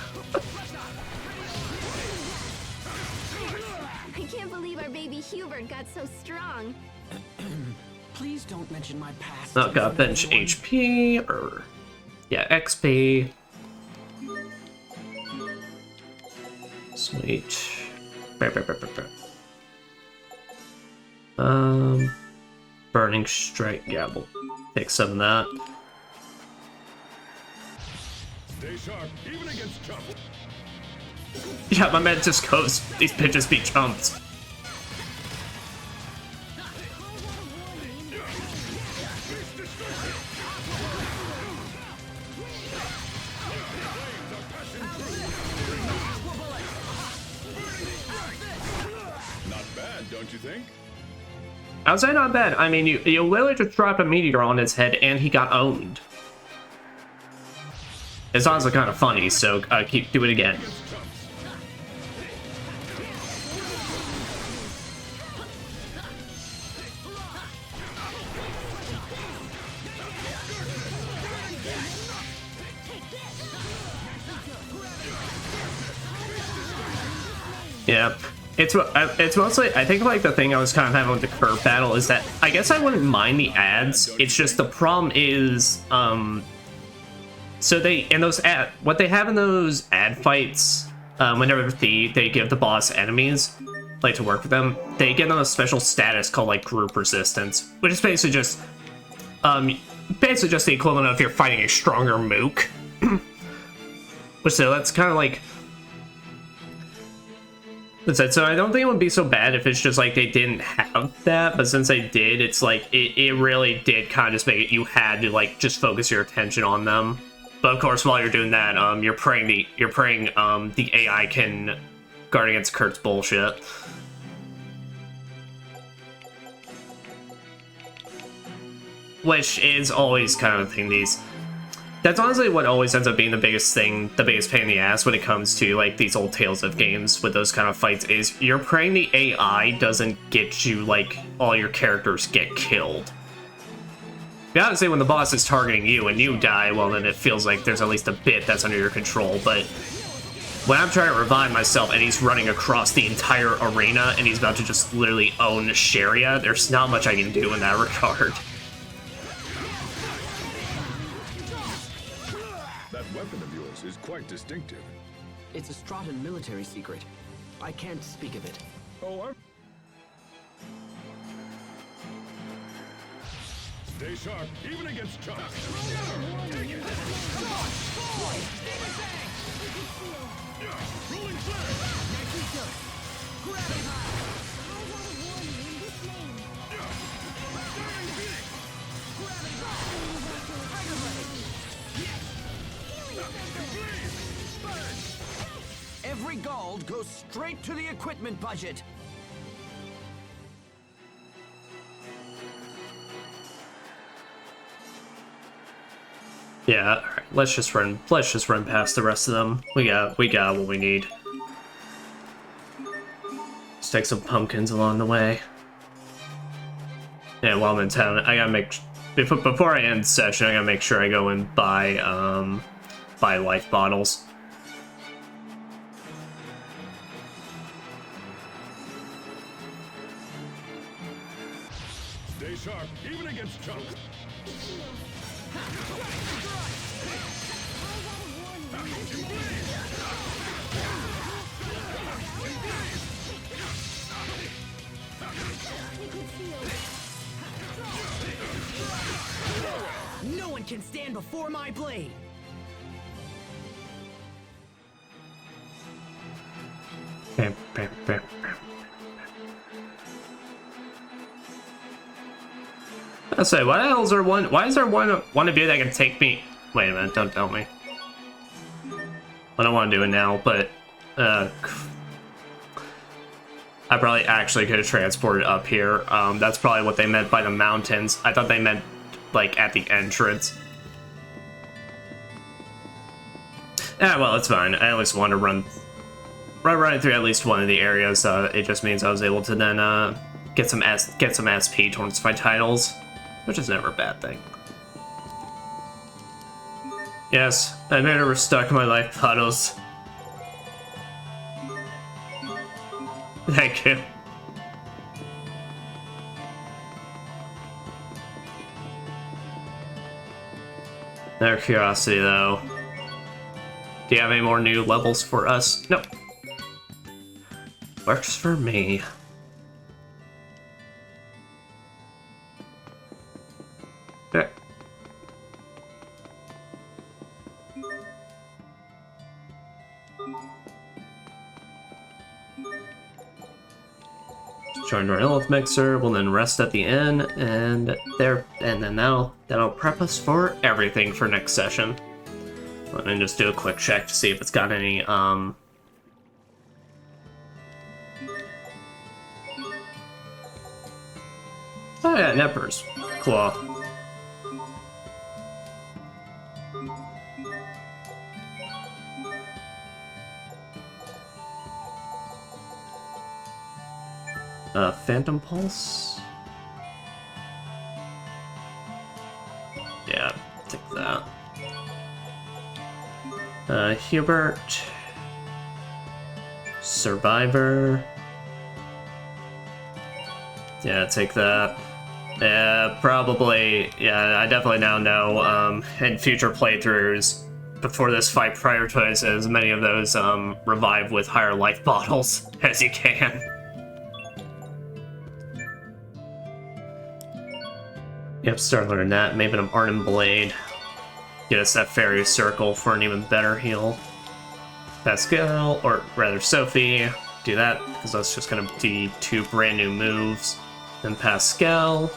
I can't believe our baby Hubert got so strong. Please don't mention my past. Oh, got bench HP or yeah, XP. Sweet. Burning strike. Yeah, we'll take some of that. Stay sharp, even against chumps. Yeah, my man just goes, these bitches be chumps. Not bad, don't you think? I would say not bad. I mean, you literally just dropped a meteor on his head and he got owned. It's honestly kind of funny, so do it again. Yeah, it's mostly, I think like the thing I was kind of having with the curve battle is that I guess I wouldn't mind the ads. It's just the problem is so what they have in those ad fights, whenever they give the boss enemies like to work with them, they give them a special status called like group resistance, which is basically just basically just the equivalent of you're fighting a stronger mook. Which, so that's kind of like... So I don't think it would be so bad if it's just like they didn't have that, but since they did, it's like it really did kind of just make it you had to like just focus your attention on them. But of course, while you're doing that, you're praying the AI can guard against Kurt's bullshit. Which is always kind of a thing that's honestly what always ends up being the biggest pain in the ass when it comes to like these old Tales of games with those kind of fights is you're praying the AI doesn't get you like all your characters get killed. Obviously when the boss is targeting you and you die, well then it feels like there's at least a bit that's under your control, but when I'm trying to revive myself and he's running across the entire arena and he's about to just literally own Sharia, there's not much I can do in that regard. Weapon of yours is quite distinctive. It's a Strahtan military secret. I can't speak of it. Oh, stay sharp, even against chumps. Take it. Come on, forward! Rolling flare! Nicely done. Grab it high. I want to warn you in this name. Staring Phoenix! Grab it high. Tiger Blade! Every gold goes straight to the equipment budget. Yeah, alright, let's just run past the rest of them. We got what we need. Let's take some pumpkins along the way. Yeah, while I'm in town, I gotta make before I end session, I gotta make sure I go and buy life bottles. Stay sharp, even against chumps. No one can stand before my blade! I say, why the hell is there one? Why is there one of you that can take me? Wait a minute, don't tell me. I don't want to do it now, but I probably actually could have transported up here. That's probably what they meant by the mountains. I thought they meant like at the entrance. Yeah, well, it's fine. I at least want to run through at least one of the areas. It just means I was able to then get some SP towards my titles, which is never a bad thing. Yes, I made her restock my life bottles. Thank you. Out of curiosity, though, do you have any more new levels for us? Nope. Works for me. Okay. Join our health mixer. We'll then rest at the end, and then that'll prep us for everything for next session. Let me just do a quick check to see if it's got any oh yeah, Nepper's Claw. Phantom Pulse? Yeah, take that. Hubert. Survivor. Yeah, take that. Yeah, probably. Yeah, I definitely now know, in future playthroughs, before this fight, prioritize as many of those, revive with higher life bottles as you can. Yep, start learning that. Maybe an Arden Blade. Get us that Fairy Circle for an even better heal. Pascal, or rather Sophie, do that, because that's just going to be 2 brand new moves. Then Pascal.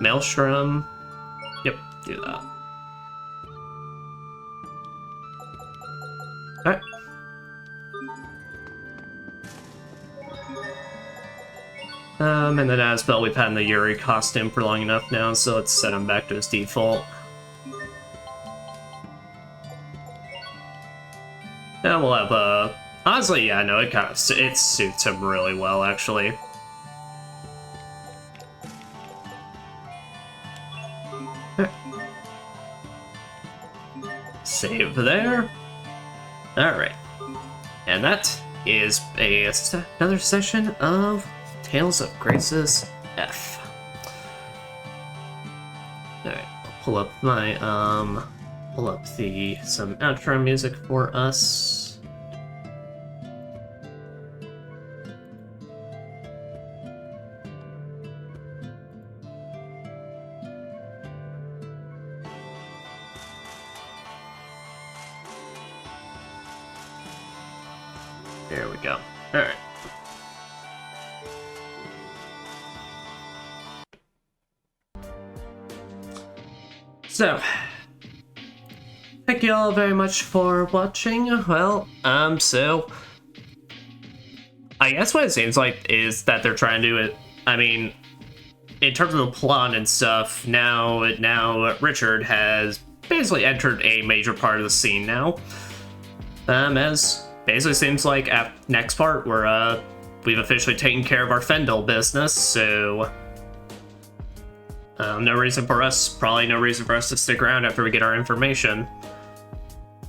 Maelstrom. Yep, do that. Alright. And then Asbel, we've had in the Yuri costume for long enough now, so let's set him back to his default. And we'll have, honestly, yeah, no, it suits him really well, actually. Save there. Alright. And that is another session of Tales of Graces F. Alright, I'll pull up my, pull up some outro music for us. There we go. Alright. So, thank you all very much for watching. Well, so I guess what it seems like is that they're trying to do it, I mean, in terms of the plot and stuff, now Richard has basically entered a major part of the scene now. As basically seems like at next part we've officially taken care of our Fendel business, so probably no reason for us to stick around after we get our information.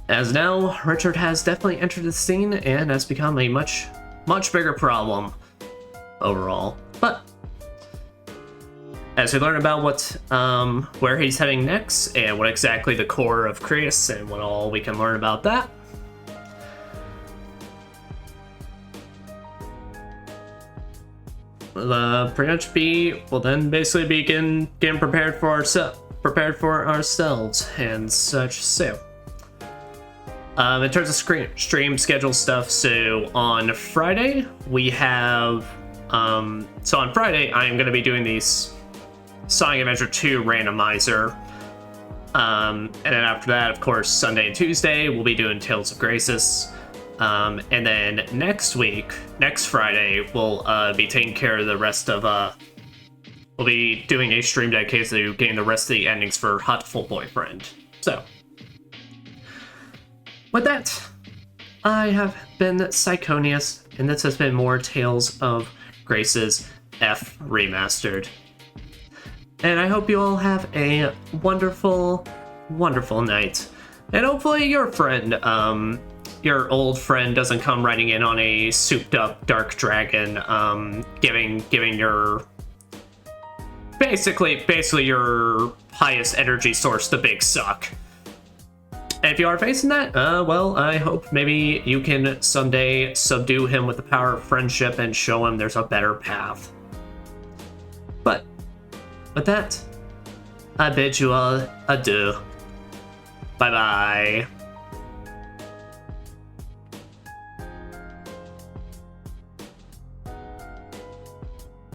As now, Richard has definitely entered the scene and has become a much bigger problem overall. But as we learn about where he's heading next and what exactly the core of Creus and what all we can learn about that, we'll then basically begin getting prepared for ourselves and such. So, in terms of stream schedule stuff, so on Friday we have, so on Friday I am going to be doing these Sonic Adventure 2 randomizer, and then after that, of course, Sunday and Tuesday we'll be doing Tales of Graces. And then next Friday, we'll be taking care of the rest of, we'll be doing a stream dedicated to getting the rest of the endings for Hotful Boyfriend. So, with that, I have been Psychonius, and this has been more Tales of Graces F Remastered. And I hope you all have a wonderful, wonderful night. And hopefully your friend, your old friend doesn't come riding in on a souped-up dark dragon, giving your basically your highest energy source the big suck. And if you are facing that, well, I hope maybe you can someday subdue him with the power of friendship and show him there's a better path. But with that, I bid you all adieu. Bye bye.